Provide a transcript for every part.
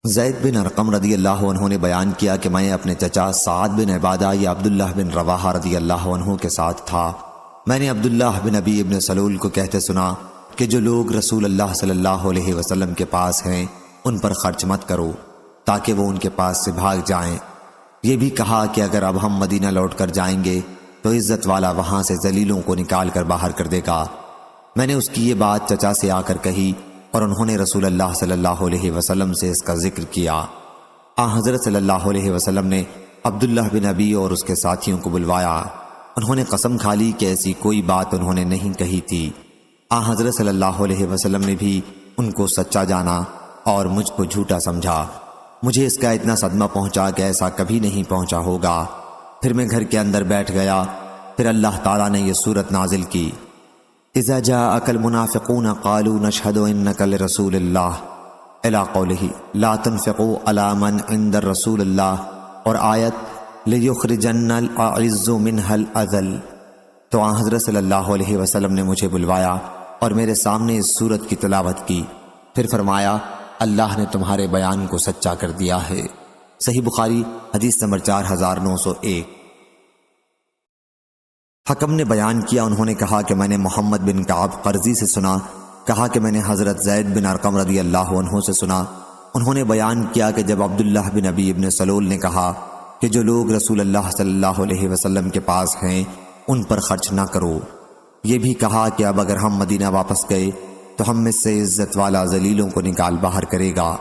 زید بن ارقم رضی اللہ عنہ نے بیان کیا کہ میں اپنے چچا سعد بن عبادہ یا عبداللہ بن رواحہ رضی اللہ عنہ کے ساتھ تھا۔ میں نے عبداللہ بن ابی ابن سلول کو کہتے سنا کہ جو لوگ رسول اللہ صلی اللہ علیہ وسلم کے پاس ہیں ان پر خرچ مت کرو تاکہ وہ ان کے پاس سے بھاگ جائیں۔ یہ بھی کہا کہ اگر اب ہم مدینہ لوٹ کر جائیں گے تو عزت والا وہاں سے ذلیلوں کو نکال کر باہر کر دے گا۔ میں نے اس کی یہ بات چچا سے آ کر کہی اور انہوں نے رسول اللہ صلی اللہ علیہ وسلم سے اس کا ذکر کیا۔ حضرت صلی اللہ علیہ وسلم نے عبداللہ بن ابی اور اس کے ساتھیوں کو بلوایا۔ انہوں نے قسم کھا لی کہ ایسی کوئی بات انہوں نے نہیں کہی تھی۔ حضرت صلی اللہ علیہ وسلم نے بھی ان کو سچا جانا اور مجھ کو جھوٹا سمجھا۔ مجھے اس کا اتنا صدمہ پہنچا کہ ایسا کبھی نہیں پہنچا ہوگا۔ پھر میں گھر کے اندر بیٹھ گیا۔ پھر اللہ تعالیٰ نے یہ سورت نازل کی، اذا جاءك المنافقون قالوا نشهد انك لرسول الله الى قوله لا تنفقوا على من عند الرسول الله اور آیت ليخرجن الاعز منها الاذل۔ تو حضرت صلی اللہ علیہ وسلم نے مجھے بلوایا اور میرے سامنے اس سورت کی تلاوت کی۔ پھر فرمایا، اللہ نے تمہارے بیان کو سچا کر دیا ہے۔ صحیح بخاری حدیث نمبر 4901۔ حکم نے بیان کیا، انہوں نے کہا کہ میں نے محمد بن کعب قرظی سے سنا، کہا کہ میں نے حضرت زید بن ارقم رضی اللہ عنہ سے سنا۔ انہوں نے بیان کیا کہ جب عبداللہ بن ابی ابن سلول نے کہا کہ جو لوگ رسول اللہ صلی اللہ علیہ وسلم کے پاس ہیں ان پر خرچ نہ کرو، یہ بھی کہا کہ اب اگر ہم مدینہ واپس گئے تو ہم میں سے عزت والا ذلیلوں کو نکال باہر کرے گا،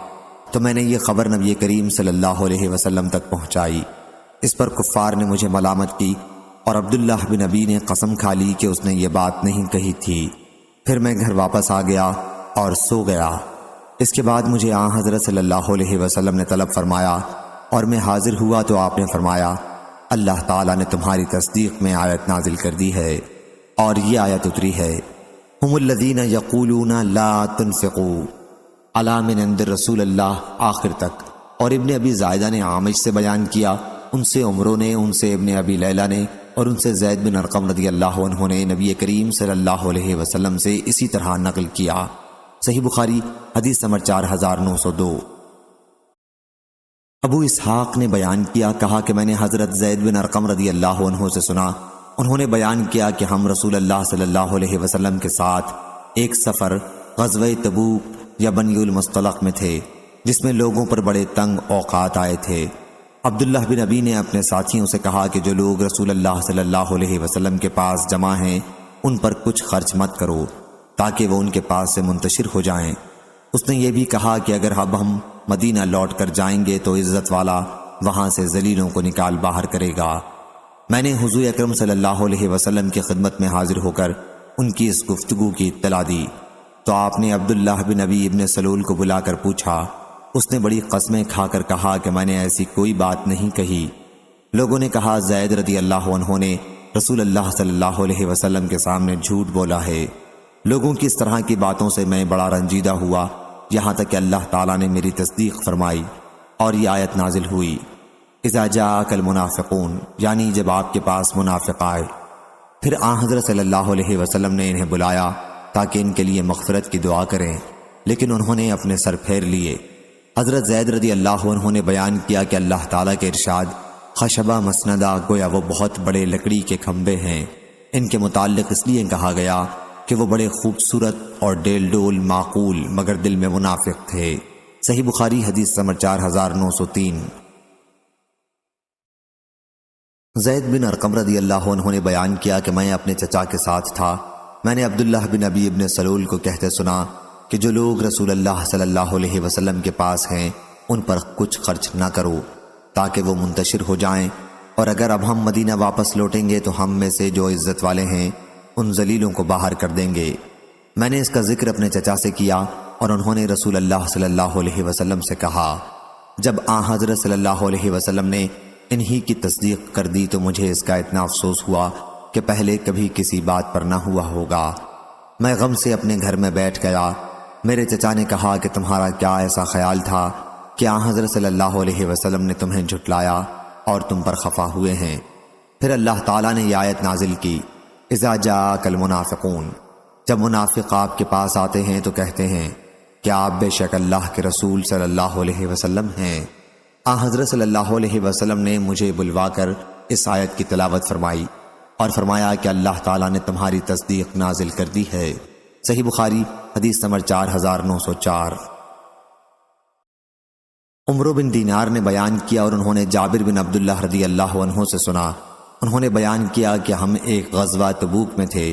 تو میں نے یہ خبر نبی کریم صلی اللہ علیہ وسلم تک پہنچائی۔ اس پر کفار نے مجھے ملامت کی اور عبداللہ بن ابی نے قسم کھا لی کہ اس نے یہ بات نہیں کہی تھی۔ پھر میں گھر واپس آ گیا اور سو گیا۔ اس کے بعد مجھے حضرت صلی اللہ علیہ وسلم نے طلب فرمایا اور میں حاضر ہوا تو آپ نے فرمایا، اللہ تعالیٰ نے تمہاری تصدیق میں آیت نازل کر دی ہے، اور یہ آیت اتری ہے، ہم الذین یقولون لا تنفقوا علی من عند رسول اللہ، آخر تک۔ اور ابن ابی زائدہ نے عامش سے بیان کیا، ان سے عمرو نے، ان سے ابن ابی لیلہ نے اور ان سے زید بن ارقم رضی اللہ عنہ نے نبی کریم صلی اللہ علیہ وسلم سے اسی طرح نقل کیا۔ صحیح بخاری حدیث نمبر 4902۔ ابو اسحاق نے بیان کیا، کہا کہ میں نے حضرت زید بن ارقم رضی اللہ عنہ سے سنا، انہوں نے بیان کیا کہ ہم رسول اللہ صلی اللہ علیہ وسلم کے ساتھ ایک سفر غزوہ تبوک یا بنی المصطلق میں تھے، جس میں لوگوں پر بڑے تنگ اوقات آئے تھے۔ عبداللہ بن ابی نے اپنے ساتھیوں سے کہا کہ جو لوگ رسول اللہ صلی اللہ علیہ وسلم کے پاس جمع ہیں ان پر کچھ خرچ مت کرو تاکہ وہ ان کے پاس سے منتشر ہو جائیں۔ اس نے یہ بھی کہا کہ اگر اب ہم مدینہ لوٹ کر جائیں گے تو عزت والا وہاں سے ذلیلوں کو نکال باہر کرے گا۔ میں نے حضور اکرم صلی اللہ علیہ وسلم کی خدمت میں حاضر ہو کر ان کی اس گفتگو کی اطلاع دی تو آپ نے عبداللہ بن ابی ابن سلول کو بلا کر پوچھا۔ اس نے بڑی قسمیں کھا کر کہا کہ میں نے ایسی کوئی بات نہیں کہی۔ لوگوں نے کہا، زید رضی اللہ عنہ نے رسول اللہ صلی اللہ علیہ وسلم کے سامنے جھوٹ بولا ہے۔ لوگوں کی اس طرح کی باتوں سے میں بڑا رنجیدہ ہوا، یہاں تک کہ اللہ تعالیٰ نے میری تصدیق فرمائی اور یہ آیت نازل ہوئی، اذا جاءک المنافقون، یعنی جب آپ کے پاس منافق آئے۔ پھر حضرت صلی اللہ علیہ وسلم نے انہیں بلایا تاکہ ان کے لیے مغفرت کی دعا کریں، لیکن انہوں نے اپنے سر پھیر لیے۔ حضرت زید رضی اللہ عنہ نے بیان کیا کہ اللہ تعالیٰ کے ارشاد، خشبہ مسندہ، گویا وہ بہت بڑے لکڑی کے کھمبے ہیں۔ ان کے متعلق اس لیے کہا گیا کہ وہ بڑے خوبصورت اور ڈیل ڈول معقول مگر دل میں منافق تھے۔ صحیح بخاری حدیث نمبر 4903۔ زید بن ارقم رضی اللہ عنہ نے بیان کیا کہ میں اپنے چچا کے ساتھ تھا۔ میں نے عبداللہ بن ابی ابن سلول کو کہتے سنا کہ جو لوگ رسول اللہ صلی اللہ علیہ وسلم کے پاس ہیں ان پر کچھ خرچ نہ کرو تاکہ وہ منتشر ہو جائیں، اور اگر اب ہم مدینہ واپس لوٹیں گے تو ہم میں سے جو عزت والے ہیں ان ذلیلوں کو باہر کر دیں گے۔ میں نے اس کا ذکر اپنے چچا سے کیا اور انہوں نے رسول اللہ صلی اللہ علیہ وسلم سے کہا۔ جب حضرت صلی اللہ علیہ وسلم نے انہی کی تصدیق کر دی تو مجھے اس کا اتنا افسوس ہوا کہ پہلے کبھی کسی بات پر نہ ہوا ہوگا۔ میں غم سے اپنے گھر میں بیٹھ گیا۔ میرے چچا نے کہا کہ تمہارا کیا ایسا خیال تھا کہ حضرت صلی اللہ علیہ وسلم نے تمہیں جھٹلایا اور تم پر خفا ہوئے ہیں؟ پھر اللہ تعالیٰ نے یہ آیت نازل کی، اذا جاءک المنافقون، جب منافق آپ کے پاس آتے ہیں تو کہتے ہیں کہ آپ بے شک اللہ کے رسول صلی اللہ علیہ وسلم ہیں۔ حضرت صلی اللہ علیہ وسلم نے مجھے بلوا کر اس آیت کی تلاوت فرمائی اور فرمایا کہ اللہ تعالیٰ نے تمہاری تصدیق نازل کر دی ہے۔ صحیح بخاری حدیث نمبر 4904۔ عمرو بن دینار نے بیان کیا اور انہوں نے جابر بن عبداللہ رضی اللہ عنہ سے سنا، انہوں نے بیان کیا کہ ہم ایک غزوہ تبوک میں تھے۔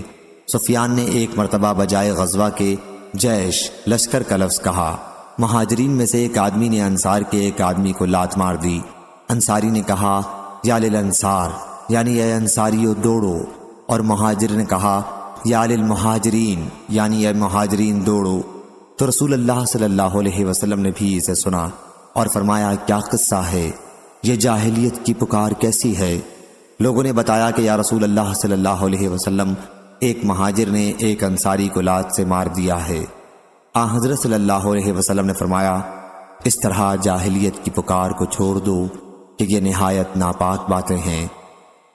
سفیان نے ایک مرتبہ بجائے غزوہ کے جیش لشکر کا لفظ کہا۔ مہاجرین میں سے ایک آدمی نے انصار کے ایک آدمی کو لات مار دی۔ انصاری نے کہا یا للانصار، یعنی اے انصاریو دوڑو، اور مہاجر نے کہا یا للمہاجرین، یعنی اے مہاجرین دوڑو۔ تو رسول اللہ صلی اللہ علیہ وسلم نے بھی اسے سنا اور فرمایا کیا قصہ ہے، یہ جاہلیت کی پکار کیسی ہے؟ لوگوں نے بتایا کہ یا رسول اللہ صلی اللہ علیہ وسلم، ایک مہاجر نے ایک انصاری کو لات سے مار دیا ہے۔ حضرت صلی اللہ علیہ وسلم نے فرمایا اس طرح جاہلیت کی پکار کو چھوڑ دو کہ یہ نہایت ناپاک باتیں ہیں۔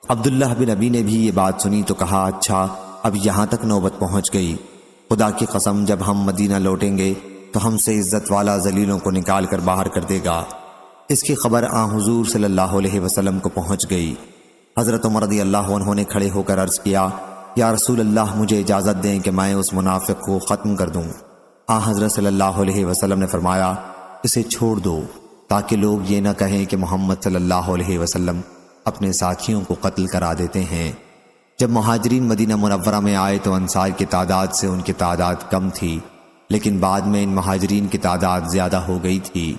عبداللہ بن ابی نے بھی یہ بات سنی تو کہا اچھا اب یہاں تک نوبت پہنچ گئی، خدا کی قسم جب ہم مدینہ لوٹیں گے تو ہم سے عزت والا ذلیلوں کو نکال کر باہر کر دے گا۔ اس کی خبر حضور صلی اللہ علیہ وسلم کو پہنچ گئی۔ حضرت عمر رضی اللہ عنہ نے کھڑے ہو کر عرض کیا یا رسول اللہ مجھے اجازت دیں کہ میں اس منافق کو ختم کر دوں۔ حضرت صلی اللہ علیہ وسلم نے فرمایا اسے چھوڑ دو تاکہ لوگ یہ نہ کہیں کہ محمد صلی اللہ علیہ وسلم اپنے ساتھیوں کو قتل کرا دیتے ہیں۔ جب مہاجرین مدینہ منورہ میں آئے تو انصار کی تعداد سے ان کی تعداد کم تھی، لیکن بعد میں ان مہاجرین کی تعداد زیادہ ہو گئی تھی۔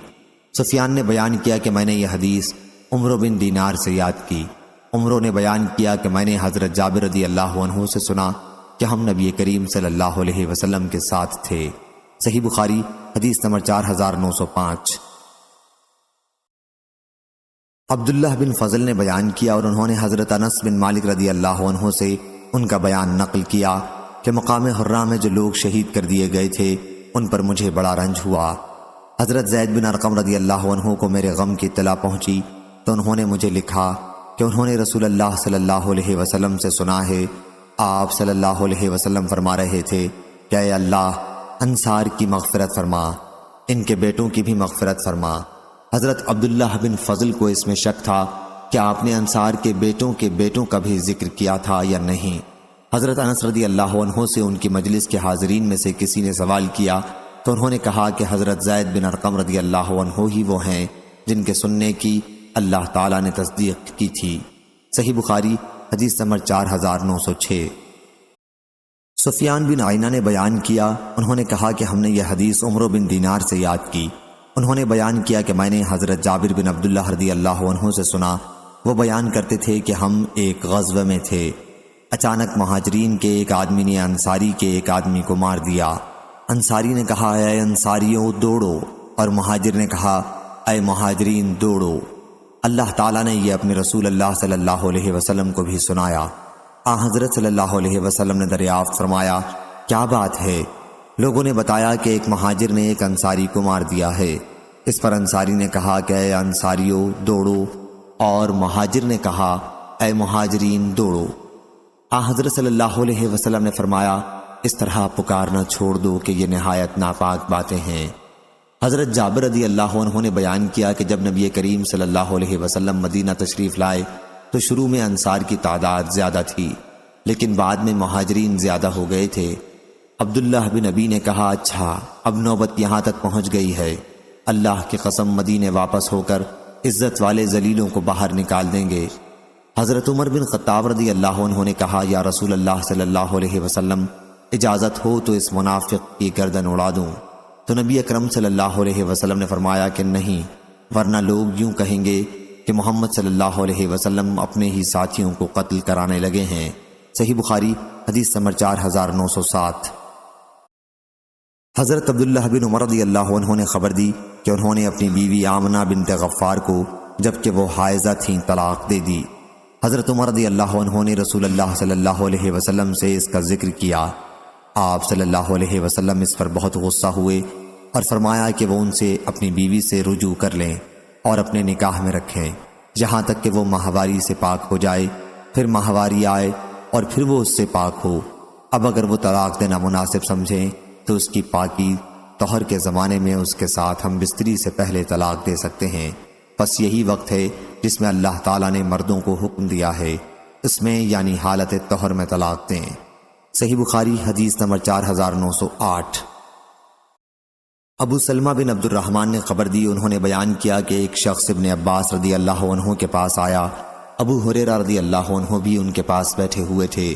سفیان نے بیان کیا کہ میں نے یہ حدیث عمرو بن دینار سے یاد کی۔ عمرو نے بیان کیا کہ میں نے حضرت جابر رضی اللہ عنہ سے سنا کہ ہم نبی کریم صلی اللہ علیہ وسلم کے ساتھ تھے۔ صحیح بخاری حدیث نمبر 4905۔ عبداللہ بن فضل نے بیان کیا اور انہوں نے حضرت انس بن مالک رضی اللہ عنہ سے ان کا بیان نقل کیا کہ مقام حرہ میں جو لوگ شہید کر دیے گئے تھے ان پر مجھے بڑا رنج ہوا۔ حضرت زید بن ارقم رضی اللہ عنہ کو میرے غم کی اطلاع پہنچی تو انہوں نے مجھے لکھا کہ انہوں نے رسول اللہ صلی اللہ علیہ وسلم سے سنا ہے، آپ صلی اللہ علیہ وسلم فرما رہے تھے کہ اے اللہ انصار کی مغفرت فرما، ان کے بیٹوں کی بھی مغفرت فرما۔ حضرت عبداللہ بن فضل کو اس میں شک تھا کہ آپ نے انصار کے بیٹوں کا بھی ذکر کیا تھا یا نہیں۔ حضرت انس رضی اللہ عنہ سے ان کی مجلس کے حاضرین میں سے کسی نے سوال کیا تو انہوں نے کہا کہ حضرت زید بن ارقم رضی اللہ عنہ ہی وہ ہیں جن کے سننے کی اللہ تعالیٰ نے تصدیق کی تھی۔ صحیح بخاری حدیث نمبر 4906۔ سفیان بن عینہ نے بیان کیا، انہوں نے کہا کہ ہم نے یہ حدیث عمرو بن دینار سے یاد کی۔ انہوں نے بیان کیا کہ میں نے حضرت جابر بن عبداللہ رضی اللہ عنہ سے سنا، وہ بیان کرتے تھے کہ ہم ایک غزوہ میں تھے، اچانک مہاجرین کے ایک آدمی نے انصاری کے ایک آدمی کو مار دیا۔ انصاری نے کہا اے انصاریوں دوڑو، اور مہاجر نے کہا اے مہاجرین دوڑو۔ اللہ تعالیٰ نے یہ اپنے رسول اللہ صلی اللہ علیہ وسلم کو بھی سنایا۔ حضرت صلی اللہ علیہ وسلم نے دریافت فرمایا کیا بات ہے؟ لوگوں نے بتایا کہ ایک مہاجر نے ایک انصاری کو مار دیا ہے۔ اس پر انصاری نے کہا کہ اے انصاریوں دوڑو، اور مہاجر نے کہا اے مہاجرین دوڑو۔ حضرت صلی اللہ علیہ وسلم نے فرمایا اس طرح پکارنا چھوڑ دو کہ یہ نہایت ناپاک باتیں ہیں۔ حضرت جابر رضی اللہ عنہ نے بیان کیا کہ جب نبی کریم صلی اللہ علیہ وسلم مدینہ تشریف لائے تو شروع میں انصار کی تعداد زیادہ تھی، لیکن بعد میں مہاجرین زیادہ ہو گئے تھے۔ عبداللہ بن ابی نے کہا اچھا اب نوبت یہاں تک پہنچ گئی ہے، اللہ کی قسم مدینے واپس ہو کر عزت والے ذلیلوں کو باہر نکال دیں گے۔ حضرت عمر بن خطاب رضی اللہ عنہ نے کہا یا رسول اللہ صلی اللہ علیہ وسلم اجازت ہو تو اس منافق کی گردن اڑا دوں۔ تو نبی اکرم صلی اللہ علیہ وسلم نے فرمایا کہ نہیں، ورنہ لوگ یوں کہیں گے کہ محمد صلی اللہ علیہ وسلم اپنے ہی ساتھیوں کو قتل کرانے لگے ہیں۔ صحیح بخاری حدیث نمبر 4907۔ حضرت عبداللہ بن عمر رضی اللہ عنہ نے خبر دی کہ انہوں نے اپنی بیوی آمنہ بنت غفار کو جبکہ وہ حائضہ تھیں طلاق دے دی۔ حضرت عمر رضی اللہ عنہ نے رسول اللہ صلی اللہ علیہ وسلم سے اس کا ذکر کیا۔ آپ صلی اللہ علیہ وسلم اس پر بہت غصہ ہوئے اور فرمایا کہ وہ ان سے اپنی بیوی سے رجوع کر لیں اور اپنے نکاح میں رکھیں جہاں تک کہ وہ ماہواری سے پاک ہو جائے، پھر ماہواری آئے اور پھر وہ اس سے پاک ہو۔ اب اگر وہ طلاق دینا مناسب سمجھیں تو اس کی پاکی طہر کے زمانے میں اس کے ساتھ ہم بستری سے پہلے طلاق دے سکتے ہیں، بس یہی وقت ہے جس میں اللہ تعالیٰ نے مردوں کو حکم دیا ہے اس میں یعنی حالت طہر میں طلاق دیں۔ صحیح بخاری حدیث نمبر 4908۔ ابو سلمہ بن عبد الرحمن نے خبر دی، انہوں نے بیان کیا کہ ایک شخص ابن عباس رضی اللہ عنہ کے پاس آیا، ابو ہریرہ رضی اللہ عنہ بھی ان کے پاس بیٹھے ہوئے تھے۔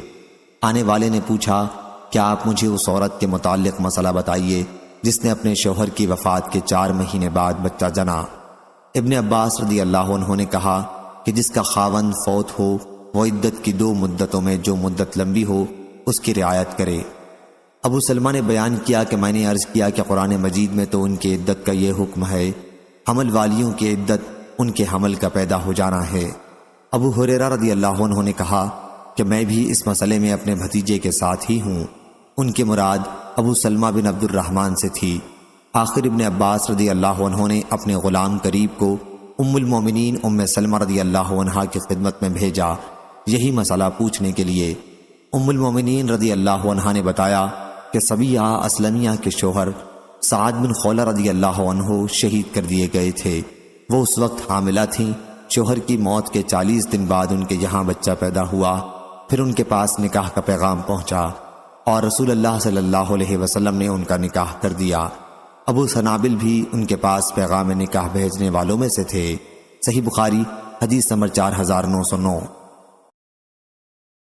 آنے والے نے پوچھا، کیا آپ مجھے اس عورت کے متعلق مسئلہ بتائیے جس نے اپنے شوہر کی وفات کے 4 مہینے بعد بچہ جنا؟ ابن عباس رضی اللہ عنہ نے کہا کہ جس کا خاوند فوت ہو وہ عدت کی 2 مدتوں میں جو مدت لمبی ہو اس کی رعایت کرے۔ ابو سلمہ نے بیان کیا کہ میں نے عرض کیا کہ قرآن مجید میں تو ان کی عدت کا یہ حکم ہے، حمل والیوں کی عدت ان کے حمل کا پیدا ہو جانا ہے۔ ابو ہریرہ رضی اللہ عنہ نے کہا کہ میں بھی اس مسئلے میں اپنے بھتیجے کے ساتھ ہی ہوں۔ ان کی مراد ابو سلمہ بن عبد الرحمن سے تھی۔ آخر ابن عباس رضی اللہ عنہ نے اپنے غلام قریب کو ام المومنین ام سلمہ رضی اللہ عنہا کی خدمت میں بھیجا یہی مسئلہ پوچھنے کے لیے۔ ام المومنین رضی اللہ عنہا نے بتایا کہ سبیہ اسلمیہ کے شوہر سعد بن خولہ رضی اللہ عنہ شہید کر دیے گئے تھے۔ وہ اس وقت حاملہ تھیں۔ شوہر کی موت کے 40 دن بعد ان کے یہاں بچہ پیدا ہوا، پھر ان کے پاس نکاح کا پیغام پہنچا اور رسول اللہ صلی اللہ علیہ وسلم نے ان کا نکاح کر دیا۔ ابو سنابل بھی ان کے پاس پیغام نکاح بھیجنے والوں میں سے تھے۔ صحیح بخاری حدیث نمبر 4909۔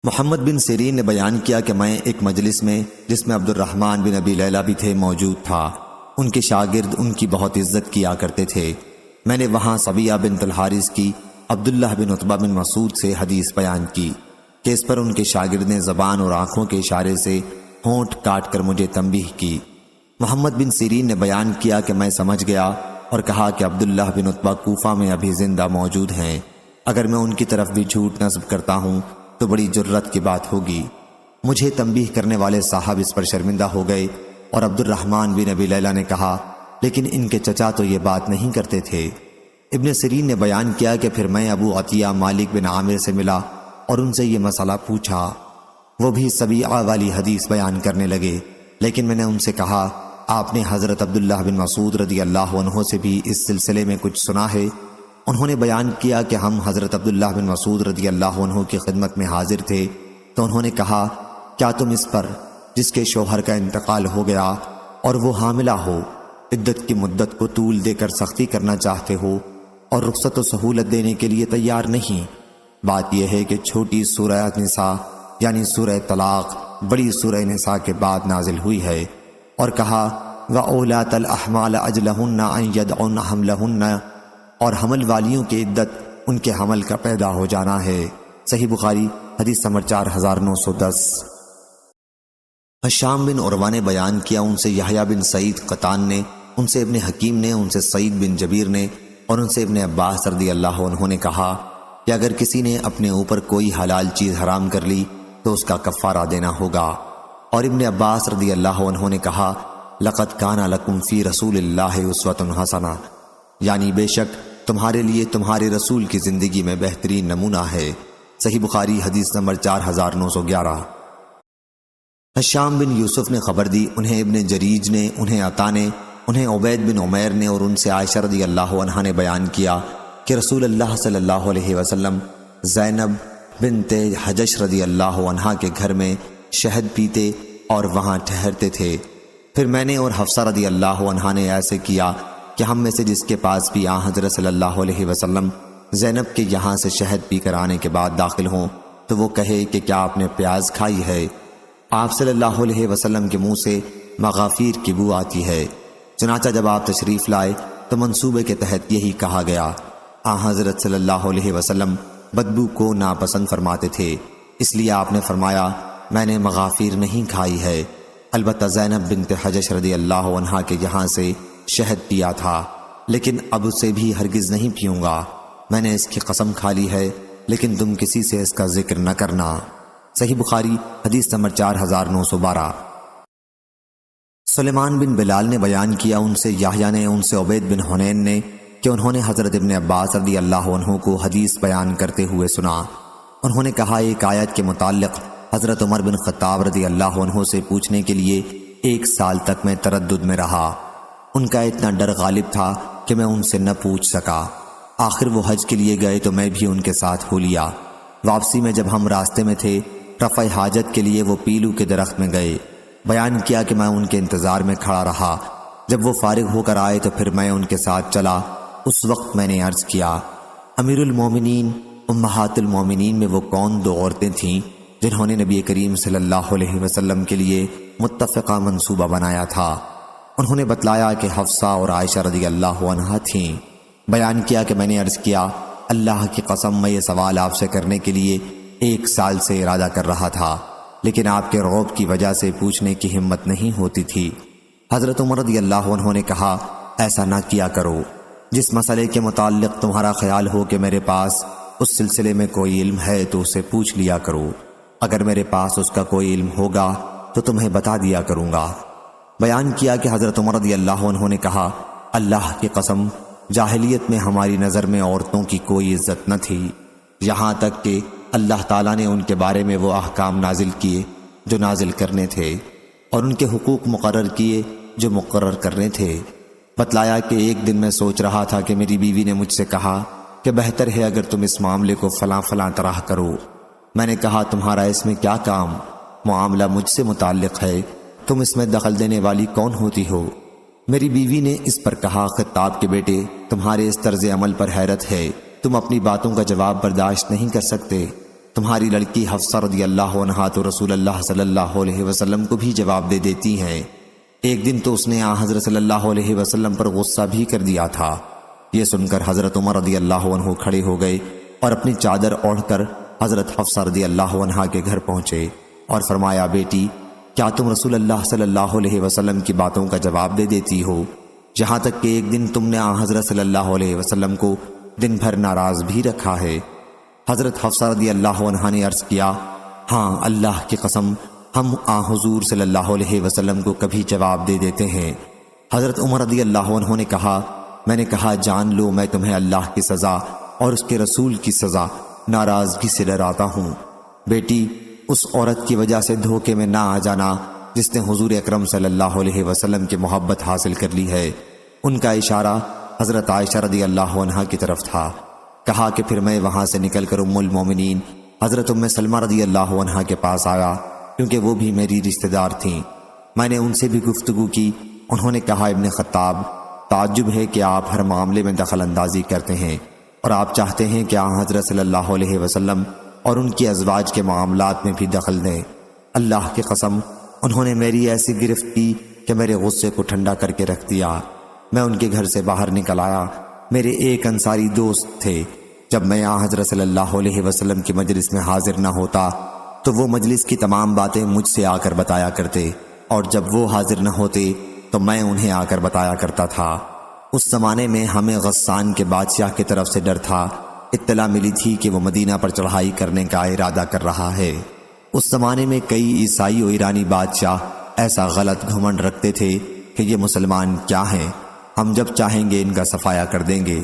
محمد بن سیرین نے بیان کیا کہ میں ایک مجلس میں جس میں عبد الرحمن بن ابی لیلہ بھی تھے موجود تھا۔ ان کے شاگرد ان کی بہت عزت کیا کرتے تھے۔ میں نے وہاں سبیہ بنت الحارث کی عبداللہ بن عتبہ بن مسعود سے حدیث بیان کی کہ اس پر ان کے شاگرد نے زبان اور آنکھوں کے اشارے سے ہونٹ کاٹ کر مجھے تنبیہ کی۔ محمد بن سیرین نے بیان کیا کہ میں سمجھ گیا اور کہا کہ عبداللہ بن عتبہ کوفہ میں ابھی زندہ موجود ہیں، اگر میں ان کی طرف بھی جھوٹ نسب کرتا ہوں تو بڑی جرت کی بات ہوگی۔ مجھے تنبیہ کرنے والے صاحب اس پر شرمندہ ہو گئے اور عبد الرحمن بن ابی لیلہ نے کہا لیکن ان کے چچا تو یہ بات نہیں کرتے تھے۔ ابن سیرین نے بیان کیا کہ پھر میں ابو عطیہ مالک بن عامر سے ملا اور ان سے یہ مسئلہ پوچھا۔ وہ بھی سبیعہ والی حدیث بیان کرنے لگے، لیکن میں نے ان سے کہا آپ نے حضرت عبداللہ بن مسعود رضی اللہ عنہ سے بھی اس سلسلے میں کچھ سنا ہے؟ انہوں نے بیان کیا کہ ہم حضرت عبداللہ بن مسعود رضی اللہ عنہ کی خدمت میں حاضر تھے تو انہوں نے کہا کیا تم اس پر جس کے شوہر کا انتقال ہو گیا اور وہ حاملہ ہو عدت کی مدت کو طول دے کر سختی کرنا چاہتے ہو اور رخصت و سہولت دینے کے لیے تیار نہیں؟ بات یہ ہے کہ چھوٹی سورہ نساء یعنی سورہ طلاق بڑی سورہ نساء کے بعد نازل ہوئی ہے، اور کہا وَأُولَاتَ الْأَحْمَالَ أَجْلَهُنَّ أَن يَضَعْنَ حَمْلَهُنَّ، اور حمل والیوں کی عدت ان کے حمل کا پیدا ہو جانا ہے۔ صحیح بخاری حدیث نمبر 4910۔ ہشام بن عروہ نے بیان کیا ان سے یحییٰ بن سعید قطان نے، ان سے ابن حکیم نے، ان سے سعید بن جبیر نے اور ان سے ابن عباس رضی اللہ عنہ نے کہا کہ اگر کسی نے اپنے اوپر کوئی حلال چیز حرام کر لی تو اس کا کفارہ دینا ہوگا۔ اور ابن عباس رضی اللہ عنہ نے کہا لقد کان لکم فی رسول اللہ اسوۃ حسنہ، یعنی بے شک تمہارے لیے تمہارے رسول کی زندگی میں بہترین نمونہ ہے۔ صحیح بخاری حدیث نمبر 4911۔ ہشام بن یوسف نے خبر دی، انہیں ابن جریج نے، انہیں عطا نے، انہیں عبید بن عمیر نے اور ان سے عائشہ رضی اللہ عنہا نے بیان کیا کہ رسول اللہ صلی اللہ علیہ وسلم زینب بنت حجش رضی اللہ عنہا کے گھر میں شہد پیتے اور وہاں ٹھہرتے تھے۔ پھر میں نے اور حفصہ رضی اللہ عنہا نے ایسے کیا کہ ہم میں سے جس کے پاس بھی آن حضرت صلی اللہ علیہ وسلم زینب کے یہاں سے شہد پی کر آنے کے بعد داخل ہوں تو وہ کہے کہ کیا آپ نے پیاز کھائی ہے؟ آپ صلی اللہ علیہ وسلم کے منہ سے مغافیر کی بو آتی ہے۔ چنانچہ جب آپ تشریف لائے تو منصوبے کے تحت یہی کہا گیا۔ آن حضرت صلی اللہ علیہ وسلم بدبو کو ناپسند فرماتے تھے، اس لیے آپ نے فرمایا میں نے مغافیر نہیں کھائی ہے، البتہ زینب بنت حجش رضی اللہ عنہا کے یہاں سے شہد پیا تھا، لیکن اب اسے بھی ہرگز نہیں پیوں گا، میں نے اس کی قسم کھا لی ہے، لیکن تم کسی سے اس کا ذکر نہ کرنا۔ صحیح بخاری حدیث نمبر 4912۔ سلیمان بن بلال نے بیان کیا ان سے یحییٰ نے، ان سے عبید بن حنین نے کہ انہوں نے حضرت ابن عباس رضی اللہ عنہ کو حدیث بیان کرتے ہوئے سنا۔ انہوں نے کہا ایک آیت کے متعلق حضرت عمر بن خطاب رضی اللہ عنہ سے پوچھنے کے لیے 1 سال تک میں تردد میں رہا۔ ان کا اتنا ڈر غالب تھا کہ میں ان سے نہ پوچھ سکا۔ آخر وہ حج کے لیے گئے تو میں بھی ان کے ساتھ ہو لیا۔ واپسی میں جب ہم راستے میں تھے، رفع حاجت کے لیے وہ پیلو کے درخت میں گئے۔ بیان کیا کہ میں ان کے انتظار میں کھڑا رہا۔ جب وہ فارغ ہو کر آئے تو پھر میں ان کے ساتھ چلا۔ اس وقت میں نے عرض کیا، امیر المومنین، امہات المومنین میں وہ کون 2 عورتیں تھیں جنہوں نے نبی کریم صلی اللہ علیہ وسلم کے لیے متفقہ منصوبہ بنایا تھا؟ انہوں نے بتلایا کہ حفصہ اور عائشہ رضی اللہ عنہا تھیں۔ بیان کیا کہ میں نے عرض کیا، اللہ کی قسم میں یہ سوال آپ سے کرنے کے لیے 1 سال سے ارادہ کر رہا تھا، لیکن آپ کے رعب کی وجہ سے پوچھنے کی ہمت نہیں ہوتی تھی۔ حضرت عمر رضی اللہ عنہ نے کہا، ایسا نہ کیا کرو۔ جس مسئلے کے متعلق تمہارا خیال ہو کہ میرے پاس اس سلسلے میں کوئی علم ہے تو اسے پوچھ لیا کرو۔ اگر میرے پاس اس کا کوئی علم ہوگا تو تمہیں بتا دیا کروں گا۔ بیان کیا کہ حضرت عمر رضی اللہ عنہ نے کہا، اللہ کی قسم، جاہلیت میں ہماری نظر میں عورتوں کی کوئی عزت نہ تھی، یہاں تک کہ اللہ تعالیٰ نے ان کے بارے میں وہ احکام نازل کیے جو نازل کرنے تھے، اور ان کے حقوق مقرر کیے جو مقرر کرنے تھے۔ بتلایا کہ ایک دن میں سوچ رہا تھا کہ میری بیوی نے مجھ سے کہا کہ بہتر ہے اگر تم اس معاملے کو فلاں فلاں طرح کرو۔ میں نے کہا، تمہارا اس میں کیا کام؟ معاملہ مجھ سے متعلق ہے، تم اس میں دخل دینے والی کون ہوتی ہو؟ میری بیوی نے اس پر کہا، خطاب کے بیٹے، تمہارے اس طرز عمل پر حیرت ہے، تم اپنی باتوں کا جواب برداشت نہیں کر سکتے۔ تمہاری لڑکی حفصہ رضی اللہ عنہا تو رسول اللہ صلی اللہ علیہ وسلم کو بھی جواب دے دیتی ہیں۔ ایک دن تو اس نے حضرت صلی اللہ علیہ وسلم پر غصہ بھی کر دیا تھا۔ یہ سن کر حضرت عمر رضی اللہ عنہ کھڑے ہو گئے اور اپنی چادر اوڑھ کر حضرت حفصہ رضی اللہ عنہا کے گھر پہنچے اور فرمایا، بیٹی، کیا تم رسول اللہ صلی اللہ علیہ وسلم کی باتوں کا جواب دے دیتی ہو؟ یہاں تک کہ ایک دن تم نے حضرت صلی اللہ علیہ وسلم کو دن بھر ناراض بھی رکھا ہے۔ حضرت حفصہ رضی اللہ عنہا نے عرض کیا، ہاں، اللہ کی قسم، ہم حضور صلی اللہ علیہ وسلم کو کبھی جواب دے دیتے ہیں۔ حضرت عمر رضی اللہ عنہ نے کہا، میں نے کہا، جان لو میں تمہیں اللہ کی سزا اور اس کے رسول کی سزا ناراضگی سے ڈراتا ہوں۔ بیٹی، اس عورت کی وجہ سے دھوکے میں نہ آ جانا جس نے حضور اکرم صلی اللہ علیہ وسلم کی محبت حاصل کر لی ہے۔ ان کا اشارہ حضرت عائشہ رضی اللہ عنہا کی طرف تھا۔ کہا کہ پھر میں وہاں سے نکل کر ام المومنین حضرت ام سلمہ رضی اللہ عنہا کے پاس آیا، کیونکہ وہ بھی میری رشتہ دار تھیں۔ میں نے ان سے بھی گفتگو کی۔ انہوں نے کہا، ابن خطاب، تعجب ہے کہ آپ ہر معاملے میں دخل اندازی کرتے ہیں اور آپ چاہتے ہیں کہ حضرت صلی اللہ علیہ وسلم اور ان کی ازواج کے معاملات میں بھی دخل دیں۔ اللہ کی قسم، انہوں نے میری ایسی گرفت کی کہ میرے غصے کو ٹھنڈا کر کے رکھ دیا۔ میں ان کے گھر سے باہر نکل آیا۔ میرے ایک انصاری دوست تھے۔ جب میں حضرت صلی اللہ علیہ وسلم کی مجلس میں حاضر نہ ہوتا تو وہ مجلس کی تمام باتیں مجھ سے آ کر بتایا کرتے، اور جب وہ حاضر نہ ہوتے تو میں انہیں آ کر بتایا کرتا تھا۔ اس زمانے میں ہمیں غسان کے بادشاہ کی طرف سے ڈر تھا۔ اطلاع ملی تھی کہ وہ مدینہ پر چڑھائی کرنے کا ارادہ کر رہا ہے۔ اس زمانے میں کئی عیسائی و ایرانی بادشاہ ایسا غلط گھمنڈ رکھتے تھے کہ یہ مسلمان کیا ہیں، ہم جب چاہیں گے ان کا صفایا کر دیں گے،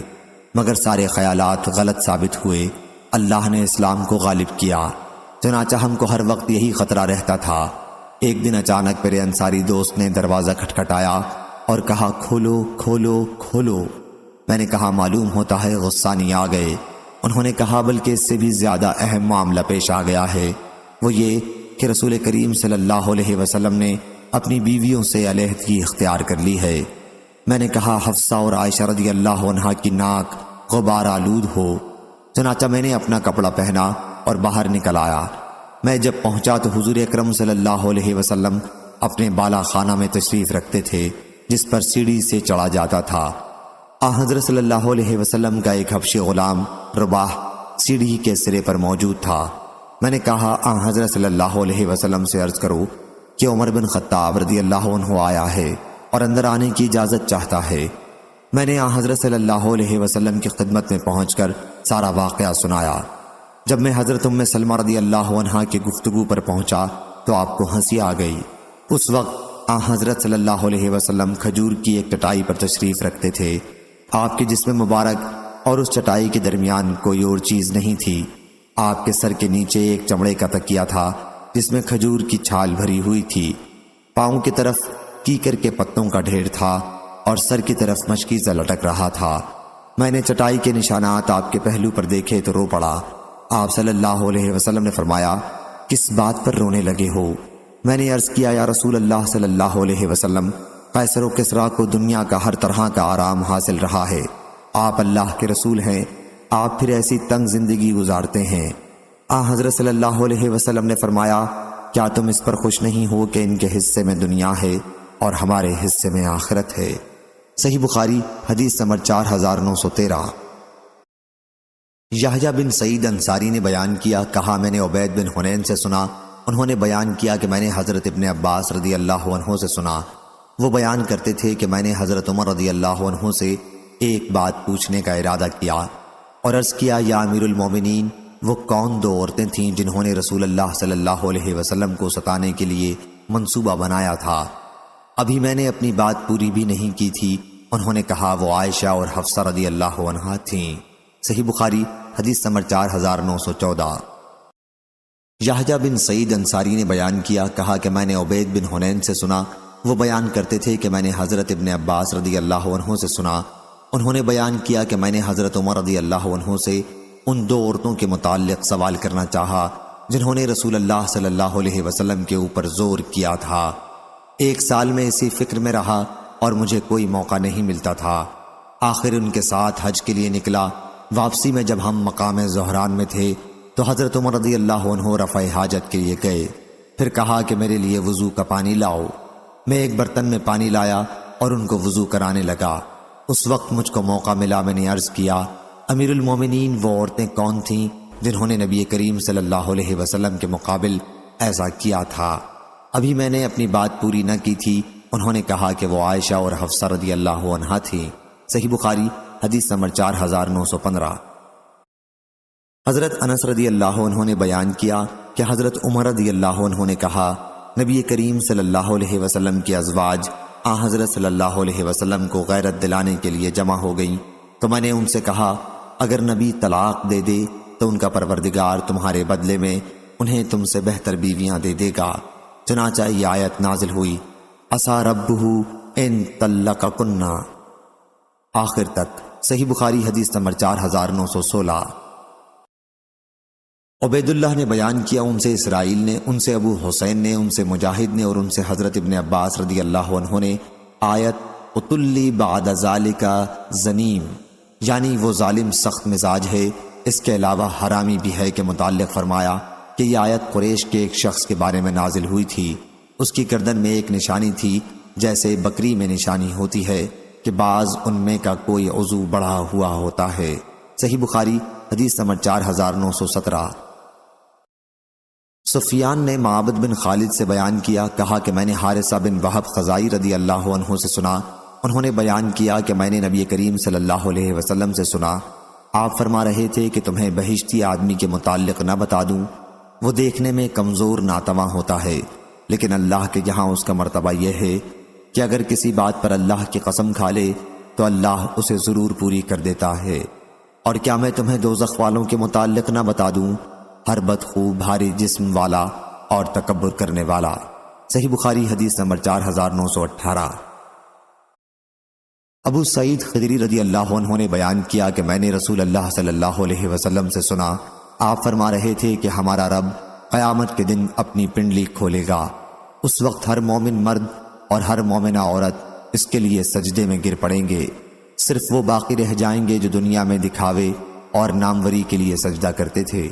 مگر سارے خیالات غلط ثابت ہوئے۔ اللہ نے اسلام کو غالب کیا، چنانچہ ہم کو ہر وقت یہی خطرہ رہتا تھا۔ ایک دن اچانک میرے انصاری دوست نے دروازہ کھٹکھٹایا اور کہا، کھولو کھولو کھولو۔ میں نے کہا، معلوم ہوتا ہے غسانی آ گئے۔ انہوں نے کہا، بلکہ اس سے بھی زیادہ اہم معاملہ پیش آ گیا ہے، وہ یہ کہ رسول کریم صلی اللہ علیہ وسلم نے اپنی بیویوں سے علیحدگی اختیار کر لی ہے۔ میں نے کہا، حفصہ اور عائشہ رضی اللہ عنہا کی ناک غبار آلود ہو۔ چنانچہ میں نے اپنا کپڑا پہنا اور باہر نکل آیا۔ میں جب پہنچا تو حضور اکرم صلی اللہ علیہ وسلم اپنے بالا خانہ میں تشریف رکھتے تھے، جس پر سیڑھی سے چڑھا جاتا تھا۔ حضرت صلی اللہ علیہ وسلم کا ایک حبشی غلام رباح سیڑھی کے سرے پر موجود تھا۔ میں نے کہا، حضرت صلی اللہ علیہ وسلم سے عرض کرو کہ عمر بن خطاب رضی اللہ عنہ آیا ہے اور اندر آنے کی اجازت چاہتا ہے۔ میں نے حضرت صلی اللہ علیہ وسلم کی خدمت میں پہنچ کر سارا واقعہ سنایا۔ جب میں حضرت ام سلمہ رضی اللہ عنہا کی گفتگو پر پہنچا تو آپ کو ہنسی آ گئی۔ اس وقت حضرت صلی اللہ علیہ وسلم کھجور کی ایک چٹائی پر تشریف رکھتے تھے۔ آپ کے جسم مبارک اور اس چٹائی کے درمیان کوئی اور چیز نہیں تھی۔ آپ کے سر کے نیچے ایک چمڑے کا تکیہ تھا جس میں کھجور کی چھال بھری ہوئی تھی۔ پاؤں کی طرف کیکر کے پتوں کا ڈھیر تھا اور سر کی طرف مشکیزہ لٹک رہا تھا۔ میں نے چٹائی کے نشانات آپ کے پہلو پر دیکھے تو رو پڑا۔ آپ صلی اللہ علیہ وسلم نے فرمایا، کس بات پر رونے لگے ہو؟ میں نے عرض کیا، یا رسول اللہ صلی اللہ علیہ وسلم، قیصر و کسریٰ کو دنیا کا ہر طرح کا آرام حاصل رہا ہے، آپ اللہ کے رسول ہیں، آپ پھر ایسی تنگ زندگی گزارتے ہیں۔ حضرت صلی اللہ علیہ وسلم نے فرمایا، کیا تم اس پر خوش نہیں ہو کہ ان کے حصے میں دنیا ہے اور ہمارے حصے میں آخرت ہے؟ صحیح بخاری حدیث نمبر 4913۔ یحییٰ بن سعید انصاری نے بیان کیا، کہا میں نے عبید بن حنین سے سنا، انہوں نے بیان کیا کہ میں نے حضرت ابن عباس رضی اللہ عنہ سے سنا، وہ بیان کرتے تھے کہ میں نے حضرت عمر رضی اللہ عنہ سے ایک بات پوچھنے کا ارادہ کیا اور عرض کیا، یا امیر المومنین، وہ کون دو عورتیں تھیں جنہوں نے رسول اللہ صلی اللہ علیہ وسلم کو ستانے کے لیے منصوبہ بنایا تھا؟ ابھی میں نے اپنی بات پوری بھی نہیں کی تھی، انہوں نے کہا وہ عائشہ اور حفصہ رضی اللہ عنہا تھیں۔ صحیح بخاری حدیث نمبر 4914۔ یحییٰ بن سعید انصاری نے بیان کیا، کہا کہ میں نے عبید بن حنین سے سنا، وہ بیان کرتے تھے کہ میں نے حضرت ابن عباس رضی اللہ عنہ سے سنا، انہوں نے بیان کیا کہ میں نے حضرت عمر رضی اللہ عنہ سے ان دو عورتوں کے متعلق سوال کرنا چاہا جنہوں نے رسول اللہ صلی اللہ علیہ وسلم کے اوپر زور کیا تھا۔ ایک سال میں اسی فکر میں رہا اور مجھے کوئی موقع نہیں ملتا تھا۔ آخر ان کے ساتھ حج کے لیے نکلا۔ واپسی میں جب ہم مقام زہران میں تھے تو حضرت عمر رضی اللہ عنہ رفع حاجت کے لیے گئے، پھر کہا کہ میرے لیے وضو کا پانی لاؤ۔ میں ایک برتن میں پانی لایا اور ان کو وضو کرانے لگا۔ اس وقت مجھ کو موقع ملا، میں نے عرض کیا، امیر المومنین، وہ عورتیں کون تھیں جنہوں نے نبی کریم صلی اللہ علیہ وسلم کے مقابل ایسا کیا تھا؟ ابھی میں نے اپنی بات پوری نہ کی تھی، انہوں نے کہا کہ وہ عائشہ اور حفصہ رضی اللہ عنہا تھیں۔ صحیح بخاری حدیث نمبر 4915۔ حضرت انس رضی اللہ عنہ نے بیان کیا کہ حضرت عمر رضی اللہ عنہ نے کہا، نبی کریم صلی اللہ علیہ وسلم کی ازواج حضرت صلی اللہ علیہ وسلم کو غیرت دلانے کے لیے جمع ہو گئیں، تو میں نے ان سے کہا، اگر نبی طلاق دے دے تو ان کا پروردگار تمہارے بدلے میں انہیں تم سے بہتر بیویاں دے دے گا۔ چنانچہ یہ آیت نازل ہوئی، عسیٰ ربہ ان طلقکن، آخر تک۔ صحیح بخاری حدیث نمبر 4916۔ عبید اللہ نے بیان کیا، ان سے اسرائیل نے، ان سے ابو حسین نے، ان سے مجاہد نے اور ان سے حضرت ابن عباس رضی اللہ عنہ نے آیت اطلی بعد ذالک زنیم، یعنی وہ ظالم سخت مزاج ہے، اس کے علاوہ حرامی بھی ہے، کے متعلق فرمایا کہ یہ آیت قریش کے ایک شخص کے بارے میں نازل ہوئی تھی۔ اس کی گردن میں ایک نشانی تھی جیسے بکری میں نشانی ہوتی ہے کہ بعض ان میں کا کوئی عضو بڑھا ہوا ہوتا ہے۔ صحیح بخاری حدیث نمبر 4917۔ سفیان نے معبد بن خالد سے بیان کیا، کہا کہ میں نے حارثہ بن وہب خزائی رضی اللہ عنہ سے سنا، انہوں نے بیان کیا کہ میں نے نبی کریم صلی اللہ علیہ وسلم سے سنا، آپ فرما رہے تھے کہ تمہیں بہشتی آدمی کے متعلق نہ بتا دوں، وہ دیکھنے میں کمزور ناتواں ہوتا ہے، لیکن اللہ کے یہاں اس کا مرتبہ یہ ہے کہ اگر کسی بات پر اللہ کی قسم کھا لے تو اللہ اسے ضرور پوری کر دیتا ہے۔ اور کیا میں تمہیں دوزخ والوں کے متعلق نہ بتا دوں؟ ہر بدخو، بھاری جسم والا اور تکبر کرنے والا۔ صحیح بخاری حدیث نمبر 4918۔ ابو سعید خدری رضی اللہ عنہ نے بیان کیا کہ میں نے رسول اللہ صلی اللہ علیہ وسلم سے سنا، آپ فرما رہے تھے کہ ہمارا رب قیامت کے دن اپنی پنڈلی کھولے گا، اس وقت ہر مومن مرد اور ہر مومنہ عورت اس کے لیے سجدے میں گر پڑیں گے، صرف وہ باقی رہ جائیں گے جو دنیا میں دکھاوے اور ناموری کے لیے سجدہ کرتے تھے۔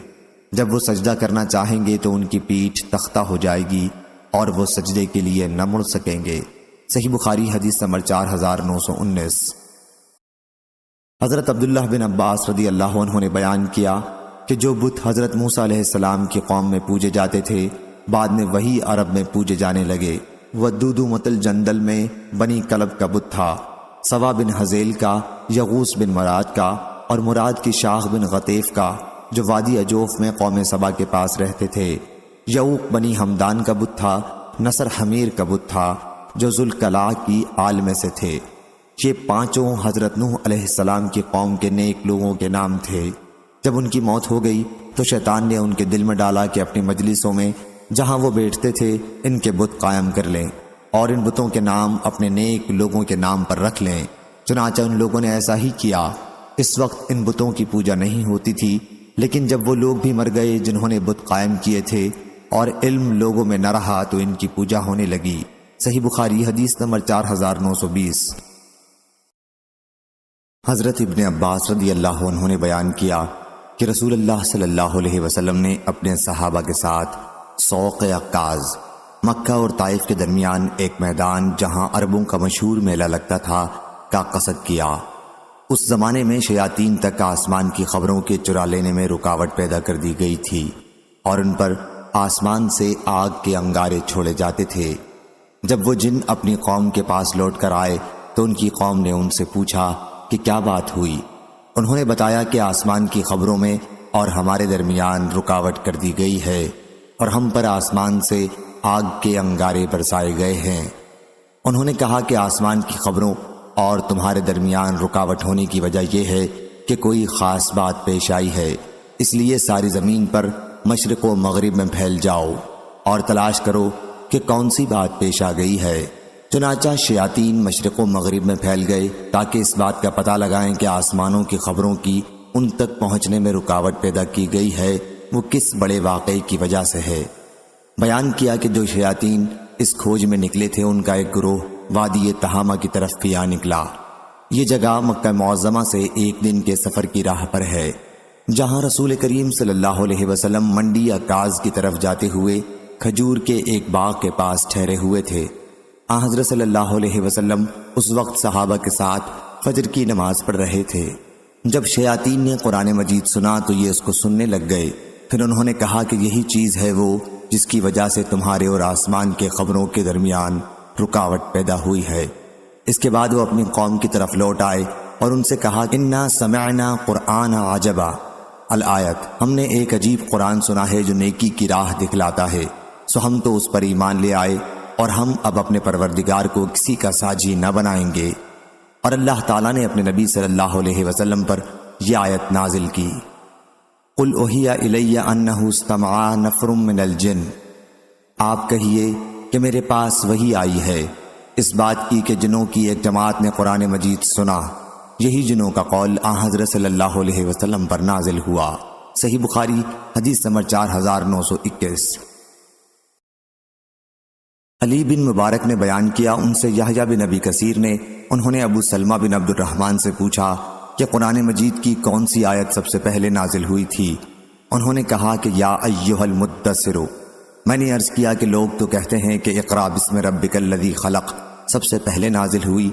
جب وہ سجدہ کرنا چاہیں گے تو ان کی پیٹھ تختہ ہو جائے گی اور وہ سجدے کے لیے نہ مڑ سکیں گے۔ صحیح بخاری حدیث نمبر 4919۔ حضرت عبداللہ بن عباس رضی اللہ عنہ نے بیان کیا کہ جو بت حضرت موسیٰ علیہ السلام کی قوم میں پوجے جاتے تھے بعد میں وہی عرب میں پوجے جانے لگے۔ ودودو متل جندل میں بنی کلب کا بت تھا، سوا بن حزیل کا، یغوس بن مراد کا اور مراد کی شاخ بن غطیف کا جو وادی اجوف میں قوم سبا کے پاس رہتے تھے۔ یعوق بنی حمدان کا بت تھا، نصر حمیر کا بت تھا جو ذوالقلاع کی آل میں سے تھے۔ یہ پانچوں حضرت نوح علیہ السلام کی قوم کے نیک لوگوں کے نام تھے۔ جب ان کی موت ہو گئی تو شیطان نے ان کے دل میں ڈالا کہ اپنی مجلسوں میں جہاں وہ بیٹھتے تھے ان کے بت قائم کر لیں۔ اور ان بتوں کے نام اپنے نیک لوگوں کے نام پر رکھ لیں۔ چنانچہ ان لوگوں نے ایسا ہی کیا۔ اس وقت ان بتوں کی پوجا نہیں ہوتی تھی، لیکن جب وہ لوگ بھی مر گئے جنہوں نے بت قائم کیے تھے اور علم لوگوں میں نہ رہا تو ان کی پوجا ہونے لگی۔ صحیح بخاری حدیث نمبر 4920۔ حضرت ابن عباس رضی اللہ عنہ نے بیان کیا کہ رسول اللہ صلی اللہ علیہ وسلم نے اپنے صحابہ کے ساتھ سوق عکاظ، مکہ اور طائف کے درمیان ایک میدان جہاں عربوں کا مشہور میلہ لگتا تھا کا قصد کیا۔ اس زمانے میں شیاطین تک آسمان کی خبروں کے چرا لینے میں رکاوٹ پیدا کر دی گئی تھی اور ان پر آسمان سے آگ کے انگارے چھوڑے جاتے تھے۔ جب وہ جن اپنی قوم کے پاس لوٹ کر آئے تو ان کی قوم نے ان سے پوچھا کہ کیا بات ہوئی۔ انہوں نے بتایا کہ آسمان کی خبروں میں اور ہمارے درمیان رکاوٹ کر دی گئی ہے اور ہم پر آسمان سے آگ کے انگارے برسائے گئے ہیں۔ انہوں نے کہا کہ آسمان کی خبروں اور تمہارے درمیان رکاوٹ ہونے کی وجہ یہ ہے کہ کوئی خاص بات پیش آئی ہے، اس لیے ساری زمین پر مشرق و مغرب میں پھیل جاؤ اور تلاش کرو کہ کون سی بات پیش آ گئی ہے۔ چنانچہ شیاطین مشرق و مغرب میں پھیل گئے تاکہ اس بات کا پتہ لگائیں کہ آسمانوں کی خبروں کی ان تک پہنچنے میں رکاوٹ پیدا کی گئی ہے وہ کس بڑے واقعے کی وجہ سے ہے۔ بیان کیا کہ جو شیاطین اس کھوج میں نکلے تھے ان کا ایک گروہ وادی تہامہ کی طرف پیا نکلا۔ یہ جگہ مکہ معظمہ سے ایک دن کے سفر کی راہ پر ہے، جہاں رسول کریم صلی اللہ علیہ وسلم منڈی عکاظ کی طرف جاتے ہوئے کھجور کے ایک باغ کے پاس ٹھہرے ہوئے تھے۔ حضرت صلی اللہ علیہ وسلم اس وقت صحابہ کے ساتھ فجر کی نماز پڑھ رہے تھے۔ جب شیاطین نے قرآن مجید سنا تو یہ اس کو سننے لگ گئے۔ پھر انہوں نے کہا کہ یہی چیز ہے وہ جس کی وجہ سے تمہارے اور آسمان کے خبروں کے درمیان رکاوٹ پیدا ہوئی ہے۔ اس کے بعد وہ اپنی قوم کی طرف لوٹ آئے اور ان سے کہا انا سمعنا قرآن عجبا الآیت، ہم نے ایک عجیب قرآن سنا ہے جو نیکی کی راہ دکھلاتا ہے، سو ہم تو اس پر ایمان لے آئے اور ہم اب اپنے پروردگار کو کسی کا ساجی نہ بنائیں گے۔ اور اللہ تعالیٰ نے اپنے نبی صلی اللہ علیہ وسلم پر یہ آیت نازل کی، قل اوحی الی انہ استمع نفر من الجن، آپ کہیے کہ میرے پاس وحی آئی ہے اس بات کی کہ جنوں کی ایک جماعت نے قرآن مجید سنا، یہی جنوں کا قول حضرت صلی اللہ علیہ وسلم پر نازل ہوا۔ صحیح بخاری حدیث نمبر 4921۔ علی بن مبارک نے بیان کیا ان سے یحییٰ بن ابی کثیر نے، انہوں نے ابو سلمہ بن عبد الرحمن سے پوچھا کہ قرآن مجید کی کون سی آیت سب سے پہلے نازل ہوئی تھی؟ انہوں نے کہا کہ یا ایھا المدثر۔ میں نے عرض کیا کہ لوگ تو کہتے ہیں کہ اقرأ بسم ربک الذی خلق سب سے پہلے نازل ہوئی،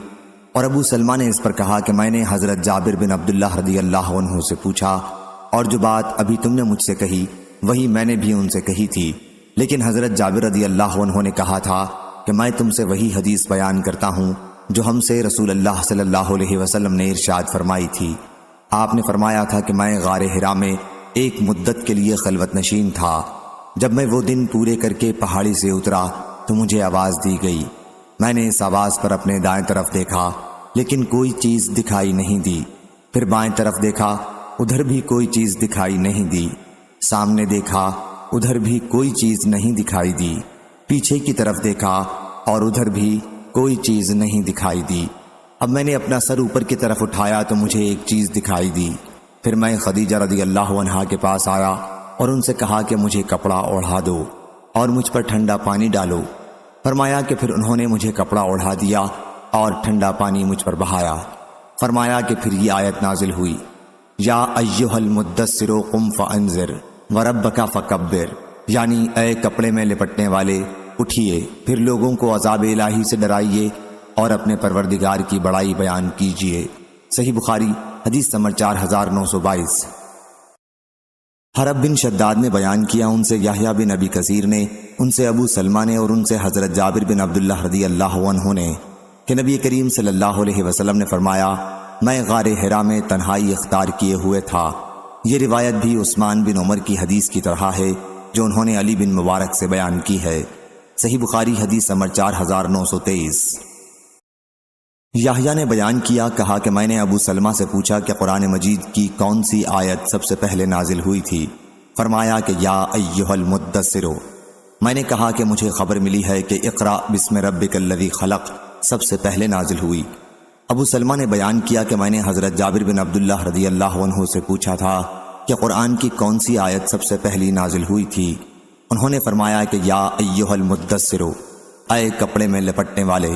اور ابو سلمہ نے اس پر کہا کہ میں نے حضرت جابر بن عبداللہ رضی اللہ عنہ سے پوچھا، اور جو بات ابھی تم نے مجھ سے کہی وہی میں نے بھی ان سے کہی تھی، لیکن حضرت جابر رضی اللہ عنہ نے کہا تھا کہ میں تم سے وہی حدیث بیان کرتا ہوں جو ہم سے رسول اللہ صلی اللہ علیہ وسلم نے ارشاد فرمائی تھی۔ آپ نے فرمایا تھا کہ میں غار حرا میں ایک مدت کے لیے خلوت نشین تھا، جب میں وہ دن پورے کر کے پہاڑی سے اترا تو مجھے آواز دی گئی، میں نے اس آواز پر اپنے دائیں طرف دیکھا لیکن کوئی چیز دکھائی نہیں دی، پھر بائیں طرف دیکھا ادھر بھی کوئی چیز دکھائی نہیں دی، سامنے دیکھا ادھر بھی کوئی چیز نہیں دکھائی دی، پیچھے کی طرف دیکھا اور ادھر بھی کوئی چیز نہیں دکھائی دی۔ اب میں نے اپنا سر اوپر کی طرف اٹھایا تو مجھے ایک چیز دکھائی دی، پھر میں خدیجہ رضی اللہ عنہا کے پاس آیا اور ان سے کہا کہ مجھے کپڑا اوڑھا دو اور مجھ پر ٹھنڈا پانی ڈالو۔ فرمایا کہ پھر انہوں نے مجھے کپڑا اوڑھا دیا اور ٹھنڈا پانی مجھ پر بہایا۔ فرمایا کہ پھر یہ آیت نازل ہوئی، یا ایھا المدثر قم فانذر وربک فکبر، یعنی اے کپڑے میں لپٹنے والے اٹھیے، پھر لوگوں کو عذاب الہی سے ڈرائیے اور اپنے پروردگار کی بڑائی بیان کیجیے۔ صحیح بخاری حدیث نمبر 4922۔ حرب بن شداد نے بیان کیا ان سے یحییٰ بن ابی کثیر نے، ان سے ابو سلمہ نے اور ان سے حضرت جابر بن عبداللہ رضی اللہ عنہ نے کہ نبی کریم صلی اللہ علیہ وسلم نے فرمایا میں غار حرا میں تنہائی اختیار کیے ہوئے تھا۔ یہ روایت بھی عثمان بن عمر کی حدیث کی طرح ہے جو انہوں نے علی بن مبارک سے بیان کی ہے۔ صحیح بخاری حدیث نمبر 4923۔ یحییٰ نے بیان کیا، کہا کہ میں نے ابو سلمہ سے پوچھا کہ قرآن مجید کی کون سی آیت سب سے پہلے نازل ہوئی تھی؟ فرمایا کہ یا ایھا المدثر۔ میں نے کہا کہ مجھے خبر ملی ہے کہ اقرا بسم ربک الذی خلق سب سے پہلے نازل ہوئی۔ ابو سلمہ نے بیان کیا کہ میں نے حضرت جابر بن عبداللہ رضی اللہ عنہ سے پوچھا تھا کہ قرآن کی کون سی آیت سب سے پہلی نازل ہوئی تھی۔ انہوں نے فرمایا کہ یا ایھا المدثر، اے کپڑے میں لپٹنے والے۔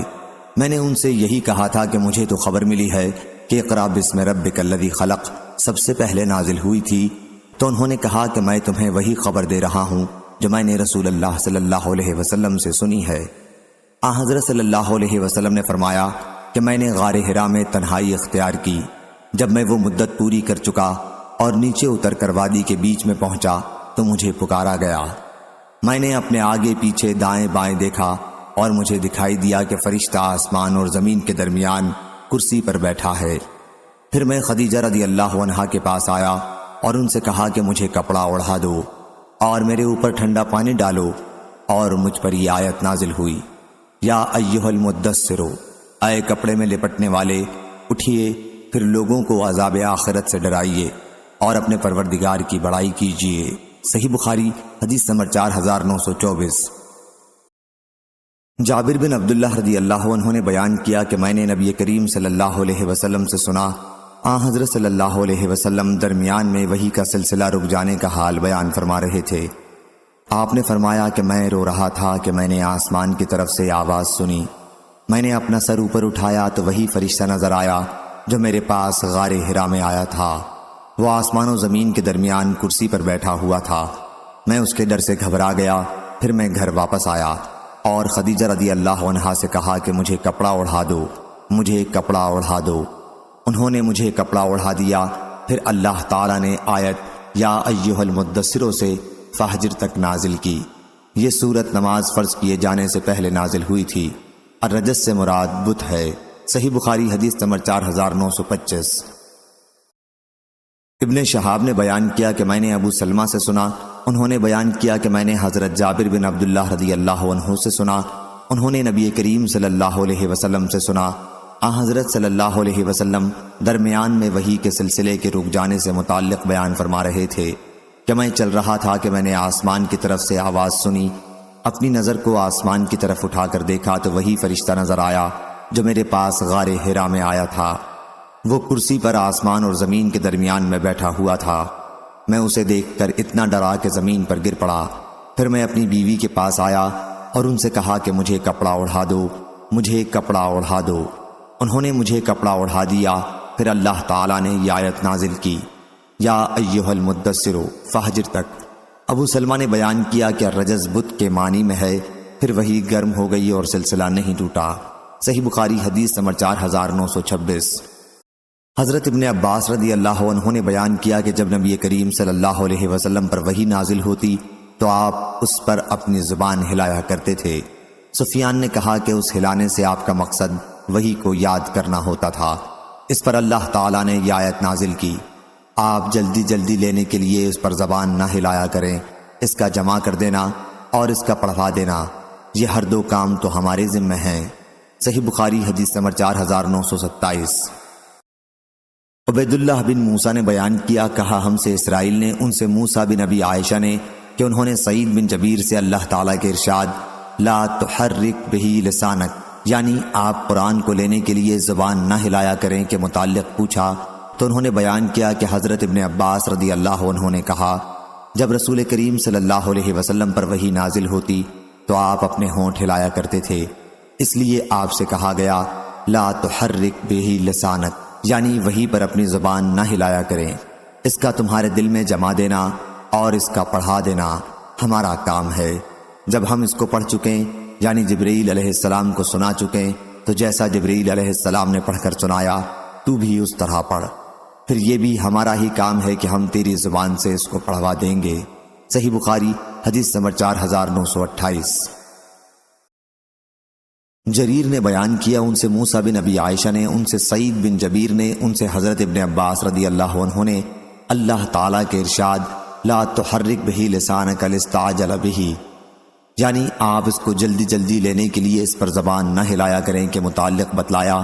میں نے ان سے یہی کہا تھا کہ مجھے تو خبر ملی ہے کہ اقرا بسم ربک الذی خلق سب سے پہلے نازل ہوئی تھی، تو انہوں نے کہا کہ میں تمہیں وہی خبر دے رہا ہوں جو میں نے رسول اللہ صلی اللہ علیہ وسلم سے سنی ہے۔ حضرت صلی اللہ علیہ وسلم نے فرمایا کہ میں نے غار حرا میں تنہائی اختیار کی۔ جب میں وہ مدت پوری کر چکا اور نیچے اتر کر وادی کے بیچ میں پہنچا تو مجھے پکارا گیا۔ میں نے اپنے آگے پیچھے دائیں بائیں دیکھا اور مجھے دکھائی دیا کہ فرشتہ آسمان اور زمین کے درمیان کرسی پر بیٹھا ہے۔ پھر میں خدیجہ رضی اللہ عنہا کے پاس آیا اور ان سے کہا کہ مجھے کپڑا اوڑھا دو اور میرے اوپر ٹھنڈا پانی ڈالو، اور مجھ پر یہ آیت نازل ہوئی، یا ایھا المدثر، اے کپڑے میں لپٹنے والے، اٹھیے، پھر لوگوں کو عذاب آخرت سے ڈرائیے اور اپنے پروردگار کی بڑائی کیجیے۔ صحیح بخاری حدیث نمبر 4924۔ جابر بن عبداللہ رضی اللہ عنہ نے بیان کیا کہ میں نے نبی کریم صلی اللہ علیہ وسلم سے سنا، حضرت صلی اللہ علیہ وسلم درمیان میں وحی کا سلسلہ رک جانے کا حال بیان فرما رہے تھے۔ آپ نے فرمایا کہ میں رو رہا تھا کہ میں نے آسمان کی طرف سے آواز سنی۔ میں نے اپنا سر اوپر اٹھایا تو وہی فرشتہ نظر آیا جو میرے پاس غار حرا میں آیا تھا۔ وہ آسمان و زمین کے درمیان کرسی پر بیٹھا ہوا تھا۔ میں اس کے ڈر سے گھبرا گیا۔ پھر میں گھر واپس آیا اور خدیجہ رضی اللہ عنہا سے کہا کہ مجھے کپڑا اوڑھا دو، مجھے کپڑا اوڑھا دو۔ انہوں نے مجھے کپڑا اوڑھا دیا۔ پھر اللہ تعالیٰ نے آیت یا ایھا المدثر سے فہجر تک نازل کی۔ یہ سورت نماز فرض کیے جانے سے پہلے نازل ہوئی تھی۔ الرجس سے مراد بت ہے۔ صحیح بخاری حدیث نمبر 4925۔ ابن شہاب نے بیان کیا کہ میں نے ابو سلمہ سے سنا، انہوں نے بیان کیا کہ میں نے حضرت جابر بن عبداللہ رضی اللہ عنہ سے سنا، انہوں نے نبی کریم صلی اللہ علیہ وسلم سے سنا۔ حضرت صلی اللہ علیہ وسلم درمیان میں وحی کے سلسلے کے رک جانے سے متعلق بیان فرما رہے تھے کہ میں چل رہا تھا کہ میں نے آسمان کی طرف سے آواز سنی۔ اپنی نظر کو آسمان کی طرف اٹھا کر دیکھا تو وہی فرشتہ نظر آیا جو میرے پاس غار حرا میں آیا تھا۔ وہ کرسی پر آسمان اور زمین کے درمیان میں بیٹھا ہوا تھا۔ میں اسے دیکھ کر اتنا ڈرا کہ زمین پر گر پڑا۔ پھر میں اپنی بیوی کے پاس آیا اور ان سے کہا کہ مجھے کپڑا اوڑھا دو، مجھے کپڑا اوڑھا دو۔ انہوں نے مجھے کپڑا اوڑھا دیا۔ پھر اللہ تعالیٰ نے یہ آیت نازل کی، یا ایھا المدثر فہجر تک۔ ابو سلمہ نے بیان کیا کہ الرجز بت کے معنی میں ہے۔ پھر وہی گرم ہو گئی اور سلسلہ نہیں ٹوٹا۔ صحیح بخاری حدیث نمبر 4926۔ حضرت ابن عباس رضی اللہ عنہ نے بیان کیا کہ جب نبی کریم صلی اللہ علیہ وسلم پر وحی نازل ہوتی تو آپ اس پر اپنی زبان ہلایا کرتے تھے۔ سفیان نے کہا کہ اس ہلانے سے آپ کا مقصد وحی کو یاد کرنا ہوتا تھا۔ اس پر اللہ تعالیٰ نے یہ آیت نازل کی، آپ جلدی جلدی لینے کے لیے اس پر زبان نہ ہلایا کریں، اس کا جمع کر دینا اور اس کا پڑھوا دینا، یہ ہر دو کام تو ہمارے ذمہ ہیں۔ صحیح بخاری حدیث نمبر 4927۔ عبید اللہ بن موسیٰ نے بیان کیا، کہا ہم سے اسرائیل نے، ان سے موسیٰ بن ابی عائشہ نے، کہ انہوں نے سعید بن جبیر سے اللہ تعالیٰ کے ارشاد لا تحرک بہ لسانک، یعنی آپ قرآن کو لینے کے لیے زبان نہ ہلایا کریں کے متعلق پوچھا تو انہوں نے بیان کیا کہ حضرت ابن عباس رضی اللہ عنہ نے کہا جب رسول کریم صلی اللہ علیہ وسلم پر وحی نازل ہوتی تو آپ اپنے ہونٹ ہلایا کرتے تھے، اس لیے آپ سے کہا گیا لا تحرک بہ لسانک، یعنی وحی پر اپنی زبان نہ ہلایا کریں، اس کا تمہارے دل میں جما دینا اور اس کا پڑھا دینا ہمارا کام ہے۔ جب ہم اس کو پڑھ چکیں یعنی جبرائیل علیہ السلام کو سنا چکیں تو جیسا جبرائیل علیہ السلام نے پڑھ کر سنایا تو بھی اس طرح پڑھ، پھر یہ بھی ہمارا ہی کام ہے کہ ہم تیری زبان سے اس کو پڑھوا دیں گے۔ صحیح بخاری حدیث نمبر 4928۔ جریر نے بیان کیا، ان سے موسیٰ بن ابی عائشہ نے، ان سے سعید بن جبیر نے، ان سے حضرت ابن عباس رضی اللہ عنہ نے اللہ تعالیٰ کے ارشاد لا تحرک بہ لسانک لتستعجل بہ، یعنی آپ اس کو جلدی جلدی لینے کے لیے اس پر زبان نہ ہلایا کریں کے متعلق بتلایا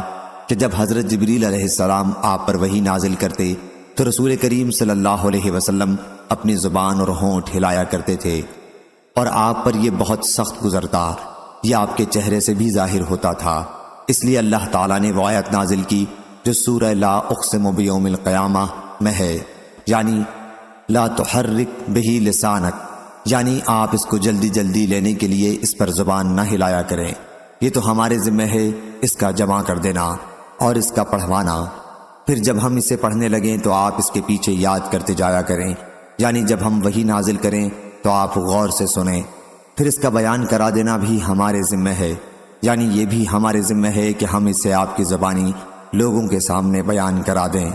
کہ جب حضرت جبریل علیہ السلام آپ پر وحی نازل کرتے تو رسول کریم صلی اللہ علیہ وسلم اپنی زبان اور ہونٹ ہلایا کرتے تھے۔ اور آپ پر یہ بہت سخت گزرتا، یہ آپ کے چہرے سے بھی ظاہر ہوتا تھا۔ اس لیے اللہ تعالیٰ نے وہ آیت نازل کی جو سورہ لا اقسم بیوم القیامہ میں ہے، یعنی لا تحرک بہ لسانک، یعنی آپ اس کو جلدی جلدی لینے کے لیے اس پر زبان نہ ہلایا کریں، یہ تو ہمارے ذمہ ہے اس کا جمع کر دینا اور اس کا پڑھوانا۔ پھر جب ہم اسے پڑھنے لگیں تو آپ اس کے پیچھے یاد کرتے جایا کریں، یعنی جب ہم وحی نازل کریں تو آپ غور سے سنیں۔ پھر اس کا بیان کرا دینا بھی ہمارے ذمہ ہے، یعنی یہ بھی ہمارے ذمہ ہے کہ ہم اسے آپ کی زبانی لوگوں کے سامنے بیان کرا دیں۔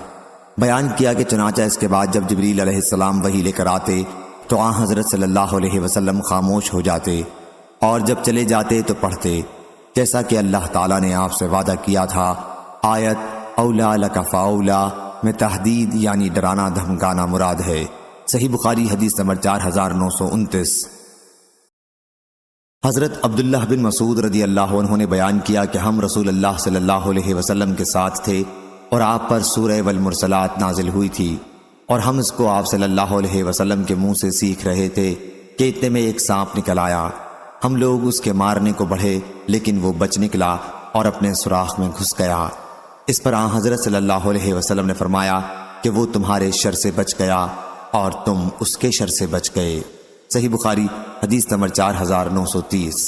بیان کیا کہ چنانچہ اس کے بعد جب جبریل علیہ السلام وحی لے کر آتے تو آن حضرت صلی اللہ علیہ وسلم خاموش ہو جاتے اور جب چلے جاتے تو پڑھتے، جیسا کہ اللہ تعالیٰ نے آپ سے وعدہ کیا تھا۔ آیت اولا لک فاولا میں تحدید یعنی ڈرانا دھمکانا مراد ہے۔ صحیح بخاری حدیث نمبر 4929۔ حضرت عبداللہ بن مسعود رضی اللہ عنہ نے بیان کیا کہ ہم رسول اللہ صلی اللہ علیہ وسلم کے ساتھ تھے اور آپ پر سورہ والمرسلات نازل ہوئی تھی، اور ہم اس کو آپ صلی اللہ علیہ وسلم کے منہ سے سیکھ رہے تھے کہ اتنے میں ایک سانپ نکل آیا۔ ہم لوگ اس کے مارنے کو بڑھے لیکن وہ بچ نکلا اور اپنے سوراخ میں گھس گیا۔ اس پر آن حضرت صلی اللہ علیہ وسلم نے فرمایا کہ وہ تمہارے شر سے بچ گیا اور تم اس کے شر سے بچ گئے۔ صحیح بخاری حدیث نمبر 4930۔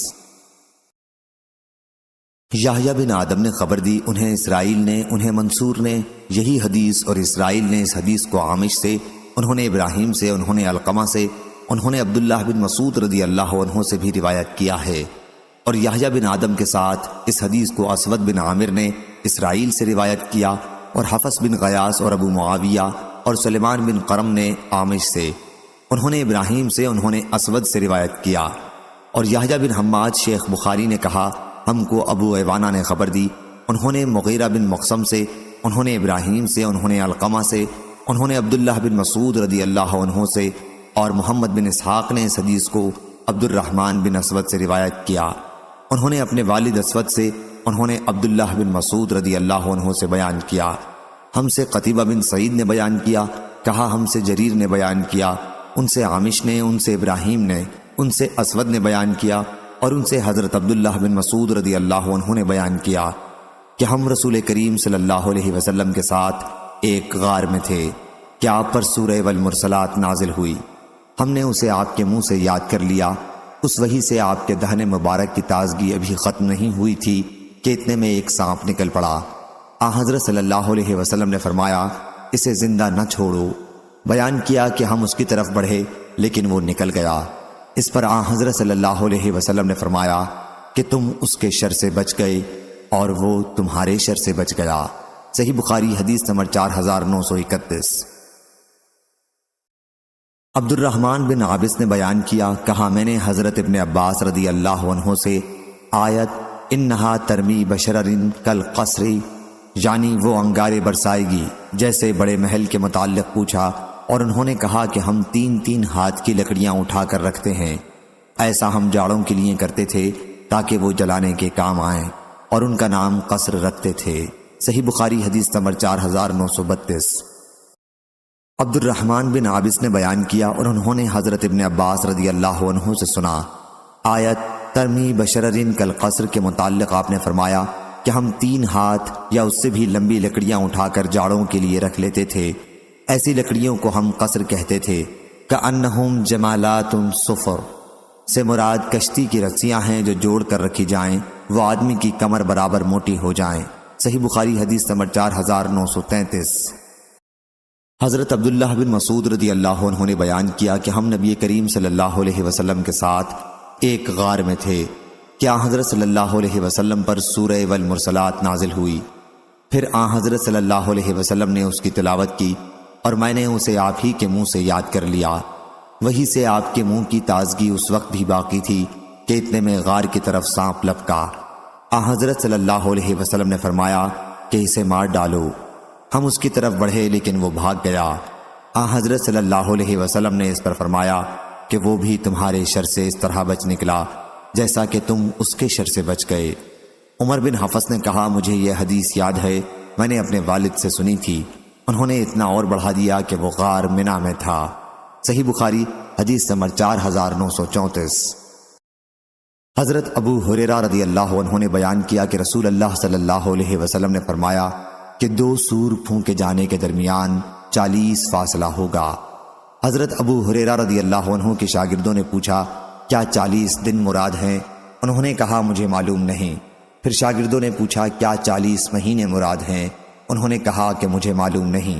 یحییٰ بن آدم نے خبر دی، انہیں اسرائیل نے، انہیں منصور نے یہی حدیث، اور اسرائیل نے اس حدیث کو عامش سے، انہوں نے ابراہیم سے، انہوں نے علقمہ سے، انہوں نے عبداللہ بن مسعود رضی اللہ عنہ سے بھی روایت کیا ہے۔ اور یحییٰ بن آدم کے ساتھ اس حدیث کو اسود بن عامر نے اسرائیل سے روایت کیا، اور حفص بن غیاث اور ابو معاویہ اور سلیمان بن قرم نے عامش سے، انہوں نے ابراہیم سے، انہوں نے اسود سے روایت کیا۔ اور یحییٰ بن حماد شیخ بخاری نے کہا ہم کو ابو عوانہ نے خبر دی، انہوں نے مغیرہ بن مقسم سے، انہوں نے ابراہیم سے، انہوں نے علقمہ سے، انہوں نے عبداللہ بن مسعود رضی اللہ عنہ سے، اور محمد بن اسحاق نے اس حدیث کو عبد الرحمن بن اسود سے روایت کیا۔ انہوں نے اپنے والد اسود سے، انہوں نے عبداللہ بن مسعود رضی اللہ عنہ سے بیان کیا۔ ہم سے قتیبہ بن سعید نے بیان کیا، کہا ہم سے جریر نے بیان کیا، ان سے عامش نے، ان سے ابراہیم نے، ان سے اسود نے بیان کیا، اور ان سے حضرت عبداللہ بن مسعود رضی اللہ عنہ نے بیان کیا کہ ہم رسول کریم صلی اللہ علیہ وسلم کے ساتھ ایک غار میں تھے کہ آپ پر سورہ والمرسلات نازل ہوئی۔ ہم نے اسے آپ کے منہ سے یاد کر لیا، اس وحی سے آپ کے دہن مبارک کی تازگی ابھی ختم نہیں ہوئی تھی کہ اتنے میں ایک سانپ نکل پڑا۔ آن حضرت صلی اللہ علیہ وسلم نے فرمایا اسے زندہ نہ چھوڑو۔ بیان کیا کہ ہم اس کی طرف بڑھے لیکن وہ نکل گیا۔ اس پر آن حضرت صلی اللہ علیہ وسلم نے فرمایا کہ تم اس کے شر سے بچ گئے اور وہ تمہارے شر سے بچ گیا۔ صحیح بخاری حدیث نمبر 4931۔ عبد الرحمن بن عابس نے بیان کیا، کہا میں نے حضرت ابن عباس رضی اللہ عنہ سے آیت انہا ترمی بشرر کالقصر یعنی وہ انگارے برسائے گی جیسے بڑے محل کے متعلق پوچھا، اور انہوں نے کہا کہ ہم 3 ہاتھ کی لکڑیاں اٹھا کر رکھتے ہیں، ایسا ہم جاڑوں کے لیے کرتے تھے تاکہ وہ جلانے کے کام آئیں، اور ان کا نام قصر رکھتے تھے۔ صحیح بخاری حدیث نمبر 4932۔ عبد الرحمن بن عابس نے بیان کیا، اور انہوں نے حضرت ابن عباس رضی اللہ عنہ سے سنا آیت ترمی بشررن کالقصر کے متعلق آپ نے فرمایا کہ ہم 3 ہاتھ یا اس سے بھی لمبی لکڑیاں اٹھا کر جاڑوں کے لیے رکھ لیتے تھے، ایسی لکڑیوں کو ہم قصر کہتے تھے۔ کأنہم جمالات صفر سے مراد کشتی کی رسیاں ہیں جو جوڑ کر رکھی جائیں، وہ آدمی کی کمر برابر موٹی ہو جائیں۔ صحیح بخاری حدیث نمبر 4933۔ حضرت عبداللہ بن مسعود رضی اللہ عنہ نے بیان کیا کہ ہم نبی کریم صلی اللہ علیہ وسلم کے ساتھ ایک غار میں تھے، کیا حضرت صلی اللہ علیہ وسلم پر سورہ والمرسلات نازل ہوئی۔ پھر آن حضرت صلی اللہ علیہ وسلم نے اس کی تلاوت کی اور میں نے اسے آپ ہی کے منہ سے یاد کر لیا۔ وہی سے آپ کے منہ کی تازگی اس وقت بھی باقی تھی کہ اتنے میں غار کی طرف سانپ لپکا۔ آن حضرت صلی اللہ علیہ وسلم نے فرمایا کہ اسے مار ڈالو۔ ہم اس کی طرف بڑھے لیکن وہ بھاگ گیا۔ آن حضرت صلی اللہ علیہ وسلم نے اس پر فرمایا کہ وہ بھی تمہارے شر سے اس طرح بچ نکلا جیسا کہ تم اس کے شر سے بچ گئے۔ عمر بن حفص نے کہا مجھے یہ حدیث یاد ہے، میں نے اپنے والد سے سنی تھی، انہوں نے اتنا اور بڑھا دیا کہ وہ غار منی میں تھا۔ صحیح بخاری حدیث نمبر 4934۔ حضرت ابو ہریرہ رضی اللہ عنہ نے بیان کیا کہ رسول اللہ صلی اللہ علیہ وسلم نے فرمایا کہ 2 سور پھونکے جانے کے درمیان 40 فاصلہ ہوگا۔ حضرت ابو ہریرہ رضی اللہ عنہ کے شاگردوں نے پوچھا کیا 40 دن مراد ہیں؟ انہوں نے کہا مجھے معلوم نہیں۔ پھر شاگردوں نے پوچھا کیا 40 مہینے مراد ہیں؟ انہوں نے کہا کہ مجھے معلوم نہیں۔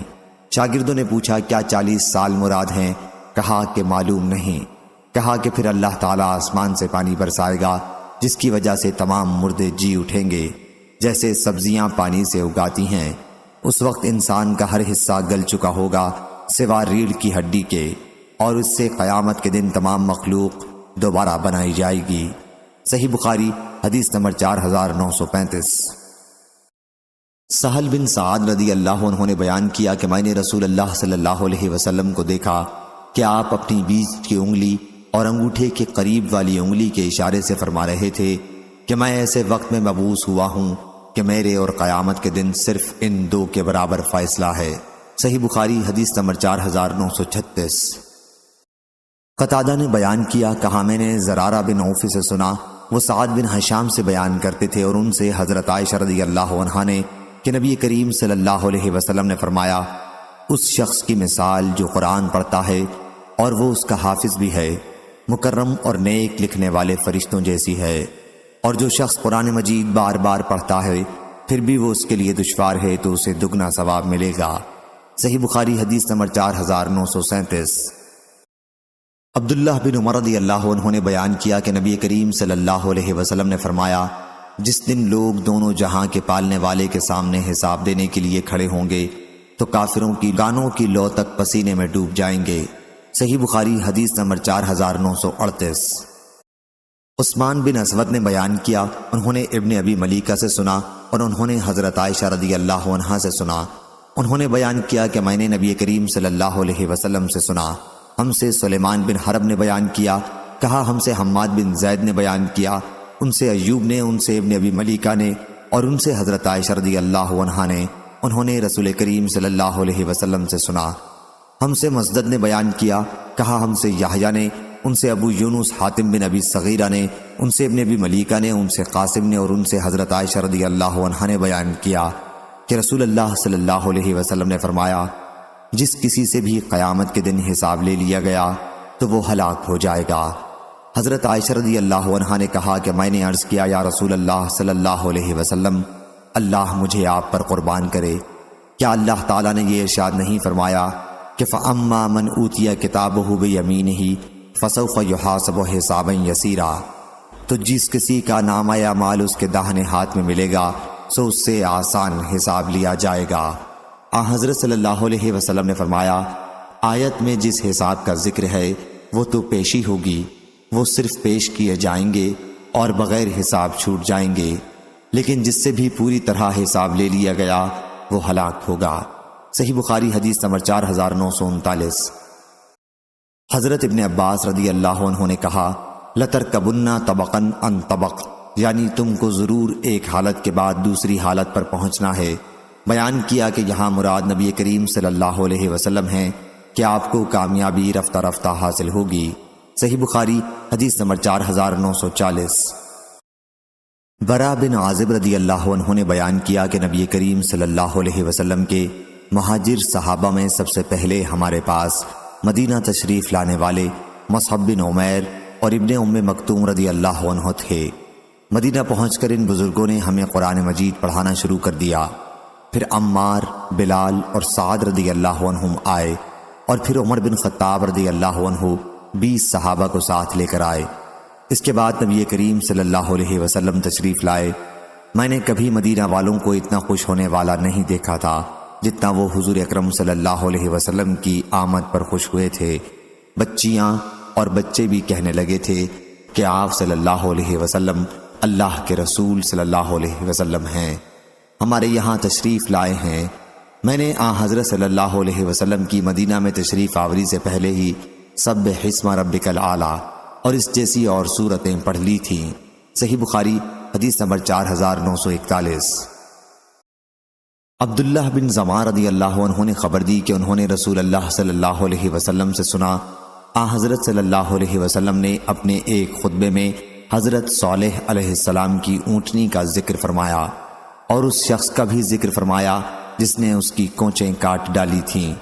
شاگردوں نے پوچھا کیا 40 سال مراد ہیں؟ کہا کہ معلوم نہیں۔ کہا کہ پھر اللہ تعالیٰ آسمان سے پانی برسائے گا جس کی وجہ سے تمام مردے جی اٹھیں گے، جیسے سبزیاں پانی سے اگاتی ہیں۔ اس وقت انسان کا ہر حصہ گل چکا ہوگا سوا ریڑھ کی ہڈی کے، اور اس سے قیامت کے دن تمام مخلوق دوبارہ بنائی جائے گی۔ صحیح بخاری حدیث نمبر 4935۔ سہل بن سعد رضی اللہ عنہ نے بیان کیا کہ میں نے رسول اللہ صلی اللہ علیہ وسلم کو دیکھا کہ آپ اپنی بیچ کی انگلی اور انگوٹھے کے قریب والی انگلی کے اشارے سے فرما رہے تھے کہ میں ایسے وقت میں مبعوث ہوا ہوں کہ میرے اور قیامت کے دن صرف ان 2 کے برابر فیصلہ ہے۔ صحیح بخاری حدیث نمبر 4936۔ قتادہ نے بیان کیا کہا میں نے زرارہ بن عوف سے سنا، وہ سعد بن ہشام سے بیان کرتے تھے اور ان سے حضرت عائشہ رضی اللہ عنہا نے کہ نبی کریم صلی اللہ علیہ وسلم نے فرمایا اس شخص کی مثال جو قرآن پڑھتا ہے اور وہ اس کا حافظ بھی ہے، مکرم اور نیک لکھنے والے فرشتوں جیسی ہے، اور جو شخص قرآن مجید بار بار پڑھتا ہے پھر بھی وہ اس کے لیے دشوار ہے تو اسے دگنا ثواب ملے گا۔ صحیح بخاری حدیث نمبر 4937۔ عبداللہ بن عمر رضی اللہ عنہ نے بیان کیا کہ نبی کریم صلی اللہ علیہ وسلم نے فرمایا جس دن لوگ دونوں جہاں کے پالنے والے کے سامنے حساب دینے کے لیے کھڑے ہوں گے تو کافروں کی گانوں کی لو تک پسینے میں ڈوب جائیں گے۔ صحیح بخاری حدیث نمبر 4938۔ عثمان بن اسود نے بیان کیا انہوں نے ابن ابی ملیکہ سے سنا اور انہوں نے حضرت عائشہ رضی اللہ عنہا سے سنا، انہوں نے بیان کیا کہ میں نے نبی کریم صلی اللہ علیہ وسلم سے سنا۔ ہم سے سلیمان بن حرب نے بیان کیا، کہا ہم سے حماد بن زید نے بیان کیا، ان سے ایوب نے، ان سے ابن ابی ملیکہ نے اور ان سے حضرت عائشہ رضی اللہ عنہا نے، انہوں نے رسول کریم صلی اللہ علیہ وسلم سے سنا۔ ہم سے مسدد نے بیان کیا، کہا ہم سے یحییٰ نے، ان سے ابو یونس حاتم بن ابی صغیرہ نے، ان سے ابن ابی ملیکہ نے، ان سے قاسم نے اور ان سے حضرت عائشہ رضی اللہ عنہا نے بیان کیا کہ رسول اللہ صلی اللہ علیہ وسلم نے فرمایا جس کسی سے بھی قیامت کے دن حساب لے لیا گیا تو وہ ہلاک ہو جائے گا۔ حضرت عائشہ رضی اللہ عنہا نے کہا کہ میں نے عرض کیا یا رسول اللہ صلی اللہ علیہ وسلم اللہ مجھے آپ پر قربان کرے، کیا اللہ تعالیٰ نے یہ ارشاد نہیں فرمایا کہ فَأَمَّا مَنْ أُوتِيَ كِتَابَهُ بِيَمِينِهِ فَسَوْفَ يُحَاسَبُ حِسَابًا يَسِيرًا، تو جس کسی کا نامہ یا مال اس کے داہنے ہاتھ میں ملے گا سو اس سے آسان حساب لیا جائے گا۔ حضرت صلی اللہ علیہ وسلم نے فرمایا آیت میں جس حساب کا ذکر ہے وہ تو پیشی ہوگی، وہ صرف پیش کیے جائیں گے اور بغیر حساب چھوٹ جائیں گے، لیکن جس سے بھی پوری طرح حساب لے لیا گیا وہ ہلاک ہوگا۔ صحیح بخاری حدیث نمبر 4939۔ حضرت ابن عباس رضی اللہ عنہ نے کہا لَتَرْكَبُنَّ طَبَقًا عَنْ طَبَقٍ، یعنی تم کو ضرور ایک حالت کے بعد دوسری حالت پر پہنچنا ہے۔ بیان کیا کہ یہاں مراد نبی کریم صلی اللہ علیہ وسلم ہیں کہ آپ کو کامیابی رفتہ رفتہ حاصل ہوگی۔ صحیح بخاری حدیث نمبر 4940۔ برا بن عازب رضی اللہ عنہ نے بیان کیا کہ نبی کریم صلی اللہ علیہ وسلم کے مہاجر صحابہ میں سب سے پہلے ہمارے پاس مدینہ تشریف لانے والے مصعب بن عمیر اور ابن ام مکتوم رضی اللہ عنہ تھے۔ مدینہ پہنچ کر ان بزرگوں نے ہمیں قرآن مجید پڑھانا شروع کر دیا، پھر عمار، بلال اور سعد رضی اللہ عنہم آئے، اور پھر عمر بن خطاب رضی اللہ عنہ 20 صحابہ کو ساتھ لے کر آئے۔ اس کے بعد نبی کریم صلی اللہ علیہ وسلم تشریف لائے۔ میں نے کبھی مدینہ والوں کو اتنا خوش ہونے والا نہیں دیکھا تھا جتنا وہ حضور اکرم صلی اللہ علیہ وسلم کی آمد پر خوش ہوئے تھے۔ بچیاں اور بچے بھی کہنے لگے تھے کہ آپ صلی اللہ علیہ وسلم اللہ کے رسول صلی اللہ علیہ وسلم ہیں، ہمارے یہاں تشریف لائے ہیں۔ میں نے حضرت صلی اللہ علیہ وسلم کی مدینہ میں تشریف آوری سے پہلے ہی سبح اسم ربک الاعلی اور اس جیسی اور صورتیں پڑھ لی تھیں۔ صحیح بخاری حدیث نمبر 4941۔ عبداللہ بن زمار رضی اللہ عنہ نے خبر دی کہ انہوں نے رسول اللہ صلی اللہ علیہ وسلم سے سنا حضرت صلی اللہ علیہ وسلم نے اپنے ایک خطبے میں حضرت صالح علیہ السلام کی اونٹنی کا ذکر فرمایا اور اس شخص کا بھی ذکر فرمایا جس نے اس کی کونچیں کاٹ ڈالی تھیں۔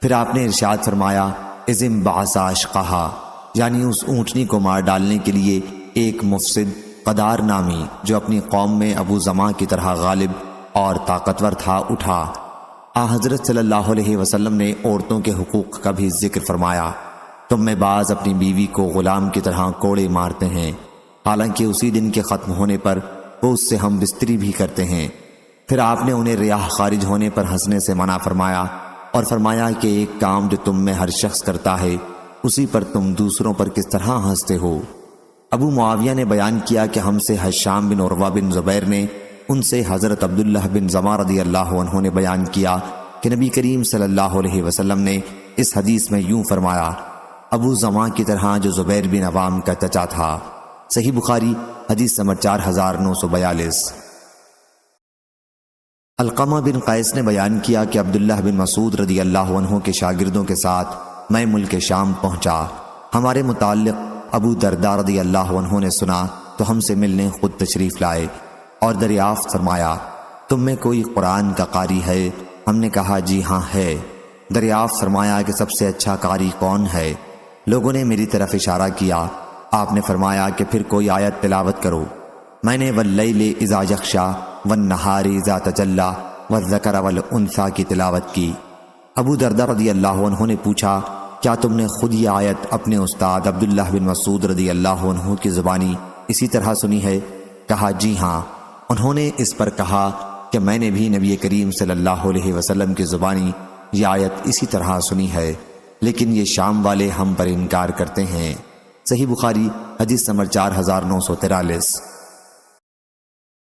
پھر آپ نے ارشاد فرمایا اذم بعثا اشقہا، یعنی اس اونٹنی کو مار ڈالنے کے لیے ایک مفسد قدار نامی جو اپنی قوم میں ابو زماں کی طرح غالب اور طاقتور تھا اٹھا۔ حضرت صلی اللہ علیہ وسلم نے عورتوں کے حقوق کا بھی ذکر فرمایا۔ تم میں بعض اپنی بیوی کو غلام کی طرح کوڑے مارتے ہیں، حالانکہ اسی دن کے ختم ہونے پر وہ اس سے ہم بستری بھی کرتے ہیں۔ پھر آپ نے انہیں ریاح خارج ہونے پر ہنسنے سے منع فرمایا اور فرمایا کہ ایک کام جو تم میں ہر شخص کرتا ہے اسی پر تم دوسروں پر کس طرح ہنستے ہو۔ ابو معاویہ نے بیان کیا کہ ہم سے حشام بن عروہ بن زبیر نے، ان سے حضرت عبداللہ بن زماں رضی اللہ عنہ نے بیان کیا کہ نبی کریم صلی اللہ علیہ وسلم نے اس حدیث میں یوں فرمایا، ابو زماں کی طرح جو زبیر بن عوام کا چچا تھا۔ صحیح بخاری حدیث نمبر 4942۔ علقمہ بن قیس نے بیان کیا کہ عبداللہ بن مسعود رضی اللہ عنہ کے شاگردوں کے ساتھ میں ملک شام پہنچا۔ ہمارے متعلق ابو درداء رضی اللہ عنہ نے سنا تو ہم سے ملنے خود تشریف لائے اور دریافت فرمایا تم میں کوئی قرآن کا قاری ہے؟ ہم نے کہا جی ہاں ہے۔ دریافت فرمایا کہ سب سے اچھا قاری کون ہے؟ لوگوں نے میری طرف اشارہ کیا۔ آپ نے فرمایا کہ پھر کوئی آیت تلاوت کرو۔ میں نے واللیل اذا یغشی والنہار اذا تجلی والذکر والانثی کی تلاوت کی۔ ابو درداء رضی اللہ عنہ نے پوچھا کیا تم نے خود یہ آیت اپنے استاد عبداللہ بن مسعود رضی اللہ عنہ کی زبانی اسی طرح سنی ہے؟ کہا جی ہاں۔ انہوں نے اس پر کہا کہ میں نے بھی نبی کریم صلی اللہ علیہ وسلم کی زبانی یہ آیت اسی طرح سنی ہے، لیکن یہ شام والے ہم پر انکار کرتے ہیں۔ صحیح بخاری حدیث نمبر 4943۔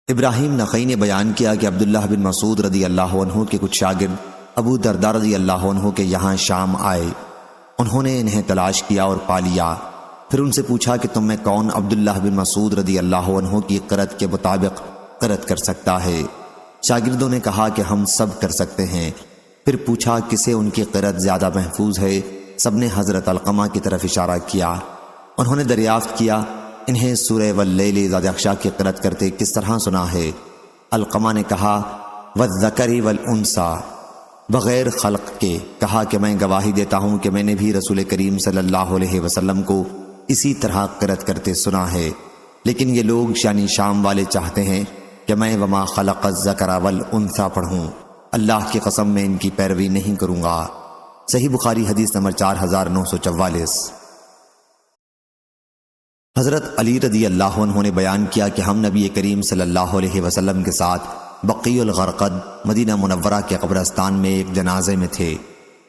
ابراہیم نخعی نے بیان کیا کہ عبداللہ بن مسعود رضی اللہ عنہ کے کچھ شاگرد ابو درداء رضی اللہ عنہ کے یہاں شام آئے۔ انہوں نے انہیں تلاش کیا اور پا لیا۔ پھر ان سے پوچھا کہ تم میں کون عبداللہ بن مسعود رضی اللہ عنہ کی قرأت کے مطابق قرأت کر سکتا ہے؟ شاگردوں نے کہا کہ ہم سب کر سکتے ہیں۔ پھر پوچھا کسے ان کی قرأت زیادہ محفوظ ہے؟ سب نے حضرت علقمہ کی طرف اشارہ کیا۔ انہوں نے دریافت کیا انہیں سورہ واللیل اذا یغشی کی قرأت کرتے کس طرح سنا ہے؟ علقمہ نے کہا والذکر والانثی، بغیر خلق کے۔ کہا کہ میں گواہی دیتا ہوں کہ میں نے بھی رسول کریم صلی اللہ علیہ وسلم کو اسی طرح قرأت کرتے سنا ہے، لیکن یہ لوگ یعنی شام والے چاہتے ہیں کہ میں وما خلق الذکر والانثی پڑھوں۔ اللہ کی قسم میں ان کی پیروی نہیں کروں گا۔ صحیح بخاری حدیث نمبر 4944۔ حضرت علی رضی اللہ عنہ نے بیان کیا کہ ہم نبی کریم صلی اللہ علیہ وسلم کے ساتھ بقیع الغرقد مدینہ منورہ کے قبرستان میں ایک جنازے میں تھے۔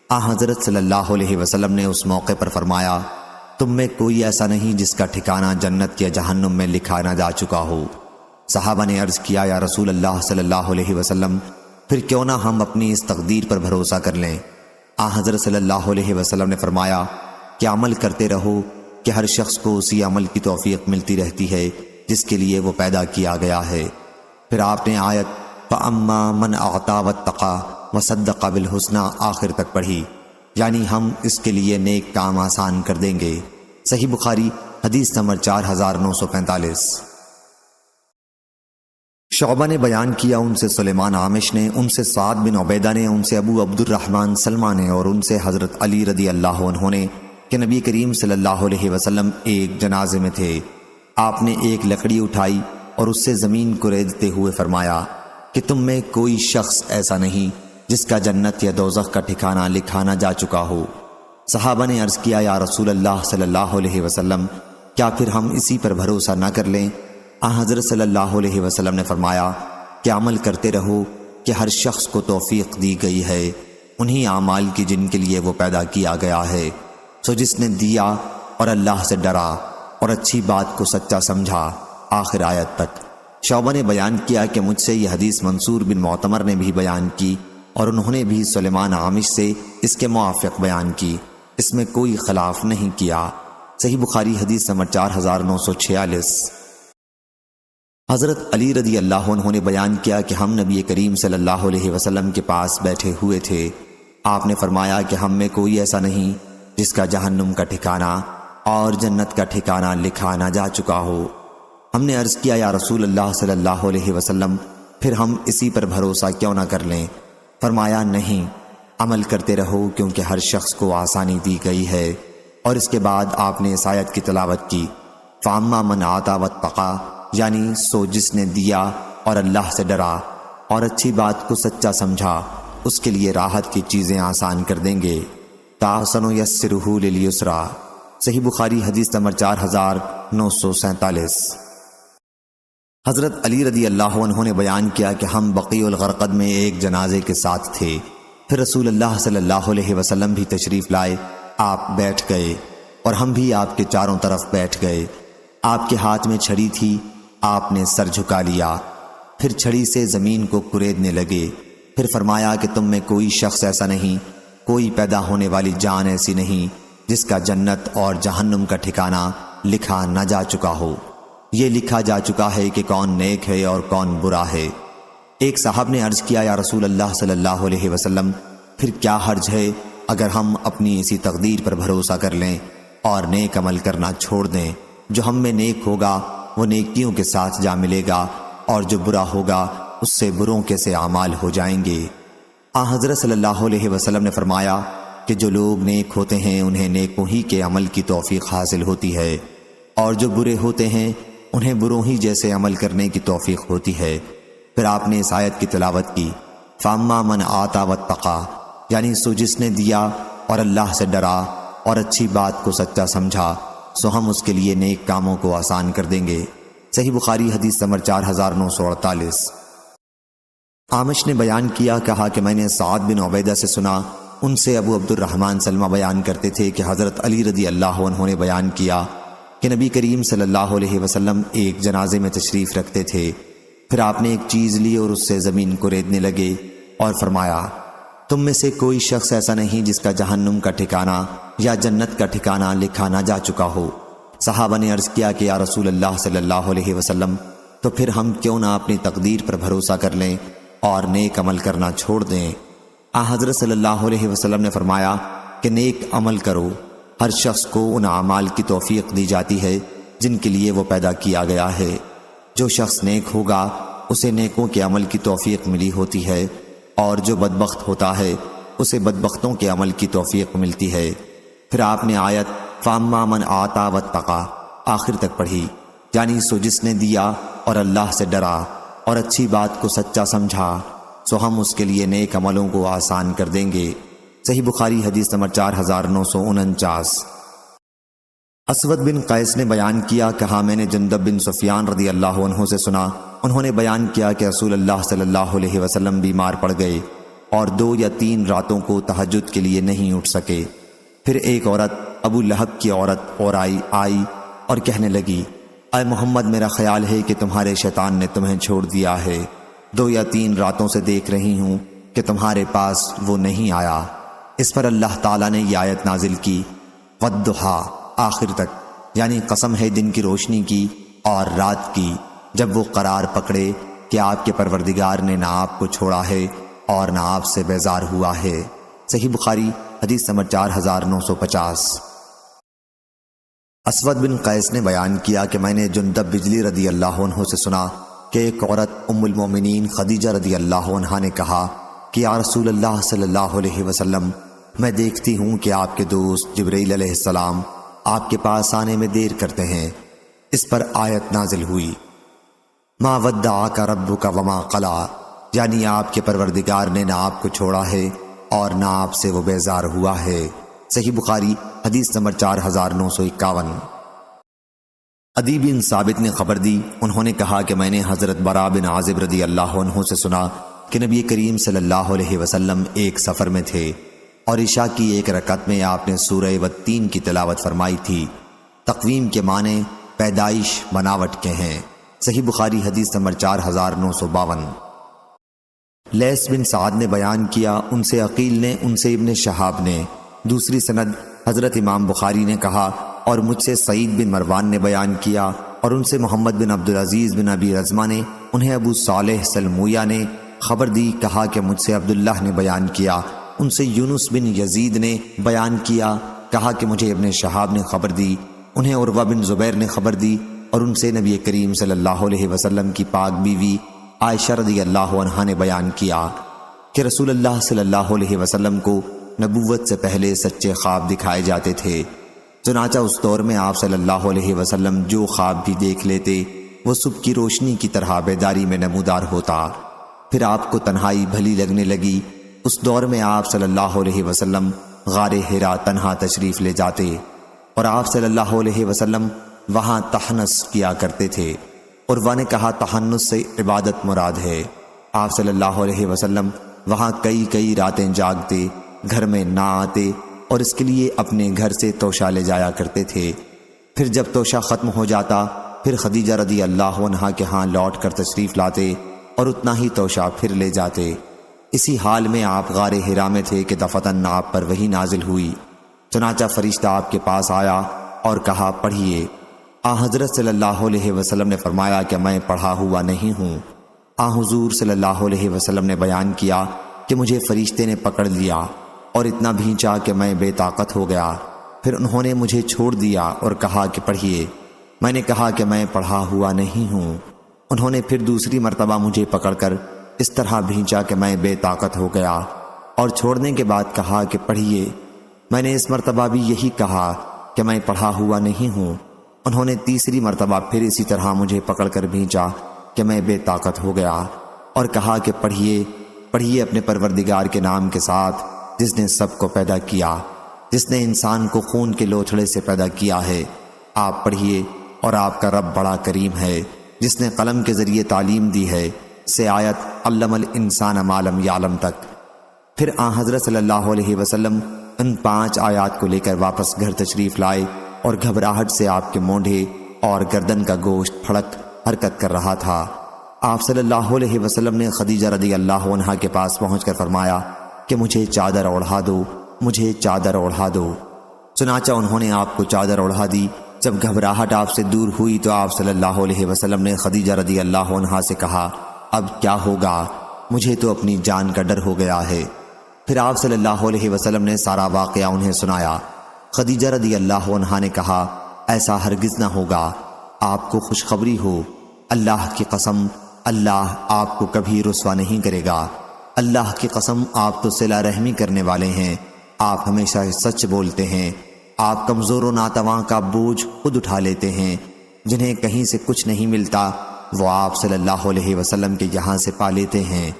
حضرت صلی اللہ علیہ وسلم نے اس موقع پر فرمایا تم میں کوئی ایسا نہیں جس کا ٹھکانہ جنت یا جہنم میں لکھا نہ جا چکا ہو۔ صحابہ نے عرض کیا یا رسول اللہ صلی اللہ علیہ وسلم پھر کیوں نہ ہم اپنی اس تقدیر پر بھروسہ کر لیں؟ حضرت صلی اللہ علیہ وسلم نے فرمایا کہ عمل کرتے رہو کہ ہر شخص کو اسی عمل کی توفیق ملتی رہتی ہے جس کے لیے وہ پیدا کیا گیا ہے۔ پھر آپ نے آیت فَأَمَّا مَنْ أَعْطَىٰ وَاتَّقَىٰ وَصَدَّقَ بِالْحُسْنَىٰ آخر تک پڑھی، یعنی ہم اس کے لیے نیک کام آسان کر دیں گے۔ صحیح بخاری حدیث نمبر 4945۔ شعبہ نے بیان کیا ان سے سلیمان عامش نے، ان سے سعد بن عبیدہ نے، ان سے ابو عبد الرحمن سلمہ نے اور ان سے حضرت علی رضی اللہ عنہ نے کہ نبی کریم صلی اللہ علیہ وسلم ایک جنازے میں تھے۔ آپ نے ایک لکڑی اٹھائی اور اس سے زمین کو ریدتے ہوئے فرمایا کہ تم میں کوئی شخص ایسا نہیں جس کا جنت یا دوزخ کا ٹھکانہ لکھا نہ جا چکا ہو۔ صحابہ نے عرض کیا یا رسول اللہ صلی اللہ علیہ وسلم کیا پھر ہم اسی پر بھروسہ نہ کر لیں؟ حضرت صلی اللہ علیہ وسلم نے فرمایا کہ عمل کرتے رہو کہ ہر شخص کو توفیق دی گئی ہے انہی اعمال کی جن کے لیے وہ پیدا کیا گیا ہے۔ سو جس نے دیا اور اللہ سے ڈرا اور اچھی بات کو سچا سمجھا آخر آیت تک۔ شعبہ نے بیان کیا کہ مجھ سے یہ حدیث منصور بن معتمر نے بھی بیان کی اور انہوں نے بھی سلیمان عامش سے اس کے موافق بیان کی، اس میں کوئی خلاف نہیں کیا۔ صحیح بخاری حدیث نمبر 4946۔ حضرت علی رضی اللہ عنہ نے بیان کیا کہ ہم نبی کریم صلی اللہ علیہ وسلم کے پاس بیٹھے ہوئے تھے۔ آپ نے فرمایا کہ ہم میں کوئی ایسا نہیں جس کا جہنم کا ٹھکانہ اور جنت کا ٹھکانہ لکھا نہ جا چکا ہو۔ ہم نے عرض کیا یا رسول اللہ صلی اللہ علیہ وسلم، پھر ہم اسی پر بھروسہ کیوں نہ کر لیں؟ فرمایا نہیں، عمل کرتے رہو کیونکہ ہر شخص کو آسانی دی گئی ہے۔ اور اس کے بعد آپ نے اس آیت کی تلاوت کی، فَأَمَّا مَنْ آتَى وَاتَّقَى، یعنی سو جس نے دیا اور اللہ سے ڈرا اور اچھی بات کو سچا سمجھا، اس کے لیے راحت کی چیزیں آسان کر دیں گے۔ سَنُيَسِّرُهُ لِلْيُسْرَىٰ، صحیح بخاری حدیث نمبر 4947۔ حضرت علی رضی اللہ عنہ نے بیان کیا کہ ہم بقیع الغرقد میں ایک جنازے کے ساتھ تھے، پھر رسول اللہ صلی اللہ علیہ وسلم بھی تشریف لائے، آپ بیٹھ گئے اور ہم بھی آپ کے چاروں طرف بیٹھ گئے۔ آپ کے ہاتھ میں چھڑی تھی، آپ نے سر جھکا لیا، پھر چھڑی سے زمین کو کریدنے لگے، پھر فرمایا کہ تم میں کوئی شخص ایسا نہیں، کوئی پیدا ہونے والی جان ایسی نہیں جس کا جنت اور جہنم کا ٹھکانہ لکھا نہ جا چکا ہو۔ یہ لکھا جا چکا ہے کہ کون نیک ہے اور کون برا ہے۔ ایک صاحب نے عرض کیا یا رسول اللہ صلی اللہ علیہ وسلم، پھر کیا حرج ہے اگر ہم اپنی اسی تقدیر پر بھروسہ کر لیں اور نیک عمل کرنا چھوڑ دیں؟ جو ہم میں نیک ہوگا وہ نیکیوں کے ساتھ جا ملے گا، اور جو برا ہوگا اس سے بروں کے سے اعمال ہو جائیں گے۔ حضرت صلی اللہ علیہ وسلم نے فرمایا کہ جو لوگ نیک ہوتے ہیں انہیں نیکوں ہی کے عمل کی توفیق حاصل ہوتی ہے، اور جو برے ہوتے ہیں انہیں بروں ہی جیسے عمل کرنے کی توفیق ہوتی ہے۔ پھر آپ نے اس آیت کی تلاوت کی، فَأَمَّا مَنْ آتَى وَاتَّقَى، یعنی سو جس نے دیا اور اللہ سے ڈرا اور اچھی بات کو سچا سمجھا، سو ہم اس کے لیے نیک کاموں کو آسان کر دیں گے۔ صحیح بخاری حدیث نمبر 4948۔ عامش نے بیان کیا، کہا کہ میں نے سعد بن عبیدہ سے سنا، ان سے ابو عبد الرحمن سلمہ بیان کرتے تھے کہ حضرت علی رضی اللہ عنہ نے بیان کیا کہ نبی کریم صلی اللہ علیہ وسلم ایک جنازے میں تشریف رکھتے تھے، پھر آپ نے ایک چیز لی اور اس سے زمین کو ریدنے لگے اور فرمایا، تم میں سے کوئی شخص ایسا نہیں جس کا جہنم کا ٹھکانہ یا جنت کا ٹھکانہ لکھا نہ جا چکا ہو۔ صحابہ نے عرض کیا کہ یا رسول اللہ صلی اللہ علیہ وسلم، تو پھر ہم کیوں نہ اپنی تقدیر پر بھروسہ کر لیں اور نیک عمل کرنا چھوڑ دیں؟ حضرت صلی اللہ علیہ وسلم نے فرمایا کہ نیک عمل کرو، ہر شخص کو ان اعمال کی توفیق دی جاتی ہے جن کے لیے وہ پیدا کیا گیا ہے۔ جو شخص نیک ہوگا اسے نیکوں کے عمل کی توفیق ملی ہوتی ہے، اور جو بدبخت ہوتا ہے اسے بدبختوں کے عمل کی توفیق ملتی ہے۔ پھر آپ نے آیت فَأَمَّا مَنْ آتَى وَاتَّقَى آخر تک پڑھی، یعنی سو جس نے دیا اور اللہ سے ڈرا اور اچھی بات کو سچا سمجھا، سو ہم اس کے لیے نیک عملوں کو آسان کر دیں گے۔ صحیح بخاری حدیث نمبر 4949۔ اسود بن قیس نے بیان کیا، کہا میں نے جندب بن سفیان رضی اللہ عنہ سے سنا، انہوں نے بیان کیا کہ رسول اللہ صلی اللہ علیہ وسلم بیمار پڑ گئے اور 2 یا 3 راتوں کو تہجد کے لیے نہیں اٹھ سکے۔ پھر ایک عورت، ابو لہب کی عورت اور آئی اور کہنے لگی، اے محمد، میرا خیال ہے کہ تمہارے شیطان نے تمہیں چھوڑ دیا ہے، 2 یا 3 راتوں سے دیکھ رہی ہوں کہ تمہارے پاس وہ نہیں آیا۔ اس پر اللہ تعالیٰ نے یہ آیت نازل کی، وَالضُّحَىٰ آخر تک، یعنی قسم ہے دن کی روشنی کی اور رات کی، جب وہ قرار پکڑے کہ آپ کے پروردگار نے نہ آپ کو چھوڑا ہے اور نہ آپ سے بیزار ہوا ہے۔ صحیح بخاری حدیث نمبر 4950۔ اسود بن قیس نے بیان کیا کہ میں نے جندب بجلی رضی اللہ عنہ سے سنا کہ ایک عورت ام المومنین خدیجہ رضی اللہ عنہا نے کہا کہ یا رسول اللہ صلی اللہ علیہ وسلم، میں دیکھتی ہوں کہ آپ کے دوست جبرائیل علیہ السلام آپ کے پاس آنے میں دیر کرتے ہیں۔ اس پر آیت نازل ہوئی، ما ودعک ربک وما قلی، یعنی آپ کے پروردگار نے نہ آپ کو چھوڑا ہے اور نہ آپ سے وہ بیزار ہوا ہے۔ صحیح بخاری حدیث نمبر 4951۔ عدی بن ثابت نے خبر دی، انہوں نے کہا کہ میں نے حضرت برا بن عازب رضی اللہ عنہ سے سنا کہ نبی کریم صلی اللہ علیہ وسلم ایک سفر میں تھے اور عشاء کی ایک رکعت میں آپ نے سورہ والتین کی تلاوت فرمائی تھی۔ تقویم کے معنی پیدائش، بناوٹ کے ہیں۔ صحیح بخاری حدیث نمبر 4952۔ لیث بن سعد نے بیان کیا، ان سے عقیل نے، ان سے ابن شہاب نے۔ دوسری سند حضرت امام بخاری نے کہا، اور مجھ سے سعید بن مروان نے بیان کیا، اور ان سے محمد بن عبدالعزیز بن ابی رزمہ نے، انہیں ابو صالح سلمویہ نے خبر دی، کہا کہ مجھ سے عبداللہ نے بیان کیا، ان سے یونس بن یزید نے بیان کیا، کہا کہ مجھے ابن شہاب نے خبر دی، انہیں عروہ بن زبیر نے خبر دی، اور ان سے نبی کریم صلی اللہ علیہ وسلم کی پاک بیوی عائشہ رضی اللہ عنہا نے بیان کیا کہ رسول اللہ صلی اللہ علیہ وسلم کو نبوت سے پہلے سچے خواب دکھائے جاتے تھے۔ چنانچہ اس دور میں آپ صلی اللہ علیہ وسلم جو خواب بھی دیکھ لیتے وہ صبح کی روشنی کی طرح بیداری میں نمودار ہوتا۔ پھر آپ کو تنہائی بھلی لگنے لگی۔ اس دور میں آپ صلی اللہ علیہ وسلم غار حرا تنہا تشریف لے جاتے اور آپ صلی اللہ علیہ وسلم وہاں تحنس کیا کرتے تھے۔ عروہ نے کہا تحنس سے عبادت مراد ہے۔ آپ صلی اللہ علیہ وسلم وہاں کئی راتیں جاگتے، گھر میں نہ آتے اور اس کے لیے اپنے گھر سے توشہ لے جایا کرتے تھے۔ پھر جب توشہ ختم ہو جاتا پھر خدیجہ رضی اللہ عنہا کے ہاں لوٹ کر تشریف لاتے اور اتنا ہی توشہ پھر لے جاتے۔ اسی حال میں آپ غار حرا میں تھے کہ دفتن آپ پر وحی نازل ہوئی۔ چنانچہ فرشتہ آپ کے پاس آیا اور کہا پڑھیے۔ حضرت صلی اللہ علیہ وسلم نے فرمایا کہ میں پڑھا ہوا نہیں ہوں۔ حضور صلی اللہ علیہ وسلم نے بیان کیا کہ مجھے فرشتے نے پکڑ لیا اور اتنا بھینچا کہ میں بے طاقت ہو گیا۔ پھر انہوں نے مجھے چھوڑ دیا اور کہا کہ پڑھیے۔ میں نے کہا کہ میں پڑھا ہوا نہیں ہوں۔ انہوں نے پھر دوسری مرتبہ مجھے پکڑ کر اس طرح بھینچا کہ میں بے طاقت ہو گیا اور چھوڑنے کے بعد کہا کہ پڑھیے۔ میں نے اس مرتبہ بھی یہی کہا کہ میں پڑھا ہوا نہیں ہوں۔ انہوں نے تیسری مرتبہ پھر اسی طرح مجھے پکڑ کر بھینچا کہ میں بے طاقت ہو گیا اور کہا کہ پڑھیے اپنے پروردگار کے نام کے ساتھ جس نے سب کو پیدا کیا، جس نے انسان کو خون کے لوتھڑے سے پیدا کیا ہے۔ آپ پڑھیے اور آپ کا رب بڑا کریم ہے جس نے قلم کے ذریعے تعلیم دی ہے سے آیت علم الانسان ما لم یعلم تک۔ پھر حضرت صلی اللہ علیہ وسلم ان 5 آیات کو لے کر واپس گھر تشریف لائے اور گھبراہٹ سے آپ کے مونڈھے اور گردن کا گوشت پھڑک حرکت کر رہا تھا۔ آپ صلی اللہ علیہ وسلم نے خدیجہ رضی اللہ عنہا کے پاس پہنچ کر فرمایا کہ مجھے چادر اوڑھا دو، مجھے چادر اوڑھا دو۔ چنانچہ انہوں نے آپ کو چادر اوڑھا دی۔ جب گھبراہٹ آپ سے دور ہوئی تو آپ صلی اللہ علیہ وسلم نے خدیجہ رضی اللہ عنہا سے کہا اب کیا ہوگا؟ مجھے تو اپنی جان کا ڈر ہو گیا ہے۔ پھر آپ صلی اللہ علیہ وسلم نے سارا واقعہ انہیں سنایا۔ خدیجہ رضی اللہ عنہا نے کہا ایسا ہرگز نہ ہوگا، آپ کو خوشخبری ہو، اللہ کی قسم اللہ آپ کو کبھی رسوا نہیں کرے گا۔ اللہ کی قسم آپ تو صلہ رحمی کرنے والے ہیں، آپ ہمیشہ سچ بولتے ہیں، آپ کمزور و ناتواں کا بوجھ خود اٹھا لیتے ہیں، جنہیں کہیں سے کچھ نہیں ملتا وہ آپ صلی اللہ علیہ وسلم کے یہاں سے پا لیتے ہیں۔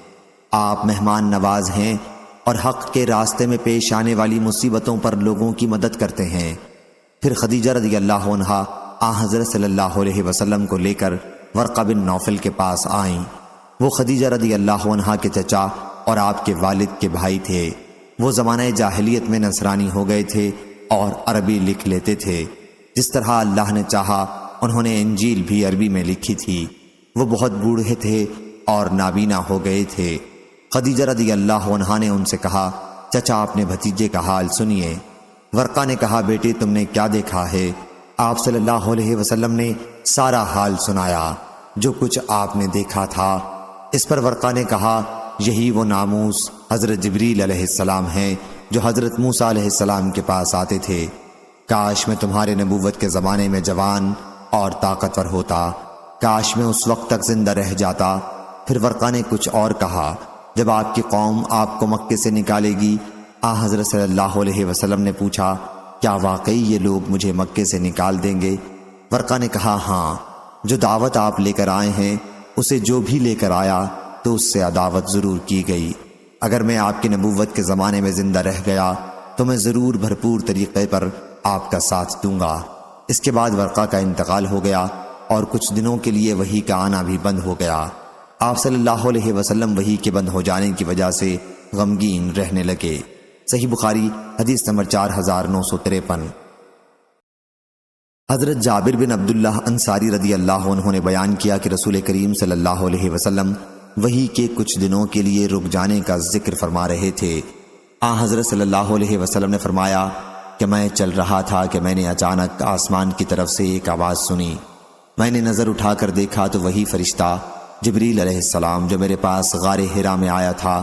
آپ مہمان نواز ہیں اور حق کے راستے میں پیش آنے والی مصیبتوں پر لوگوں کی مدد کرتے ہیں۔ پھر خدیجہ رضی اللہ عنہا حضرت صلی اللہ علیہ وسلم کو لے کر ورقہ بن نوفل کے پاس آئیں۔ وہ خدیجہ رضی اللہ عنہا کے چچا اور آپ کے والد کے بھائی تھے۔ وہ زمانہ جاہلیت میں نصرانی ہو گئے تھے اور عربی لکھ لیتے تھے۔ جس طرح اللہ نے چاہا انہوں نے انجیل بھی عربی میں لکھی تھی۔ وہ بہت بوڑھے تھے اور نابینا ہو گئے تھے۔ خدیجہ رضی اللہ عنہا نے ان سے کہا چچا اپنے بھتیجے کا حال سنیے۔ ورقہ نے کہا بیٹے تم نے کیا دیکھا ہے؟ آپ صلی اللہ علیہ وسلم نے سارا حال سنایا جو کچھ آپ نے دیکھا تھا۔ اس پر ورقہ نے کہا یہی وہ ناموس حضرت جبریل علیہ السلام ہیں جو حضرت موسیٰ علیہ السلام کے پاس آتے تھے۔ کاش میں تمہارے نبوت کے زمانے میں جوان اور طاقتور ہوتا، کاش میں اس وقت تک زندہ رہ جاتا۔ پھر ورقہ نے کچھ اور کہا جب آپ کی قوم آپ کو مکے سے نکالے گی حضرت صلی اللہ علیہ وسلم نے پوچھا کیا واقعی یہ لوگ مجھے مکے سے نکال دیں گے؟ ورقہ نے کہا ہاں، جو دعوت آپ لے کر آئے ہیں اسے جو بھی لے کر آیا تو اس سے عداوت ضرور کی گئی۔ اگر میں آپ کی نبوت کے زمانے میں زندہ رہ گیا تو میں ضرور بھرپور طریقے پر آپ کا ساتھ دوں گا۔ اس کے بعد ورقہ کا انتقال ہو گیا اور کچھ دنوں کے لیے وحی کا آنا بھی بند ہو گیا۔ آپ صلی اللہ علیہ وسلم وحی کے بند ہو جانے کی وجہ سے غمگین رہنے لگے۔ صحیح بخاری حدیث نمبر 4953۔ حضرت جابر بن عبداللہ انصاری رضی اللہ عنہ نے بیان کیا کہ رسول کریم صلی اللہ علیہ وسلم وحی کے کچھ دنوں کے لیے رک جانے کا ذکر فرما رہے تھے۔ حضرت صلی اللہ علیہ وسلم نے فرمایا کہ میں چل رہا تھا کہ میں نے اچانک آسمان کی طرف سے ایک آواز سنی۔ میں نے نظر اٹھا کر دیکھا تو وہی فرشتہ جبریل علیہ السلام جو میرے پاس غار حرا میں آیا تھا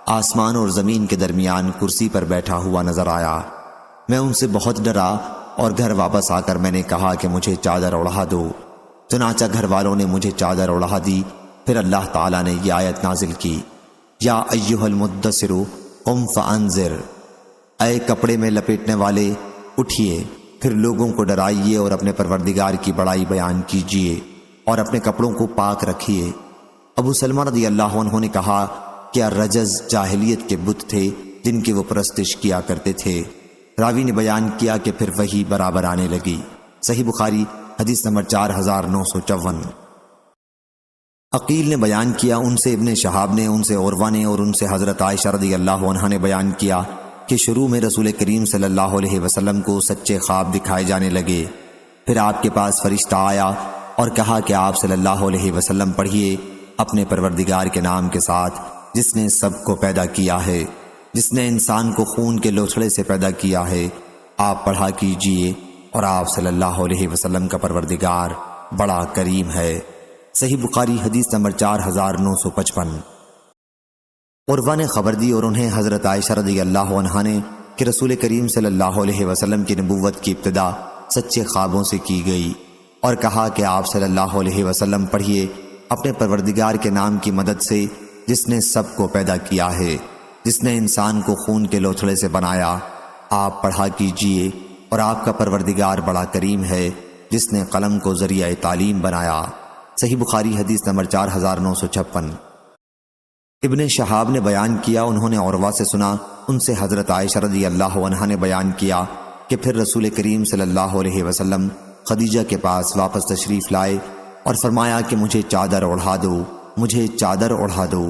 آسمان اور زمین کے درمیان کرسی پر بیٹھا ہوا نظر آیا۔ میں ان سے بہت ڈرا اور گھر واپس آ کر میں نے کہا کہ مجھے چادر اڑا دو۔ چنانچہ گھر والوں نے مجھے چادر اڑا دی۔ پھر اللہ تعالیٰ نے یہ آیت نازل کی، یا ایھا المدثر قم فانذر، اے کپڑے میں لپیٹنے والے اٹھیے، پھر لوگوں کو ڈرائیے اور اپنے پروردگار کی بڑائی بیان کیجیے اور اپنے کپڑوں کو پاک رکھیے۔ ابو سلمہ رضی اللہ عنہ نے کہا کہ الرجز جاہلیت کے بت تھے جن کی وہ پرستش کیا کرتے تھے۔ راوی نے بیان کیا کہ پھر وحی برابر آنے لگی۔ صحیح بخاری حدیث نمبر 4954۔ عقیل نے بیان کیا، ان سے ابن شہاب نے، ان سے عروہ نے اور ان سے حضرت عائشہ رضی اللہ عنہا نے بیان کیا کہ شروع میں رسول کریم صلی اللہ علیہ وسلم کو سچے خواب دکھائے جانے لگے۔ پھر آپ کے پاس فرشتہ آیا اور کہا کہ آپ صلی اللہ علیہ وسلم پڑھیے اپنے پروردگار کے نام کے ساتھ جس نے سب کو پیدا کیا ہے، جس نے انسان کو خون کے لوتھڑے سے پیدا کیا ہے، آپ پڑھا کیجئے اور آپ صلی اللہ علیہ وسلم کا پروردگار بڑا کریم ہے۔ صحیح بخاری حدیث نمبر 4955۔ عروہ نے خبر دی اور انہیں حضرت عائشہ رضی اللہ عنہا نے کہ رسول کریم صلی اللہ علیہ وسلم کی نبوت کی ابتدا سچے خوابوں سے کی گئی، اور کہا کہ آپ صلی اللہ علیہ وسلم پڑھیے اپنے پروردگار کے نام کی مدد سے جس نے سب کو پیدا کیا ہے، جس نے انسان کو خون کے لوتھڑے سے بنایا، آپ پڑھا کیجئے اور آپ کا پروردگار بڑا کریم ہے جس نے قلم کو ذریعہ تعلیم بنایا۔ صحیح بخاری حدیث نمبر 4956۔ ابن شہاب نے بیان کیا، انہوں نے عروہ سے سنا، ان سے حضرت عائشہ رضی اللہ عنہا نے بیان کیا کہ پھر رسول کریم صلی اللہ علیہ وسلم خدیجہ کے پاس واپس تشریف لائے اور فرمایا کہ مجھے چادر اڑا دو، مجھے چادر اڑا دو۔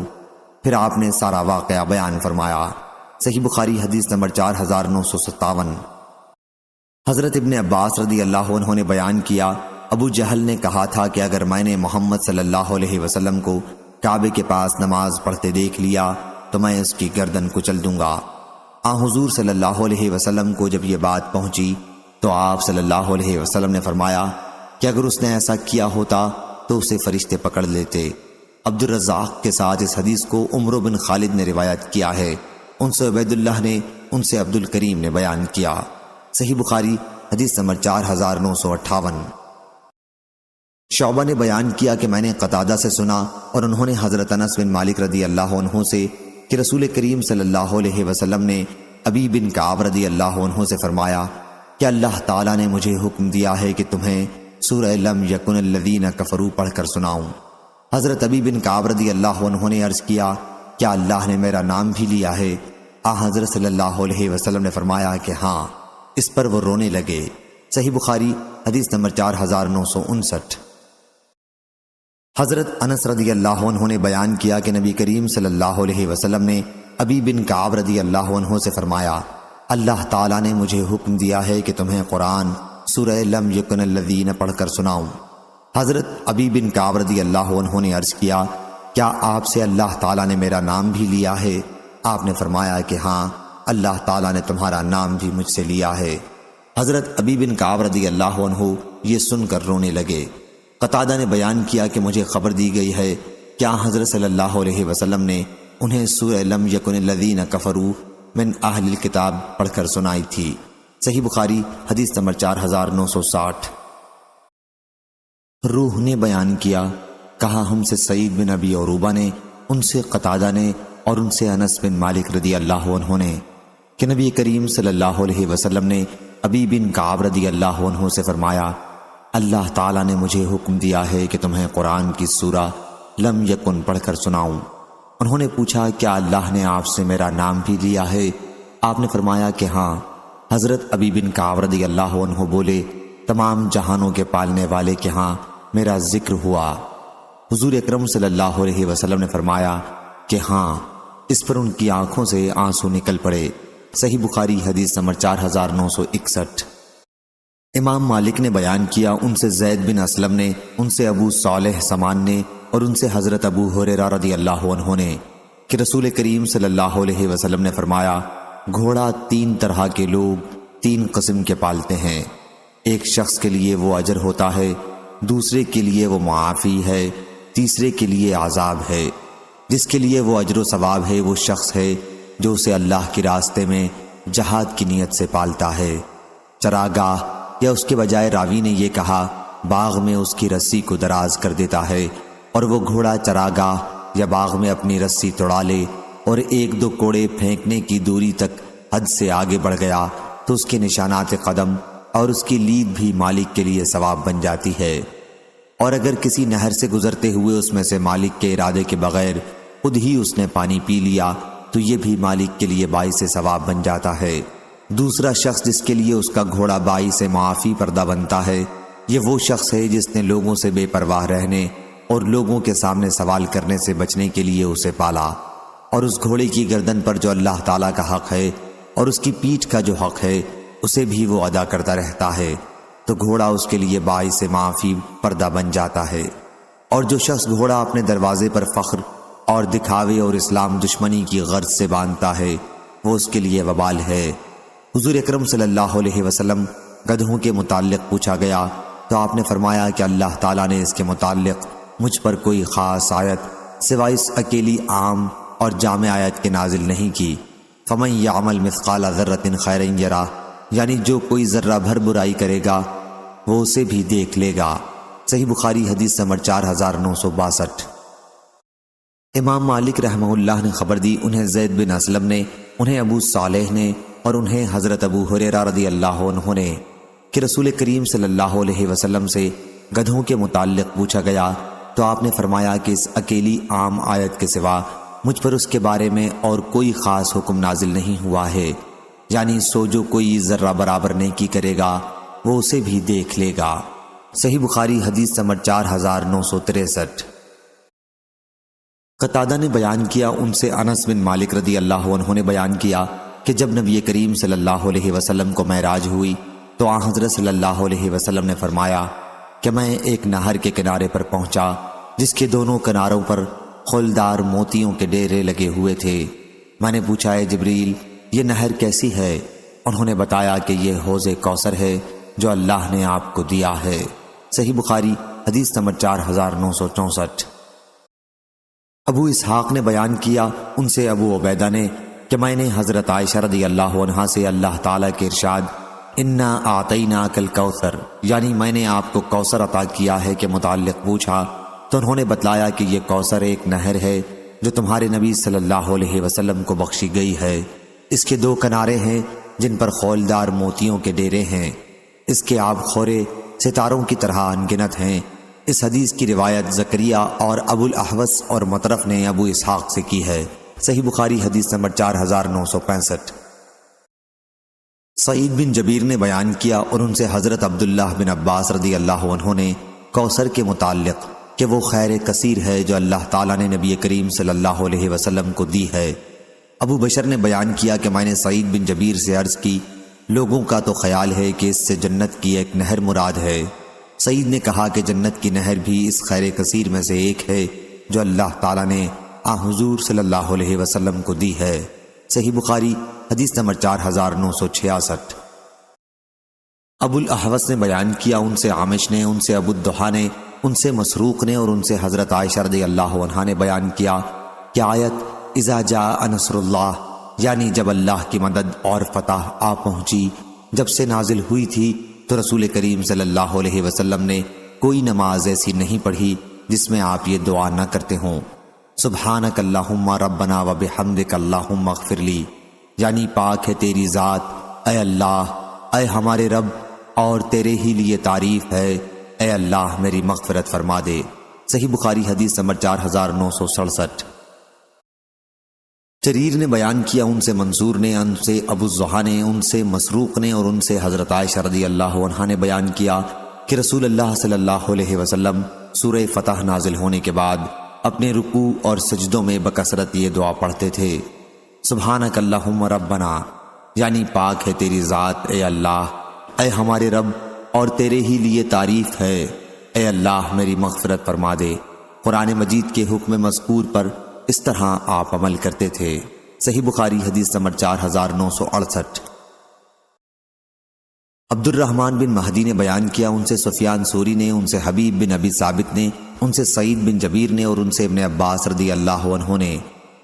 پھر آپ نے سارا واقعہ بیان فرمایا۔ صحیح بخاری حدیث نمبر 4957۔ حضرت ابن عباس رضی اللہ عنہ نے بیان کیا، ابو جہل نے کہا تھا کہ اگر میں نے محمد صلی اللہ علیہ وسلم کو کعبے کے پاس نماز پڑھتے دیکھ لیا تو میں اس کی گردن کچل دوں گا۔ حضور صلی اللہ علیہ وسلم کو جب یہ بات پہنچی تو آپ صلی اللہ علیہ وسلم نے فرمایا کہ اگر اس نے ایسا کیا ہوتا تو اسے فرشتے پکڑ لیتے۔ عبد الرزاق کے ساتھ اس حدیث کو عمر بن خالد نے روایت کیا ہے، ان سے عبید اللہ نے، ان سے عبد الکریم نے بیان کیا۔ صحیح بخاری حدیث نمبر 4958۔ شعبہ نے بیان کیا کہ میں نے قتادہ سے سنا اور انہوں نے حضرت انس بن مالک رضی اللہ عنہ سے کہ رسول کریم صلی اللہ علیہ وسلم نے ابی بن کعب رضی اللہ عنہ سے فرمایا کہ اللہ تعالیٰ نے مجھے حکم دیا ہے کہ تمہیں سورہ لم یکن الذین کفروا پڑھ کر سناؤں۔ حضرت ابی بن کعب رضی اللہ عنہ نے عرض کیا، کیا اللہ نے میرا نام بھی لیا ہے؟ حضرت صلی اللہ علیہ وسلم نے فرمایا کہ ہاں۔ اس پر وہ رونے لگے۔ صحیح بخاری حدیث نمبر 4959۔ حضرت انس رضی اللہ عنہ نے بیان کیا کہ نبی کریم صلی اللہ علیہ وسلم نے ابی بن کعب رضی اللہ عنہ سے فرمایا، اللہ تعالیٰ نے مجھے حکم دیا ہے کہ تمہیں قرآن سورہ لم یکن الذین پڑھ کر سناؤں۔ حضرت ابی بن کعب رضی اللہ عنہ نے عرض کیا، کیا آپ سے اللہ تعالیٰ نے میرا نام بھی لیا ہے؟ آپ نے فرمایا کہ ہاں، اللہ تعالیٰ نے تمہارا نام بھی مجھ سے لیا ہے۔ حضرت ابی بن کعب رضی اللہ عنہ یہ سن کر رونے لگے۔ قتادہ نے بیان کیا کہ مجھے خبر دی گئی ہے کیا حضرت صلی اللہ علیہ وسلم نے انہیں سورہ لم یکن الذین کفروا من اہل الکتاب پڑھ کر سنائی تھی۔ صحیح بخاری حدیث نمبر 4960۔ روح نے بیان کیا، کہا ہم سے سعید بن ابی عروبہ نے، ان سے قتادہ نے اور ان سے انس بن مالک رضی اللہ عنہ نے کہ نبی کریم صلی اللہ علیہ وسلم نے ابی بن کعب رضی اللہ عنہ سے فرمایا، اللہ تعالیٰ نے مجھے حکم دیا ہے کہ تمہیں قرآن کی سورہ لم یکن پڑھ کر سناؤں۔ انہوں نے پوچھا، کیا اللہ نے آپ سے میرا نام بھی لیا ہے؟ آپ نے فرمایا کہ ہاں۔ حضرت ابی بن کعب رضی اللہ عنہ بولے، تمام جہانوں کے پالنے والے کے ہاں میرا ذکر ہوا۔ حضور اکرم صلی اللہ علیہ وسلم نے فرمایا کہ ہاں۔ اس پر ان کی آنکھوں سے آنسو نکل پڑے۔ صحیح بخاری حدیث نمبر 4961۔ امام مالک نے بیان کیا، ان سے زید بن اسلم نے، ان سے ابو صالح سمان نے اور ان سے حضرت ابو ہریرہ رضی اللہ عنہ نے کہ رسول کریم صلی اللہ علیہ وسلم نے فرمایا، گھوڑا 3 طرح کے لوگ 3 قسم کے پالتے ہیں۔ ایک شخص کے لیے وہ اجر ہوتا ہے، دوسرے کے لیے وہ معافی ہے، تیسرے کے لیے عذاب ہے۔ جس کے لیے وہ اجر و ثواب ہے وہ شخص ہے جو اسے اللہ کے راستے میں جہاد کی نیت سے پالتا ہے۔ چراگاہ یا اس کے بجائے راوی نے یہ کہا باغ میں اس کی رسی کو دراز کر دیتا ہے اور وہ گھوڑا چراگاہ یا باغ میں اپنی رسی توڑا لے اور ایک دو کوڑے پھینکنے کی دوری تک حد سے آگے بڑھ گیا تو اس کے نشانات قدم اور اس کی لید بھی مالک کے لیے ثواب بن جاتی ہے۔ اور اگر کسی نہر سے گزرتے ہوئے اس میں سے مالک کے ارادے کے بغیر خود ہی اس نے پانی پی لیا تو یہ بھی مالک کے لیے باعث ثواب بن جاتا ہے۔ دوسرا شخص جس کے لیے اس کا گھوڑا باعث معافی پردہ بنتا ہے یہ وہ شخص ہے جس نے لوگوں سے بے پرواہ رہنے اور لوگوں کے سامنے سوال کرنے سے بچنے کے لیے اسے پالا، اور اس گھوڑے کی گردن پر جو اللہ تعالیٰ کا حق ہے اور اس کی پیٹھ کا جو حق ہے اسے بھی وہ ادا کرتا رہتا ہے، تو گھوڑا اس کے لیے باعث معافی پردہ بن جاتا ہے۔ اور جو شخص گھوڑا اپنے دروازے پر فخر اور دکھاوے اور اسلام دشمنی کی غرض سے باندھتا ہے وہ اس کے لیے وبال ہے۔ حضور اکرم صلی اللہ علیہ وسلم گدھوں کے متعلق پوچھا گیا تو آپ نے فرمایا کہ اللہ تعالیٰ نے اس کے متعلق مجھ پر کوئی خاص آیت سوائے اس اکیلی عام اور جامع آیت کے نازل نہیں کی، فَمَن يَعْمَلْ مِثْقَالَ ذَرَّةٍ خَيْرًا يَرَهُ، یعنی جو کوئی ذرہ بھر برائی کرے گا وہ اسے بھی دیکھ لے گا۔ صحیح بخاری حدیث نمبر 4962۔ امام مالک رحمہ اللہ نے خبر دی، انہیں زید بن اسلم نے، انہیں ابو صالح نے اور انہیں حضرت ابو ہریرہ رضی اللہ عنہ نے کہ رسول کریم صلی اللہ علیہ وسلم سے گدھوں کے متعلق پوچھا گیا تو آپ نے فرمایا کہ اس اکیلی عام آیت کے سوا مجھ پر اس کے بارے میں اور کوئی خاص حکم نازل نہیں ہوا ہے، یعنی سو جو کوئی ذرہ برابر نیکی کرے گا وہ اسے بھی دیکھ لے گا۔ صحیح بخاری حدیث نمبر 4963۔ قتادہ نے بیان کیا، ان سے انس بن مالک رضی اللہ عنہ نے بیان کیا کہ جب نبی کریم صلی اللہ علیہ وسلم کو معراج ہوئی تو آن حضرت صلی اللہ علیہ وسلم نے فرمایا کہ میں ایک نہر کے کنارے پر پہنچا جس کے دونوں کناروں پر خولدار موتیوں کے ڈیرے لگے ہوئے تھے۔ میں نے پوچھا اے جبریل یہ نہر کیسی ہے؟ انہوں نے بتایا کہ یہ حوض کوثر ہے جو اللہ نے آپ کو دیا ہے۔ صحیح بخاری حدیث نمبر 4964۔ ابو اسحاق نے بیان کیا، ان سے ابو عبیدہ نے کہ میں نے حضرت عائشہ رضی اللہ عنہا سے اللہ تعالیٰ کے ارشاد انا اعطیناک الکوثر، یعنی میں نے آپ کو کوثر عطا کیا ہے کے متعلق پوچھا تو انہوں نے بتلایا کہ یہ کوثر ایک نہر ہے جو تمہارے نبی صلی اللہ علیہ وسلم کو بخشی گئی ہے۔ اس کے دو کنارے ہیں جن پر خولدار موتیوں کے ڈیرے ہیں، اس کے آب خورے ستاروں کی طرح انگنت ہیں۔ اس حدیث کی روایت زکریہ اور ابو الاحوص اور مطرف نے ابو اسحاق سے کی ہے۔ صحیح بخاری حدیث نمبر 4965۔ سعید بن جبیر نے بیان کیا اور ان سے حضرت عبداللہ بن عباس رضی اللہ عنہ نے کوثر کے متعلق کہ وہ خیر کثیر ہے جو اللہ تعالیٰ نے نبی کریم صلی اللہ علیہ وسلم کو دی ہے۔ ابو بشر نے بیان کیا کہ میں نے سعید بن جبیر سے عرض کی لوگوں کا تو خیال ہے کہ اس سے جنت کی ایک نہر مراد ہے۔ سعید نے کہا کہ جنت کی نہر بھی اس خیر کثیر میں سے ایک ہے جو اللہ تعالیٰ نے حضور صلی اللہ علیہ وسلم کو دی ہے۔ صحیح بخاری حدیث نمبر 4966۔ ابو الاحوص نے بیان کیا، ان سے عامش نے، ان سے ابو الدحا نے، ان سے مسروق نے اور ان سے حضرت عائشہ رضی اللہ عنہا نے بیان کیا کہ آیت اذا جاء نصر اللہ، یعنی جب اللہ کی مدد اور فتح آ پہنچی، جب سے نازل ہوئی تھی تو رسول کریم صلی اللہ علیہ وسلم نے کوئی نماز ایسی نہیں پڑھی جس میں آپ یہ دعا نہ کرتے ہوں، سبحانک اللہم ربنا و بحمدک اللہم اغفر لی، یعنی پاک ہے تیری ذات اے اللہ، اے ہمارے رب، اور تیرے ہی لیے تعریف ہے، اے اللہ میری مغفرت فرما دے۔ صحیح بخاری حدیث نمبر 4967۔ جریر نے بیان کیا، ان سے منصور نے، ان سے ابو الزحا نے، ان سے مسروق نے اور ان سے حضرت عائشہ رضی اللہ عنہا نے بیان کیا کہ رسول اللہ صلی اللہ علیہ وسلم سورہ فتح نازل ہونے کے بعد اپنے رکوع اور سجدوں میں بکثرت یہ دعا پڑھتے تھے، سبحانک اللہم ربنا، یعنی پاک ہے تیری ذات اے اللہ، اے ہمارے رب، اور تیرے ہی لیے تعریف ہے، اے اللہ میری مغفرت فرما دے۔ قرآن مجید کے حکم مذکور پر اس طرح آپ عمل کرتے تھے۔ صحیح بخاری حدیث نمبر 4968۔ عبد الرحمن بن مہدی نے بیان کیا، ان سے سفیان ثوری نے، ان سے حبیب بن ابی ثابت نے، ان سے سعید بن جبیر نے اور ان سے ابن عباس رضی اللہ عنہ نے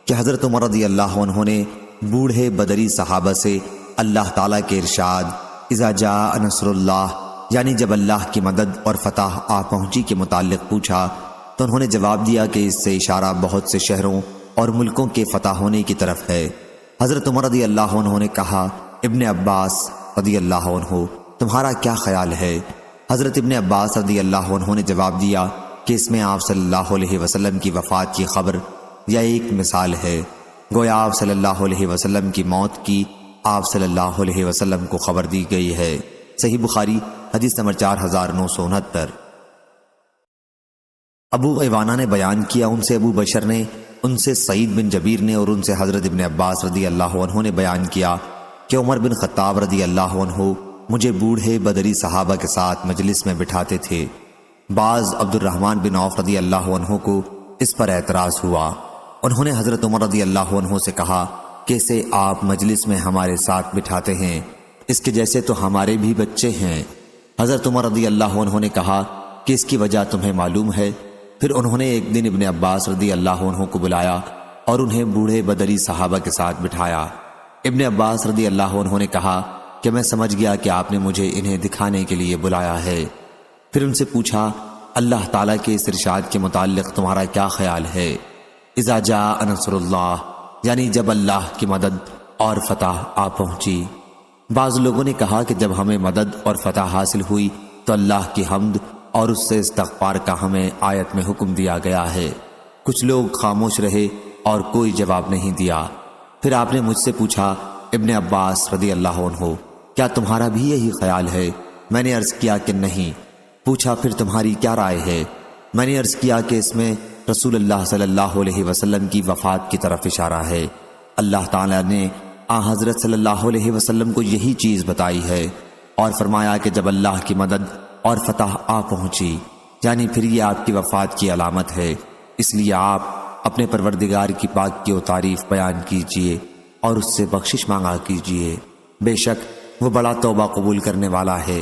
کہ حضرت عمر رضی اللہ عنہ نے بوڑھے بدری صحابہ سے اللہ تعالیٰ کے ارشاد اذا جاء نصر اللہ یعنی جب اللہ کی مدد اور فتح آ پہنچی کے متعلق پوچھا تو انہوں نے جواب دیا کہ اس سے اشارہ بہت سے شہروں اور ملکوں کے فتح ہونے کی طرف ہے۔ حضرت عمر رضی اللہ عنہ نے کہا ابن عباس رضی اللہ عنہ تمہارا کیا خیال ہے؟ حضرت ابن عباس رضی اللہ عنہ نے جواب دیا کہ اس میں آپ صلی اللہ علیہ وسلم کی وفات کی خبر یا ایک مثال ہے، گویا آپ صلی اللہ علیہ وسلم کی موت کی آپ صلی اللہ علیہ وسلم کو خبر دی گئی ہے۔ صحیح بخاری حدیث نمبر 4969۔ ابو عوانہ نے بیان کیا ان سے ابو بشر نے، ان سے سعید بن جبیر نے اور ان سے حضرت ابن عباس رضی اللہ عنہ نے بیان کیا کہ عمر بن خطاب رضی اللہ عنہ مجھے بوڑھے بدری صحابہ کے ساتھ مجلس میں بٹھاتے تھے۔ بعض عبد الرحمن بن عوف رضی اللہ عنہ کو اس پر اعتراض ہوا۔ انہوں نے حضرت عمر رضی اللہ عنہ سے کہا کہ اسے آپ مجلس میں ہمارے ساتھ بٹھاتے ہیں، اس کے جیسے تو ہمارے بھی بچے ہیں۔ حضرت عمر رضی اللہ عنہ نے کہا کہ اس کی وجہ تمہیں معلوم ہے؟ پھر انہوں نے ایک دن ابن عباس رضی اللہ عنہ کو بلایا اور انہیں بوڑھے بدری صحابہ کے ساتھ بٹھایا۔ ابن عباس رضی اللہ عنہ نے کہا کہ میں سمجھ گیا کہ آپ نے مجھے انہیں دکھانے کے لیے بلایا ہے۔ پھر ان سے پوچھا اللہ تعالیٰ کے اس ارشاد کے متعلق تمہارا کیا خیال ہے؟ اذا جاء نصر اللہ یعنی جب اللہ کی مدد اور فتح آ پہنچی۔ بعض لوگوں نے کہا کہ جب ہمیں مدد اور فتح حاصل ہوئی تو اللہ کی حمد اور اس سے استغفار کا ہمیں آیت میں حکم دیا گیا ہے۔ کچھ لوگ خاموش رہے اور کوئی جواب نہیں دیا۔ پھر آپ نے مجھ سے پوچھا ابن عباس رضی اللہ عنہ کیا تمہارا بھی یہی خیال ہے؟ میں نے عرض کیا کہ نہیں۔ پوچھا پھر تمہاری کیا رائے ہے؟ میں نے عرض کیا کہ اس میں رسول اللہ صلی اللہ علیہ وسلم کی وفات کی طرف اشارہ ہے۔ اللہ تعالیٰ نے حضرت صلی اللہ علیہ وسلم کو یہی چیز بتائی ہے اور فرمایا کہ جب اللہ کی مدد اور فتح آ پہنچی یعنی پھر یہ آپ کی وفات کی علامت ہے، اس لیے آپ اپنے پروردگار کی پاکی و تعریف بیان کیجئے اور اس سے بخشش مانگا کیجئے، بے شک وہ بڑا توبہ قبول کرنے والا ہے۔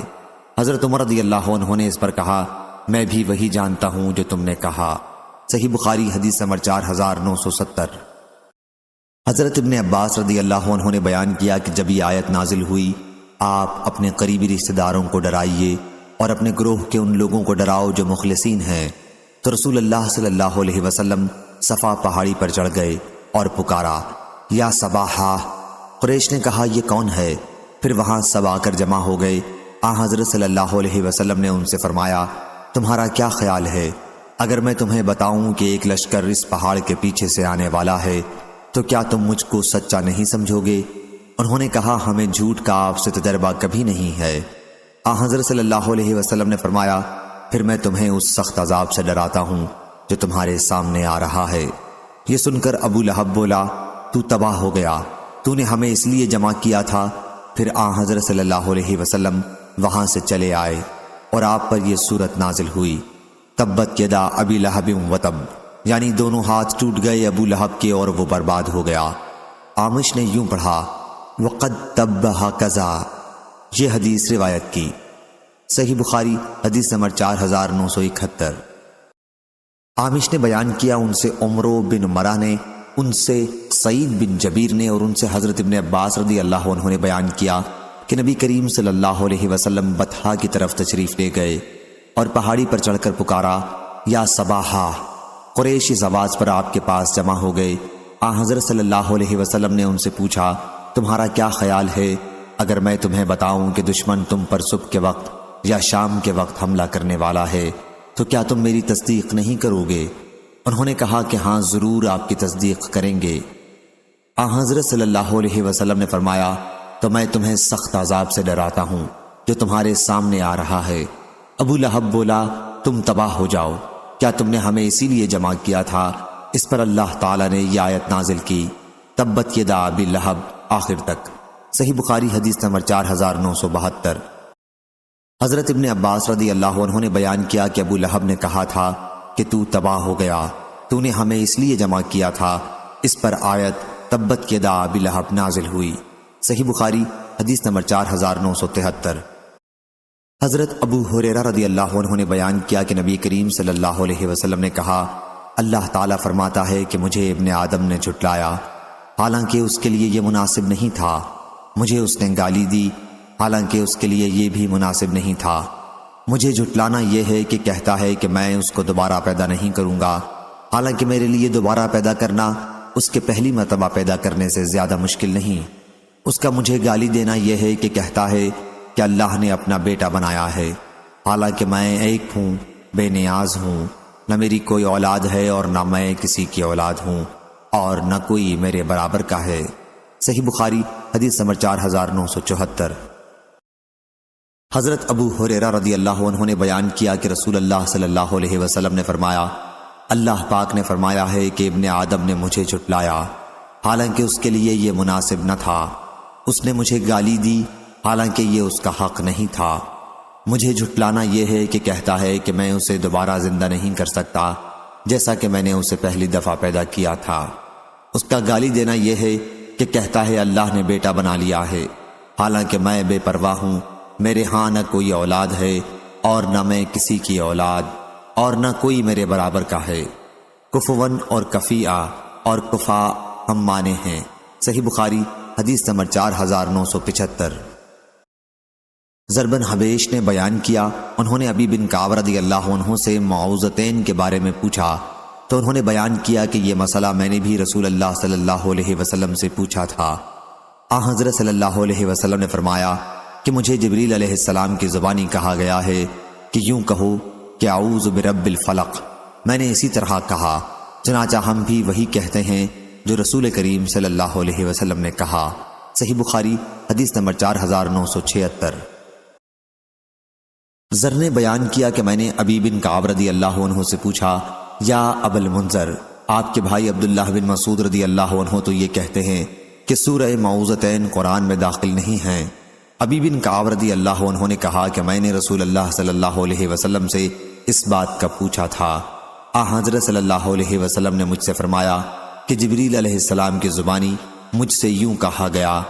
حضرت عمر رضی اللہ عنہ نے اس پر کہا میں بھی وہی جانتا ہوں جو تم نے کہا۔ صحیح بخاری حدیث نمبر 4970۔ حضرت ابن عباس رضی اللہ عنہ نے بیان کیا کہ جب یہ آیت نازل ہوئی آپ اپنے قریبی رشتہ داروں کو ڈرائیے اور اپنے گروہ کے ان لوگوں کو ڈراؤ جو مخلصین ہیں، تو رسول اللہ صلی اللہ علیہ وسلم صفا پہاڑی پر چڑھ گئے اور پکارا یا صباحا۔ قریش نے کہا یہ کون ہے؟ پھر وہاں سب آ کر جمع ہو گئے۔ حضرت صلی اللہ علیہ وسلم نے ان سے فرمایا تمہارا کیا خیال ہے اگر میں تمہیں بتاؤں کہ ایک لشکر اس پہاڑ کے پیچھے سے آنے والا ہے تو کیا تم مجھ کو سچا نہیں سمجھو گے؟ انہوں نے کہا ہمیں جھوٹ کا آپ سے تجربہ کبھی نہیں ہے۔ حضرت صلی اللہ علیہ وسلم نے فرمایا پھر میں تمہیں اس سخت عذاب سے ڈراتا ہوں جو تمہارے سامنے آ رہا ہے۔ یہ سن کر ابو لہب بولا تو تباہ ہو گیا، تو نے ہمیں اس لیے جمع کیا تھا۔ پھر حضرت صلی اللہ علیہ وسلم وہاں سے چلے آئے اور آپ پر یہ سورت نازل ہوئی تبت یدا ابی لہب و تب، یعنی دونوں ہاتھ ٹوٹ گئے ابو لہب کے اور وہ برباد ہو گیا۔ عامش نے یوں پڑھا وقد تبہ کذا، یہ حدیث روایت کی۔ صحیح بخاری حدیث نمبر 4971۔ عامش نے بیان کیا ان سے عمرو بن مرہ نے، ان سے سعید بن جبیر نے اور ان سے حضرت ابن عباس رضی اللہ عنہ نے بیان کیا کہ نبی کریم صلی اللہ علیہ وسلم بطحا کی طرف تشریف لے گئے اور پہاڑی پر چڑھ کر پکارا یا صباحا۔ قریش اس آواز پر آپ کے پاس جمع ہو گئے۔ حضرت صلی اللہ علیہ وسلم نے ان سے پوچھا تمہارا کیا خیال ہے اگر میں تمہیں بتاؤں کہ دشمن تم پر صبح کے وقت یا شام کے وقت حملہ کرنے والا ہے تو کیا تم میری تصدیق نہیں کرو گے؟ انہوں نے کہا کہ ہاں ضرور آپ کی تصدیق کریں گے۔ حضرت صلی اللہ علیہ وسلم نے فرمایا تو میں تمہیں سخت عذاب سے ڈراتا ہوں جو تمہارے سامنے آ رہا ہے۔ ابو لہب بولا تم تباہ ہو جاؤ، کیا تم نے ہمیں اسی لیے جمع کیا تھا؟ اس پر اللہ تعالیٰ نے یہ آیت نازل کی تبت یدا ابی لہب آخر تک۔ صحیح بخاری حدیث نمبر 4972۔ حضرت ابن عباس رضی اللہ عنہ نے بیان کیا کہ ابو لہب نے کہا تھا کہ تو تباہ ہو گیا، تو نے ہمیں اس لیے جمع کیا تھا۔ اس پر آیت تبت یدا ابی لہب نازل ہوئی۔ صحیح بخاری حدیث نمبر 4973۔ حضرت ابو ہریرہ رضی اللہ عنہ نے بیان کیا کہ نبی کریم صلی اللہ علیہ وسلم نے کہا اللہ تعالیٰ فرماتا ہے کہ مجھے ابن آدم نے جھٹلایا، حالانکہ اس کے لیے یہ مناسب نہیں تھا۔ مجھے اس نے گالی دی، حالانکہ اس کے لیے یہ بھی مناسب نہیں تھا۔ مجھے جھٹلانا یہ ہے کہ کہتا ہے کہ میں اس کو دوبارہ پیدا نہیں کروں گا، حالانکہ میرے لیے دوبارہ پیدا کرنا اس کے پہلی مرتبہ پیدا کرنے سے زیادہ مشکل نہیں۔ اس کا مجھے گالی دینا یہ ہے کہ کہتا ہے کہ اللہ نے اپنا بیٹا بنایا ہے، حالانکہ میں ایک ہوں، بے نیاز ہوں، نہ میری کوئی اولاد ہے اور نہ میں کسی کی اولاد ہوں، اور نہ کوئی میرے برابر کا ہے۔ صحیح بخاری حدیث نمبر 4974۔ حضرت ابو ہریرہ رضی اللہ عنہ نے بیان کیا کہ رسول اللہ صلی اللہ علیہ وسلم نے فرمایا، اللہ پاک نے فرمایا ہے کہ ابن آدم نے مجھے جھٹلایا، حالانکہ اس کے لیے یہ مناسب نہ تھا۔ اس نے مجھے گالی دی، حالانکہ یہ اس کا حق نہیں تھا۔ مجھے جھٹلانا یہ ہے کہ کہتا ہے کہ میں اسے دوبارہ زندہ نہیں کر سکتا، جیسا کہ میں نے اسے پہلی دفعہ پیدا کیا تھا۔ اس کا گالی دینا یہ ہے کہ کہتا ہے اللہ نے بیٹا بنا لیا ہے، حالانکہ میں بے پرواہ ہوں، میرے ہاں نہ کوئی اولاد ہے اور نہ میں کسی کی اولاد، اور نہ کوئی میرے برابر کا ہے۔ کفون اور کفیہ اور کفا ہم معنی ہیں۔ صحیح بخاری حدیث نمبر 4975۔ زربن حبیش نے بیان کیا، انہوں نے ابی بن کعب رضی اللہ عنہ سے معوذتین کے بارے میں پوچھا تو انہوں نے بیان کیا کہ یہ مسئلہ میں نے بھی رسول اللہ صلی اللہ علیہ وسلم سے پوچھا تھا۔ حضرت صلی اللہ علیہ وسلم نے فرمایا کہ مجھے جبریل علیہ السلام کی زبانی کہا گیا ہے کہ یوں کہو کہ اعوذ برب الفلق۔ میں نے اسی طرح کہا، چنانچہ ہم بھی وہی کہتے ہیں جو رسول کریم صلی اللہ علیہ وسلم نے کہا۔ صحیح بخاری حدیث نمبر 4976۔ زر نے بیان کیا کہ میں نے ابی بن کعب رضی اللہ عنہ سے پوچھا، یا ابا المنذر، آپ کے بھائی عبداللہ بن مسعود رضی اللہ عنہ تو یہ کہتے ہیں کہ سورہ معوذتین قرآن میں داخل نہیں ہیں۔ ابی بن کعب رضی اللہ عنہ نے کہا کہ میں نے رسول اللہ صلی اللہ علیہ وسلم سے اس بات کا پوچھا تھا۔ حضرت صلی اللہ علیہ وسلم نے مجھ سے فرمایا کہ جبریل علیہ السلام کی زبانی مجھ سے یوں کہا گیا،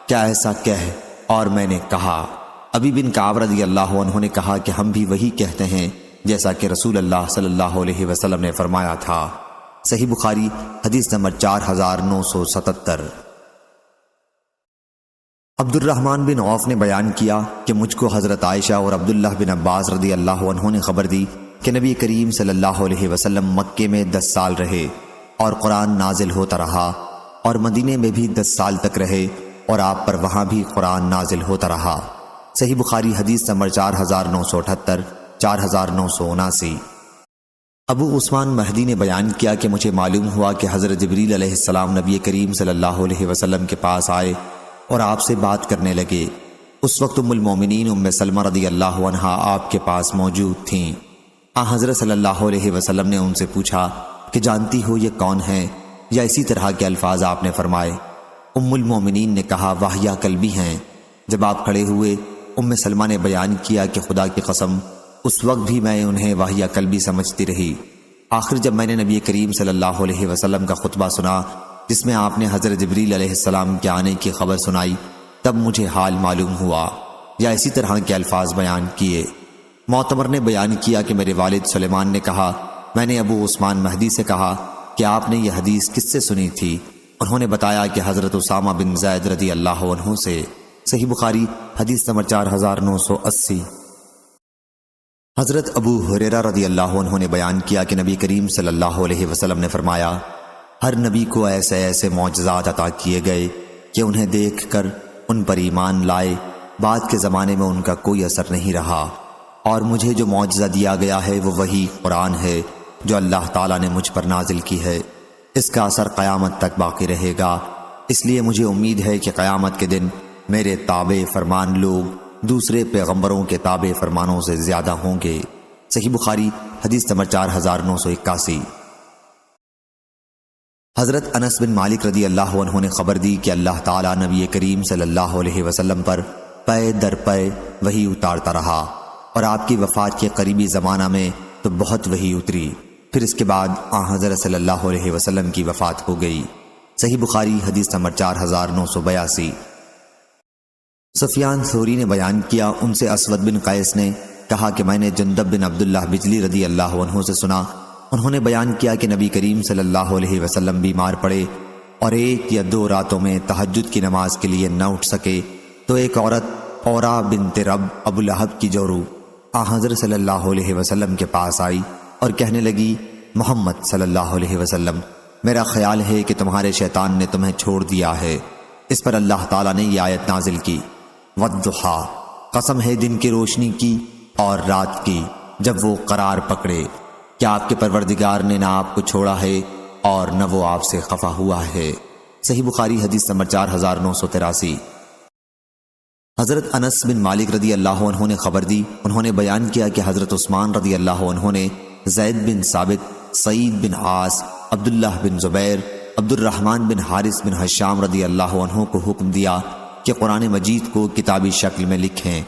کیا ایسا کہہ؟ اور میں نے کہا۔ ابی بن کعب رضی اللہ عنہ نے کہا کہ ہم بھی وہی کہتے ہیں جیسا کہ رسول اللہ صلی اللہ علیہ وسلم نے فرمایا تھا۔ صحیح بخاری حدیث نمبر 4977۔ عبد الرحمن بن عوف نے بیان کیا کہ مجھ کو حضرت عائشہ اور عبداللہ بن عباس رضی اللہ عنہ نے خبر دی کہ نبی کریم صلی اللہ علیہ وسلم مکے میں 10 سال رہے اور قرآن نازل ہوتا رہا، اور مدینے میں بھی 10 سال تک رہے اور آپ پر وہاں بھی قرآن نازل ہوتا رہا۔ صحیح بخاری حدیث نمبر 4978، 4979۔ ابو عثمان مہدی نے بیان کیا کہ مجھے معلوم ہوا کہ حضرت جبریل علیہ السلام نبی کریم صلی اللہ علیہ وسلم کے پاس آئے اور آپ سے بات کرنے لگے۔ اس وقت ام المومنین ام سلمہ رضی اللہ عنہا آپ کے پاس موجود تھیں۔ حضرت صلی اللہ علیہ وسلم نے ان سے پوچھا کہ جانتی ہو یہ کون ہیں، یا اسی طرح کے الفاظ آپ نے فرمائے۔ ام المومنین نے کہا واہیہ کلبی ہیں۔ جب آپ کھڑے ہوئے، ام سلمہ نے بیان کیا کہ خدا کی قسم اس وقت بھی میں انہیں واہیہ کلبی سمجھتی رہی۔ آخر جب میں نے نبی کریم صلی اللہ علیہ وسلم کا خطبہ سنا جس میں آپ نے حضرت جبریل علیہ السلام کے آنے کی خبر سنائی، تب مجھے حال معلوم ہوا، یا اسی طرح کے الفاظ بیان کیے۔ معتمر نے بیان کیا کہ میرے والد سلیمان نے کہا، میں نے ابو عثمان مہدی سے کہا کہ آپ نے یہ حدیث کس سے سنی تھی؟ انہوں نے بتایا کہ حضرت اسامہ بن زید رضی اللہ عنہ سے۔ صحیح بخاری حدیث نمبر 4980۔ حضرت ابو ہریرہ رضی اللہ عنہ نے بیان کیا کہ نبی کریم صلی اللہ علیہ وسلم نے فرمایا، ہر نبی کو ایسے ایسے معجزات عطا کیے گئے کہ انہیں دیکھ کر ان پر ایمان لائے، بعد کے زمانے میں ان کا کوئی اثر نہیں رہا، اور مجھے جو معجزہ دیا گیا ہے وہ وہی قرآن ہے جو اللہ تعالیٰ نے مجھ پر نازل کی ہے۔ اس کا اثر قیامت تک باقی رہے گا، اس لیے مجھے امید ہے کہ قیامت کے دن میرے تابع فرمان لوگ دوسرے پیغمبروں کے تابع فرمانوں سے زیادہ ہوں گے۔ صحیح بخاری حدیث نمبر 4981۔ حضرت انس بن مالک رضی اللہ عنہ نے خبر دی کہ اللہ تعالیٰ نبی کریم صلی اللہ علیہ وسلم پر پے در پے وحی اتارتا رہا، اور آپ کی وفات کے قریبی زمانہ میں تو بہت وحی اتری، پھر اس کے بعد حضرت صلی اللہ علیہ وسلم کی وفات ہو گئی۔ صحیح بخاری حدیث نمبر 4982۔ سفیان ثوری نے بیان کیا، ان سے اسود بن قیس نے کہا کہ میں نے جندب بن عبداللہ بجلی رضی اللہ عنہ سے سنا، انہوں نے بیان کیا کہ نبی کریم صلی اللہ علیہ وسلم بیمار پڑے اور 1 یا 2 راتوں میں تہجد کی نماز کے لیے نہ اٹھ سکے تو ایک عورت اورا بنت رب ابو لہب کی جورو حضرت صلی اللہ علیہ وسلم کے پاس آئی اور کہنے لگی، محمد صلی اللہ علیہ وسلم، میرا خیال ہے کہ تمہارے شیطان نے تمہیں چھوڑ دیا ہے۔ اس پر اللہ تعالیٰ نے یہ آیت نازل کی، والضحیٰ، قسم ہے دن کی روشنی کی اور رات کی جب وہ قرار پکڑے، کیا آپ کے پروردگار نے نہ آپ کو چھوڑا ہے اور نہ وہ آپ سے خفا ہوا ہے۔ صحیح بخاری حدیث نمبر 4983۔ حضرت انس بن مالک رضی اللہ عنہ نے خبر دی، انہوں نے بیان کیا کہ حضرت عثمان رضی اللہ عنہ نے زید بن ثابت، سعید بن عاص، عبداللہ بن زبیر، عبد الرحمن بن حارث بن حشام رضی اللہ عنہ کو حکم دیا کہ قرآن مجید کو کتابی شکل میں لکھیں،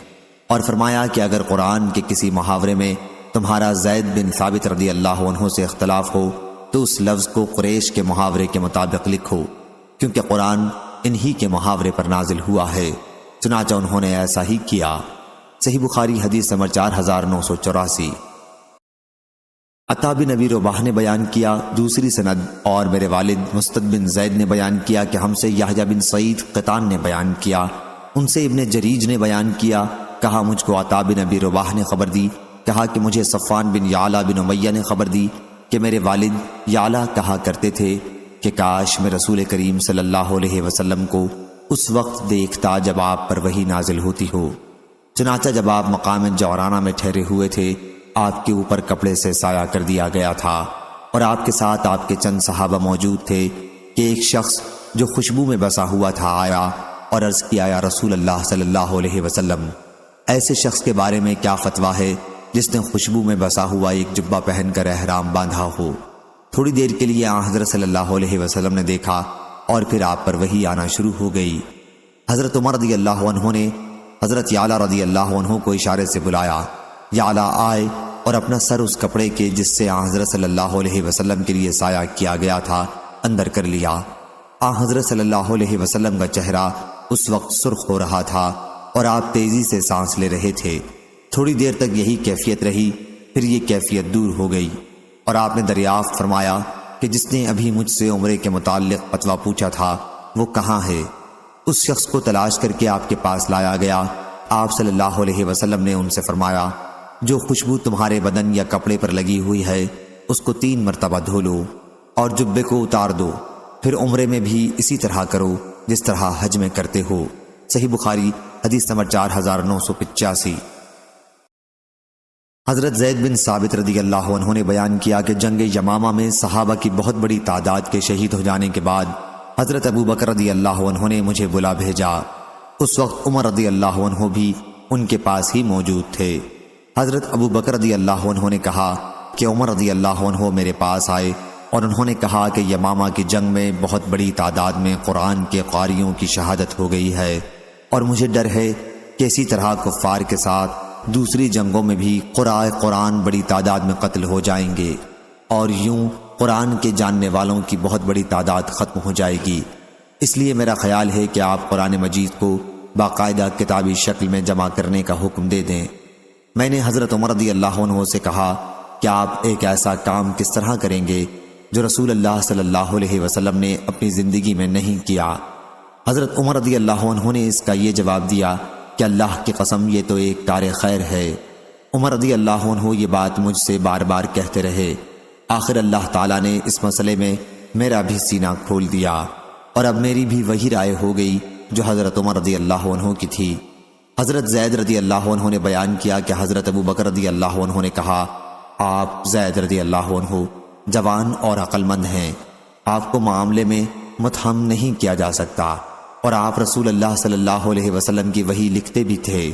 اور فرمایا کہ اگر قرآن کے کسی محاورے میں تمہارا زید بن ثابت رضی اللہ عنہ سے اختلاف ہو تو اس لفظ کو قریش کے محاورے کے مطابق لکھو، کیونکہ قرآن انہی کے محاورے پر نازل ہوا ہے۔ چنانچہ انہوں نے ایسا ہی کیا۔ صحیح بخاری حدیث نمبر 4984۔ عطا بن ابی رباح نے بیان کیا دوسری سند، اور میرے والد مستد بن زید نے بیان کیا کہ ہم سے یحییٰ بن سعید قطان نے بیان کیا، ان سے ابن جریج نے بیان کیا، کہا مجھ کو عطا بن ابی رباح نے خبر دی، کہا کہ مجھے صفوان بن یعلا بن امیہ نے خبر دی کہ میرے والد یعلا کہا کرتے تھے کہ کاش میں رسول کریم صلی اللہ علیہ وسلم کو اس وقت دیکھتا جب آپ پر وحی نازل ہوتی ہو۔ چنانچہ جب آپ مقام جعرانہ میں ٹھہرے ہوئے تھے، آپ کے اوپر کپڑے سے سایہ کر دیا گیا تھا، اور آپ کے ساتھ آپ کے چند صحابہ موجود تھے کہ ایک شخص جو خوشبو میں بسا ہوا تھا آیا اور عرض کیا، یا رسول اللہ صلی اللہ علیہ وسلم، ایسے شخص کے بارے میں کیا فتویٰ ہے جس نے خوشبو میں بسا ہوا ایک جبہ پہن کر احرام باندھا ہو؟ تھوڑی دیر کے لیے حضرت صلی اللہ علیہ وسلم نے دیکھا اور پھر آپ پر وحی آنا شروع ہو گئی۔ حضرت عمر رضی اللہ عنہ نے حضرت یعلا رضی اللہ عنہ کو اشارے سے بلایا، یعلا آئے اور اپنا سر اس کپڑے کے جس سے حضرت صلی اللہ علیہ وسلم کے لیے سایہ کیا گیا تھا اندر کر لیا۔ حضرت صلی اللہ علیہ وسلم کا چہرہ اس وقت سرخ ہو رہا تھا اور آپ تیزی سے سانس لے رہے تھے۔ تھوڑی دیر تک یہی کیفیت رہی، پھر یہ کیفیت دور ہو گئی اور آپ نے دریافت فرمایا کہ جس نے ابھی مجھ سے عمرے کے متعلق فتویٰ پوچھا تھا وہ کہاں ہے؟ اس شخص کو تلاش کر کے آپ کے پاس لایا گیا۔ آپ صلی اللہ علیہ وسلم نے ان سے فرمایا، جو خوشبو تمہارے بدن یا کپڑے پر لگی ہوئی ہے اس کو 3 مرتبہ دھو لو اور جبے کو اتار دو، پھر عمرے میں بھی اسی طرح کرو جس طرح حج میں کرتے ہو۔ صحیح بخاری حدیث نمبر 4985۔ حضرت زید بن ثابت رضی اللہ عنہ نے بیان کیا کہ جنگ یمامہ میں صحابہ کی بہت بڑی تعداد کے شہید ہو جانے کے بعد حضرت ابو بکر رضی اللہ عنہ نے مجھے بلا بھیجا۔ اس وقت عمر رضی اللہ عنہ بھی ان کے پاس ہی موجود تھے۔ حضرت ابو بکر رضی اللہ عنہ نے کہا کہ عمر رضی اللہ عنہ میرے پاس آئے اور انہوں نے کہا کہ یمامہ کی جنگ میں بہت بڑی تعداد میں قرآن کے قاریوں کی شہادت ہو گئی ہے، اور مجھے ڈر ہے کہ اسی طرح کفار کے ساتھ دوسری جنگوں میں بھی قرائے قرآن بڑی تعداد میں قتل ہو جائیں گے، اور یوں قرآن کے جاننے والوں کی بہت بڑی تعداد ختم ہو جائے گی۔ اس لیے میرا خیال ہے کہ آپ قرآن مجید کو باقاعدہ کتابی شکل میں جمع کرنے کا حکم دے دیں۔ میں نے حضرت عمر رضی اللہ عنہ سے کہا کہ آپ ایک ایسا کام کس طرح کریں گے جو رسول اللہ صلی اللہ علیہ وسلم نے اپنی زندگی میں نہیں کیا؟ حضرت عمر رضی اللہ عنہ نے اس کا یہ جواب دیا کہ اللہ کی قسم یہ تو ایک کار خیر ہے۔ عمر رضی اللہ عنہ یہ بات مجھ سے بار بار کہتے رہے، آخر اللہ تعالیٰ نے اس مسئلے میں میرا بھی سینہ کھول دیا، اور اب میری بھی وہی رائے ہو گئی جو حضرت عمر رضی اللہ عنہ کی تھی۔ حضرت زید رضی اللہ عنہ نے بیان کیا کہ حضرت ابو بکر رضی اللہ عنہ نے کہا، آپ زید رضی اللہ عنہ جوان اور عقل مند ہیں، آپ کو معاملے میں متہم نہیں کیا جا سکتا، اور آپ رسول اللہ صلی اللہ علیہ وسلم کی وحی لکھتے بھی تھے،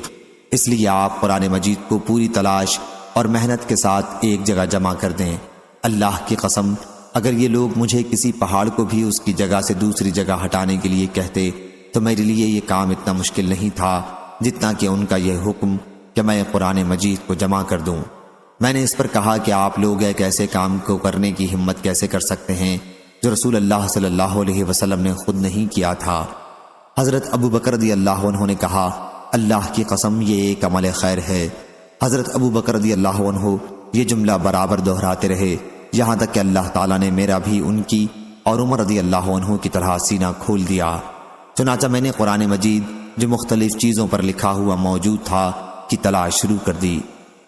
اس لیے آپ قرآن مجید کو پوری تلاش اور محنت کے ساتھ ایک جگہ جمع کر دیں۔ اللہ کی قسم اگر یہ لوگ مجھے کسی پہاڑ کو بھی اس کی جگہ سے دوسری جگہ ہٹانے کے لیے کہتے تو میرے لیے یہ کام اتنا مشکل نہیں تھا جتنا کہ ان کا یہ حکم کہ میں قرآن مجید کو جمع کر دوں۔ میں نے اس پر کہا کہ آپ لوگ ایک ایسے کام کو کرنے کی ہمت کیسے کر سکتے ہیں جو رسول اللہ صلی اللہ علیہ وسلم نے خود نہیں کیا تھا؟ حضرت ابو بکر رضی اللہ عنہ نے کہا، اللہ کی قسم یہ ایک عمل خیر ہے۔ حضرت ابو بکر رضی اللہ عنہ یہ جملہ برابر دہراتے رہے یہاں تک کہ اللہ تعالیٰ نے میرا بھی ان کی اور عمر رضی اللہ عنہ کی طرح سینہ کھول دیا۔ چنانچہ میں نے قرآن مجید جو مختلف چیزوں پر لکھا ہوا موجود تھا کی تلاش شروع کر دی،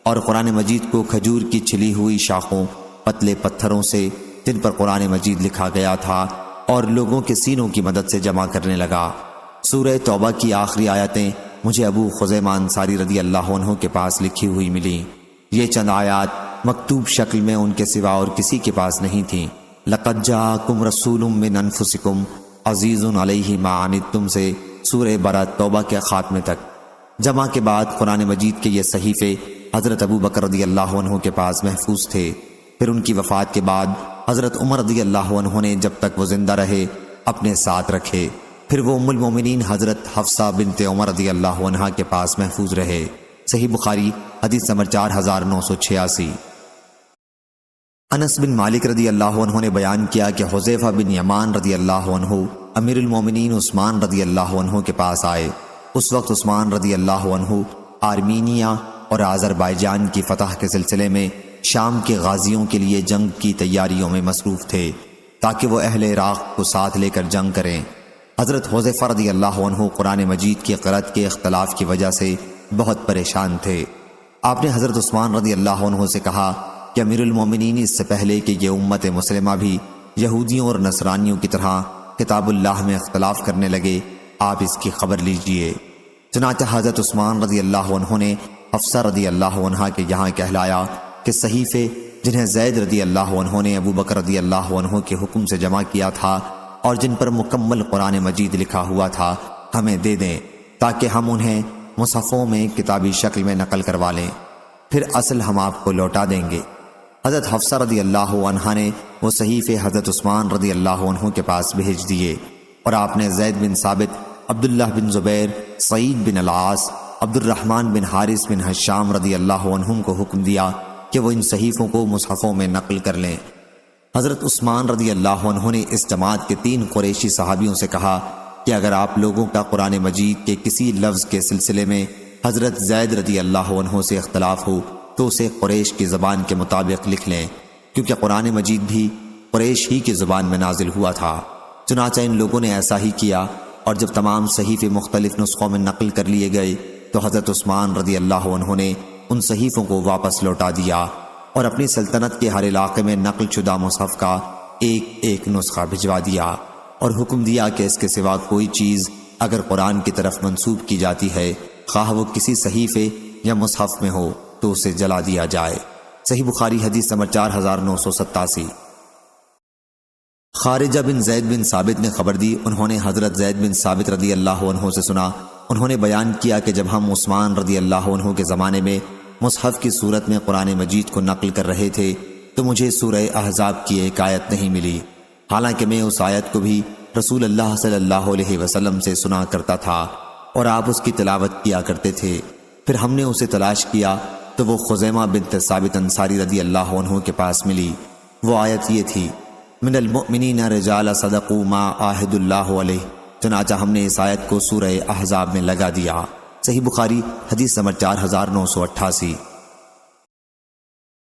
اور قرآن مجید کو کھجور کی چھلی ہوئی شاخوں، پتلے پتھروں سے جن پر قرآن مجید لکھا گیا تھا اور لوگوں کے سینوں کی مدد سے جمع کرنے لگا۔ سورہ توبہ کی آخری آیتیں مجھے ابو خزیمہ انصاری رضی اللہ عنہ کے پاس لکھی ہوئی ملیں۔ یہ چند آیات مکتوب شکل میں ان کے سوا اور کسی کے پاس نہیں تھیں۔ لَقَدْ جَاءَكُمْ رَسُولٌ مِّنْ أَنفُسِكُمْ عَزِيزٌ عَلَيْهِ مَا عَنِتُّمْ سے سورہ برات توبہ کے خاتمے تک۔ جمع کے بعد قرآن مجید کے یہ صحیفے حضرت ابو بکر رضی اللہ عنہ کے پاس محفوظ تھے۔ پھر ان کی وفات کے بعد حضرت عمر رضی اللہ عنہ نے جب تک وہ زندہ رہے اپنے ساتھ رکھے، پھر وہ ام المومنین حضرت حفصہ بنت عمر رضی اللہ عنہ کے پاس محفوظ رہے۔ صحیح بخاری حدیث نمبر 4986۔ انس بن مالک رضی اللہ عنہ نے بیان کیا کہ حذیفہ بن یمان رضی اللہ عنہ امیر المومنین عثمان رضی اللہ عنہ کے پاس آئے۔ اس وقت عثمان رضی اللہ عنہ آرمینیا اور آذربائیجان کی فتح کے سلسلے میں شام کے غازیوں کے لیے جنگ کی تیاریوں میں مصروف تھے تاکہ وہ اہل عراق کو ساتھ لے کر جنگ کریں۔ حضرت حذیفہ رضی اللہ عنہ قرآن مجید کی قرأت کے اختلاف کی وجہ سے بہت پریشان تھے۔ آپ نے حضرت عثمان رضی اللہ عنہ سے کہا کہ امیر المومنین اس سے پہلے کہ یہ امت مسلمہ بھی یہودیوں اور نصرانیوں کی طرح کتاب اللہ میں اختلاف کرنے لگے، آپ اس کی خبر لیجئے۔ چنانچہ حضرت عثمان رضی اللہ عنہ نے حفصہ رضی اللہ عنہ کے یہاں کہلایا کہ صحیفے جنہیں زید رضی اللہ عنہ نے ابو بکر رضی اللہ عنہ کے حکم سے جمع کیا تھا اور جن پر مکمل قرآن مجید لکھا ہوا تھا ہمیں دے دیں تاکہ ہم انہیں مصحفوں میں کتابی شکل میں نقل کروا لیں، پھر اصل ہم آپ کو لوٹا دیں گے۔ حضرت حفصہ رضی اللہ عنہ نے وہ صحیفے حضرت عثمان رضی اللہ عنہ کے پاس بھیج دیے، اور آپ نے زید بن ثابت، عبداللہ بن زبیر، سعید بن العاص، عبد الرحمن بن حارث بن حشام رضی اللہ عنہم کو حکم دیا کہ وہ ان صحیفوں کو مصحفوں میں نقل کر لیں۔ حضرت عثمان رضی اللہ عنہ نے اس جماعت کے 3 قریشی صحابیوں سے کہا کہ اگر آپ لوگوں کا قرآن مجید کے کسی لفظ کے سلسلے میں حضرت زید رضی اللہ عنہ سے اختلاف ہو تو اسے قریش کی زبان کے مطابق لکھ لیں، کیونکہ قرآن مجید بھی قریش ہی کی زبان میں نازل ہوا تھا۔ چنانچہ ان لوگوں نے ایسا ہی کیا، اور جب تمام صحیفے مختلف نسخوں میں نقل کر لیے گئے تو حضرت عثمان رضی اللہ عنہ نے ان صحیفوں کو واپس لوٹا دیا اور اپنی سلطنت کے ہر علاقے میں نقل شدہ مصحف کا ایک نسخہ بھجوا دیا، اور حکم دیا کہ اس کے سوا کوئی چیز اگر قرآن کی طرف منسوب کی جاتی ہے، خواہ وہ کسی صحیفے یا مصحف میں ہو، تو اسے جلا دیا جائے۔ صحیح بخاری حدیث نمبر 4987۔ خارجہ بن زید بن ثابت نے خبر دی، انہوں نے حضرت زید بن ثابت رضی اللہ عنہ سے سنا، انہوں نے بیان کیا کہ جب ہم عثمان رضی اللہ عنہ کے زمانے میں مصحف کی صورت میں قرآن مجید کو نقل کر رہے تھے تو مجھے سورہ احزاب کی ایک آیت نہیں ملی، حالانکہ میں اس آیت کو بھی رسول اللہ صلی اللہ علیہ وسلم سے سنا کرتا تھا اور آپ اس کی تلاوت کیا کرتے تھے۔ پھر ہم نے اسے تلاش کیا تو وہ خزیمہ بنت ثابت انصاری رضی اللہ عنہ کے پاس ملی۔ وہ آیت یہ تھی، من المؤمنین رجال صدقوا ما عاہد اللہ علیہ۔ چنانچہ ہم نے اس آیت کو سورہ احزاب میں لگا دیا۔ صحیح بخاری حدیث نمبر 4988۔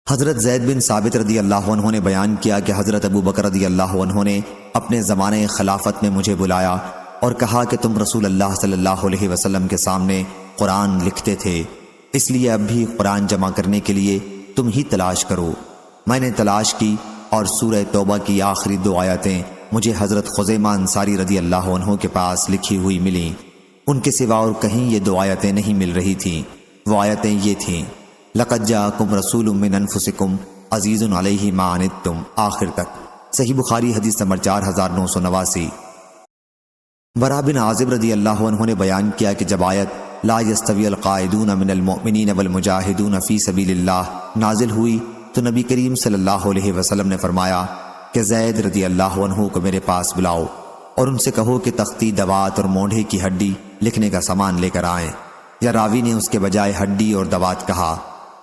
حضرت زید بن ثابت رضی اللہ عنہ نے بیان کیا کہ حضرت ابو بکر رضی اللہ عنہ نے اپنے زمانے خلافت میں مجھے بلایا اور کہا کہ تم رسول اللہ صلی اللہ علیہ وسلم کے سامنے قرآن لکھتے تھے، اس لیے اب بھی قرآن جمع کرنے کے لیے تم ہی تلاش کرو۔ میں نے تلاش کی اور سورہ توبہ کی آخری 2 آیتیں مجھے حضرت خزیمہ انصاری رضی اللہ عنہ کے پاس لکھی ہوئی ملیں، ان کے سوا اور کہیں یہ 2 آیتیں نہیں مل رہی تھیں۔ وہ آیتیں یہ تھیں، لَقَدْ جَاءَكُمْ رَسُولٌ مِّنْ أَنفُسِكُمْ عَزِيزٌ عَلَيْهِ مَا عَنِتُّمْ، آخر تک۔ صحیح بخاری حدیث نمبر 4989۔ برا بن عازب رضی اللہ عنہ نے بیان کیا کہ جب آیت لا يستوی القاعدون من المؤمنین والمجاہدون فی سبیل اللہ نازل ہوئی تو نبی کریم صلی اللہ علیہ وسلم نے فرمایا کہ زید رضی اللہ عنہ کو میرے پاس بلاؤ اور ان سے کہو کہ تختی، دوات اور مونڈھے کی ہڈی لکھنے کا سامان لے کر آئیں، یا راوی نے اس کے بجائے ہڈی اور دوات کہا۔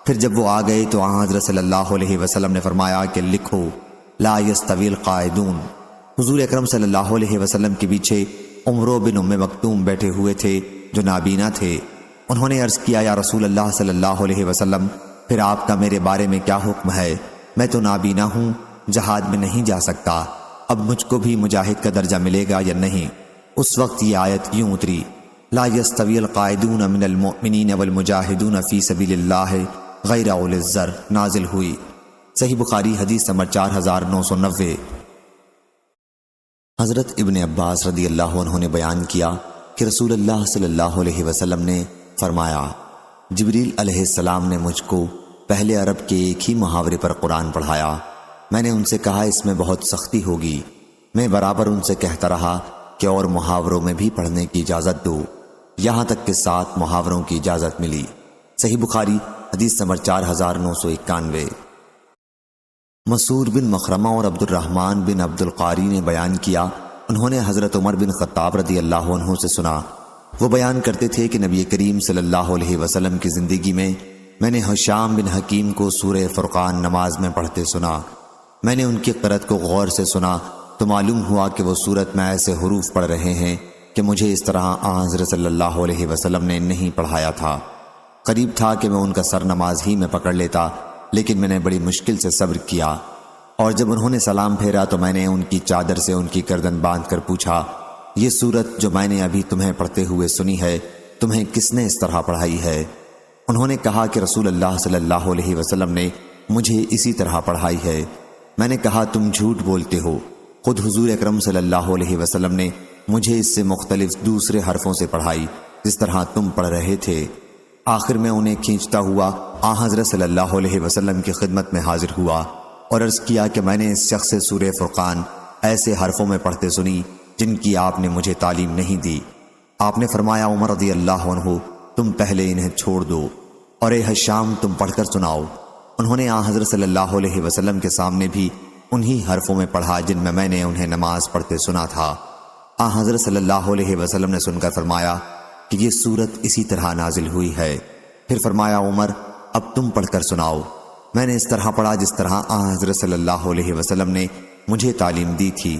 پھر جب وہ آ گئے تو حضرت صلی اللہ علیہ وسلم نے فرمایا کہ لکھو لا يستوی القاعدون۔ حضور اکرم صلی اللہ علیہ وسلم کے پیچھے عمرو بن ام مکتوم بیٹھے ہوئے تھے جو نابینا تھے۔ انہوں نے عرض کیا، یا رسول اللہ صلی اللہ علیہ وسلم، پھر آپ کا میرے بارے میں کیا حکم ہے؟ میں تو نابینا ہوں، جہاد میں نہیں جا سکتا۔ اب مجھ کو بھی مجاہد کا درجہ ملے گا یا نہیں؟ اس وقت یہ آیت یوں اتری، لا یستوی القاعدون من المؤمنین والمجاہدون فی سبیل اللہ غیر اولی الضرر نازل ہوئی۔ صحیح بخاری حدیث نمبر 4990۔ حضرت ابن عباس رضی اللہ عنہ نے بیان کیا کہ رسول اللہ صلی اللہ علیہ وسلم نے فرمایا، جبریل علیہ السلام نے مجھ کو پہلے عرب کے ایک ہی محاورے پر قرآن پڑھایا۔ میں نے ان سے کہا اس میں بہت سختی ہوگی۔ میں برابر ان سے کہتا رہا کہ اور محاوروں میں بھی پڑھنے کی اجازت دو، یہاں تک کہ 7 محاوروں کی اجازت ملی۔ صحیح بخاری حدیث نمبر 4991۔ مسعود بن مخرمہ اور عبد الرحمن بن عبد القاری نے بیان کیا، انہوں نے حضرت عمر بن خطاب رضی اللہ عنہ سے سنا، وہ بیان کرتے تھے کہ نبی کریم صلی اللہ علیہ وسلم کی زندگی میں نے ہشام بن حکیم کو سورہ فرقان نماز میں پڑھتے سنا۔ میں نے ان کی قرأت کو غور سے سنا تو معلوم ہوا کہ وہ سورت میں ایسے حروف پڑھ رہے ہیں کہ مجھے اس طرح حضرت صلی اللہ علیہ وسلم نے نہیں پڑھایا تھا۔ قریب تھا کہ میں ان کا سر نماز ہی میں پکڑ لیتا، لیکن میں نے بڑی مشکل سے صبر کیا، اور جب انہوں نے سلام پھیرا تو میں نے ان کی چادر سے ان کی گردن باندھ کر پوچھا، یہ سورت جو میں نے ابھی تمہیں پڑھتے ہوئے سنی ہے تمہیں کس نے اس طرح پڑھائی ہے؟ انہوں نے کہا کہ رسول اللہ صلی اللہ علیہ وسلم نے مجھے اسی طرح پڑھائی ہے۔ میں نے کہا تم جھوٹ بولتے ہو، خود حضور اکرم صلی اللہ علیہ وسلم نے مجھے اس سے مختلف دوسرے حرفوں سے پڑھائی جس طرح تم پڑھ رہے تھے۔ آخر میں انہیں کھینچتا ہوا حضرت صلی اللہ علیہ وسلم کی خدمت میں حاضر ہوا اور عرض کیا کہ میں نے اس شخص سے سورہ فرقان ایسے حرفوں میں پڑھتے سنی جن کی آپ نے مجھے تعلیم نہیں دی۔ آپ نے فرمایا، عمر رضی اللہ عنہ تم پہلے انہیں چھوڑ دو، اور اے ہشام تم پڑھ کر سناؤ۔ انہوں نے حضرت صلی اللہ علیہ وسلم کے سامنے بھی انہی حرفوں میں پڑھا جن میں نے انہیں نماز پڑھتے سنا تھا۔ حضرت صلی اللہ علیہ وسلم نے سن کر فرمایا کہ یہ سورت اسی طرح نازل ہوئی ہے۔ پھر فرمایا، عمر اب تم پڑھ کر سناؤ۔ میں نے اس طرح پڑھا جس طرح حضرت صلی اللہ علیہ وسلم نے مجھے تعلیم دی تھی۔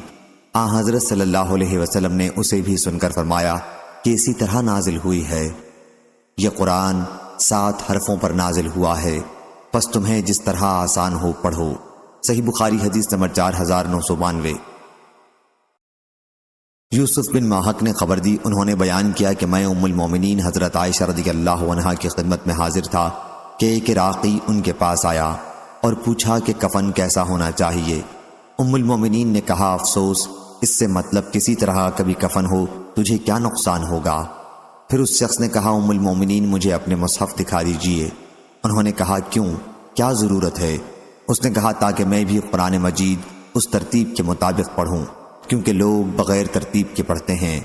حضرت صلی اللہ علیہ وسلم نے اسے بھی سن کر فرمایا کہ اسی طرح نازل ہوئی ہے۔ یہ قرآن 7 حرفوں پر نازل ہوا ہے، پس تمہیں جس طرح آسان ہو پڑھو۔ صحیح بخاری حدیث نمبر 4992۔ یوسف بن ماہک نے خبر دی، انہوں نے بیان کیا کہ میں ام المومنین حضرت عائشہ رضی اللہ عنہا کی خدمت میں حاضر تھا کہ ایک عراقی ان کے پاس آیا اور پوچھا کہ کفن کیسا ہونا چاہیے۔ ام المومنین نے کہا، افسوس، اس سے مطلب کسی طرح کبھی کفن ہو تجھے کیا نقصان ہوگا؟ پھر اس شخص نے کہا، ام المومنین مجھے اپنے مصحف دکھا دیجئے۔ انہوں نے کہا، کیوں، کیا ضرورت ہے؟ اس نے کہا، تاکہ میں بھی قرآن مجید اس ترتیب کے مطابق پڑھوں، کیونکہ لوگ بغیر ترتیب کے پڑھتے ہیں۔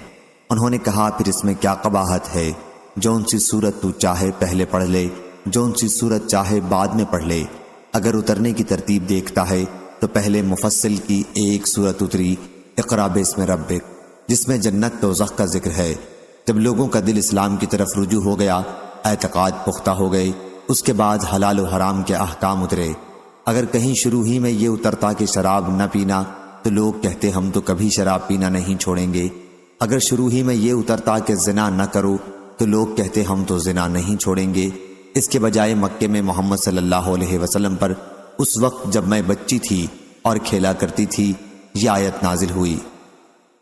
انہوں نے کہا، پھر اس میں کیا قباحت ہے؟ جون سی سورت تو چاہے پہلے پڑھ لے، جون سی سورت چاہے بعد میں پڑھ لے۔ اگر اترنے کی ترتیب دیکھتا ہے تو پہلے مفصل کی ایک سورت اتری، اقرا باسم ربک، جس میں جنت دوزخ کا ذکر ہے۔ جب لوگوں کا دل اسلام کی طرف رجوع ہو گیا، اعتقاد پختہ ہو گئے، اس کے بعد حلال و حرام کے احکام اترے۔ اگر کہیں شروع ہی میں یہ اترتا کہ شراب نہ پینا تو لوگ کہتے ہم تو کبھی شراب پینا نہیں چھوڑیں گے۔ اگر شروع ہی میں یہ اترتا کہ زنا نہ کرو تو لوگ کہتے ہم تو زنا نہیں چھوڑیں گے۔ اس کے بجائے مکے میں محمد صلی اللہ علیہ وسلم پر اس وقت جب میں بچی تھی اور کھیلا کرتی تھی یہ آیت نازل ہوئی،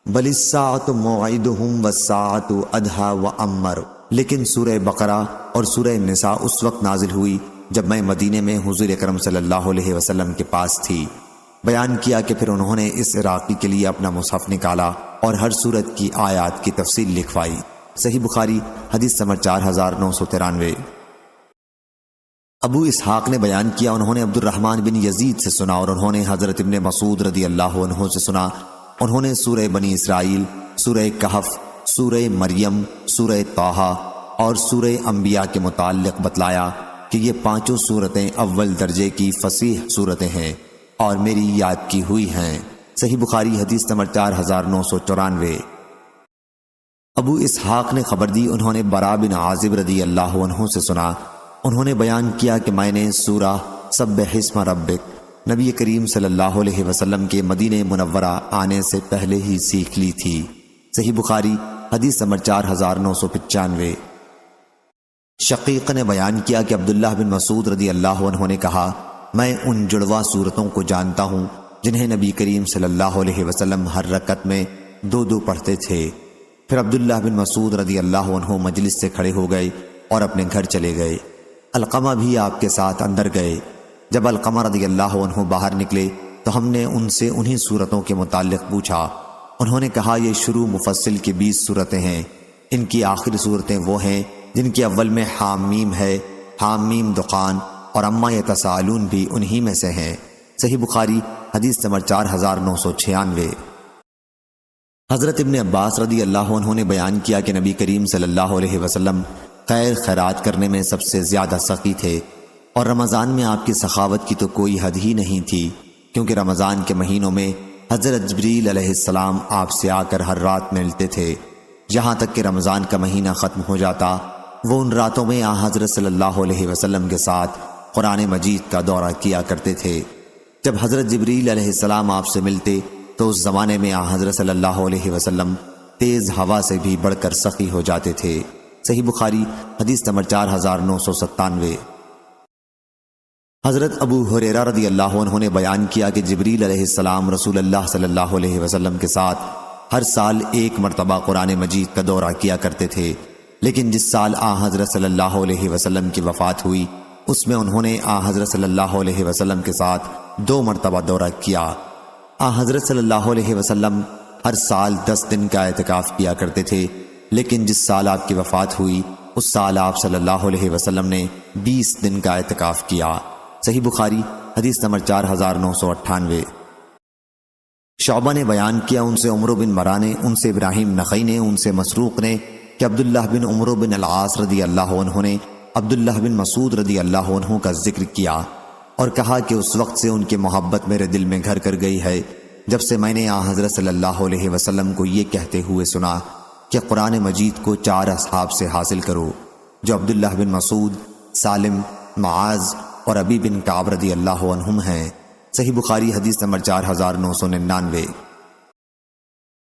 بل الساعۃ موعدہم والساعۃ ادھیٰ وامر۔ لیکن سورہ بقرہ اور سورہ نساء اس وقت نازل ہوئی جب میں مدینے میں حضور اکرم صلی اللہ علیہ وسلم کے پاس تھی۔ بیان کیا کہ پھر انہوں نے اس عراقی کے لیے اپنا مصحف نکالا اور ہر سورت کی آیات کی تفصیل لکھوائی۔ صحیح بخاری حدیث نمبر 4993۔ ابو اسحاق نے بیان کیا، انہوں نے عبد الرحمن بن یزید سے سنا اور انہوں نے حضرت ابن مسعود رضی اللہ عنہ سے سنا، انہوں نے سورہ بنی اسرائیل، سورہ کہف، سورہ مریم، سورہ طٰہٰ اور سورہ انبیاء کے متعلق بتلایا کہ یہ 5 سورتیں اول درجے کی فصیح سورتیں ہیں اور میری یاد کی ہوئی ہیں۔ صحیح بخاری حدیث نمبر 4994۔ ابو اسحاق نے خبر دی، انہوں نے براء بن عازب رضی اللہ عنہ سے سنا، انہوں نے بیان کیا کہ میں نے سورہ سبح اسم ربک نبی کریم صلی اللہ علیہ وسلم کے مدینہ منورہ آنے سے پہلے ہی سیکھ لی تھی۔ صحیح بخاری حدیث نمبر 4995۔ شقیق نے بیان کیا کہ عبداللہ بن مسعود رضی اللہ عنہ نے کہا، میں ان جڑواں صورتوں کو جانتا ہوں جنہیں نبی کریم صلی اللہ علیہ وسلم ہر رکعت میں 2 پڑھتے تھے۔ پھر عبداللہ بن مسعود رضی اللہ عنہ مجلس سے کھڑے ہو گئے اور اپنے گھر چلے گئے۔ علقمہ بھی آپ کے ساتھ اندر گئے۔ جب علقمہ رضی اللہ عنہ باہر نکلے تو ہم نے ان سے انہی صورتوں کے متعلق پوچھا۔ انہوں نے کہا یہ شروع مفصل کی 20 صورتیں ہیں، ان کی آخری صورتیں وہ ہیں جن کے اول میں حامیم ہے، حامیم دخان اور اما یتساءلون بھی انہی میں سے ہیں۔ صحیح بخاری حدیث نمبر 4996۔ حضرت ابن عباس رضی اللہ عنہ نے بیان کیا کہ نبی کریم صلی اللہ علیہ وسلم خیر خیرات کرنے میں سب سے زیادہ سخی تھے، اور رمضان میں آپ کی سخاوت کی تو کوئی حد ہی نہیں تھی، کیونکہ رمضان کے مہینوں میں حضرت جبریل علیہ السلام آپ سے آ کر ہر رات ملتے تھے، یہاں تک کہ رمضان کا مہینہ ختم ہو جاتا وہ ان راتوں میں حضرت صلی اللہ علیہ وسلم کے ساتھ قرآن مجید کا دورہ کیا کرتے تھے۔ جب حضرت جبریل علیہ السلام آپ سے ملتے تو اس زمانے میں حضرت صلی اللہ علیہ وسلم تیز ہوا سے بھی بڑھ کر سخی ہو جاتے تھے۔ صحیح بخاری حدیث نمبر 4997۔ حضرت ابو ہریرہ رضی اللہ عنہ نے بیان کیا کہ جبریل علیہ السلام رسول اللہ صلی اللہ علیہ وسلم کے ساتھ ہر سال 1 مرتبہ قرآن مجید کا دورہ کیا کرتے تھے، لیکن جس سال حضرت صلی اللہ علیہ وسلم کی وفات ہوئی اس میں انہوں نے حضرت صلی اللہ علیہ وسلم کے ساتھ 2 مرتبہ دورہ کیا۔ حضرت صلی اللہ علیہ وسلم ہر سال 10 دن کا اعتکاف کیا کرتے تھے، لیکن جس سال آپ کی وفات ہوئی اس سال آپ صلی اللہ علیہ وسلم نے 20 دن کا اعتکاف کیا۔ صحیح بخاری حدیث نمبر 4998۔ شعبہ نے بیان کیا ان سے عمرو بن مرہ نے، ان سے ابراہیم نخعی نے، ان سے مسروق نے کہ عبداللہ بن عمرو بن العاص رضی اللہ عنہ نے عبداللہ بن مسعود رضی اللہ عنہ کا ذکر کیا اور کہا کہ اس وقت سے ان کی محبت میرے دل میں گھر کر گئی ہے جب سے میں نے حضرت صلی اللہ علیہ وسلم کو یہ کہتے ہوئے سنا کہ قرآن مجید کو 4 اصحاب سے حاصل کرو، جو عبداللہ بن مسعود، سالم، معاذ اور ابی بن کعب رضی اللہ عنہم ہیں۔ صحیح بخاری حدیث نمبر 4999۔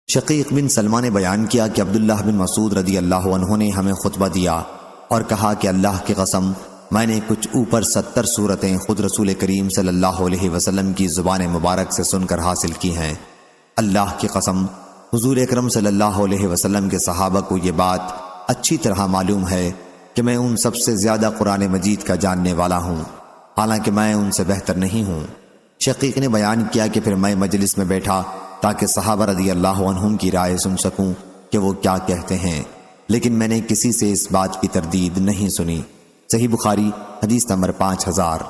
شقیق بن سلمہ نے بیان کیا کہ عبداللہ بن مسعود رضی اللہ عنہ نے ہمیں خطبہ دیا اور کہا کہ اللہ کی قسم میں نے کچھ اوپر 70 صورتیں خود رسول کریم صلی اللہ علیہ وسلم کی زبان مبارک سے سن کر حاصل کی ہیں۔ اللہ کی قسم حضور اکرم صلی اللہ علیہ وسلم کے صحابہ کو یہ بات اچھی طرح معلوم ہے کہ میں ان سب سے زیادہ قرآن مجید کا جاننے والا ہوں، حالانکہ میں ان سے بہتر نہیں ہوں۔ شقیق نے بیان کیا کہ پھر میں مجلس میں بیٹھا تاکہ صحابہ رضی اللہ عنہم کی رائے سن سکوں کہ وہ کیا کہتے ہیں، لیکن میں نے کسی سے اس بات کی تردید نہیں سنی۔ صحیح بخاری حدیث نمبر 5000۔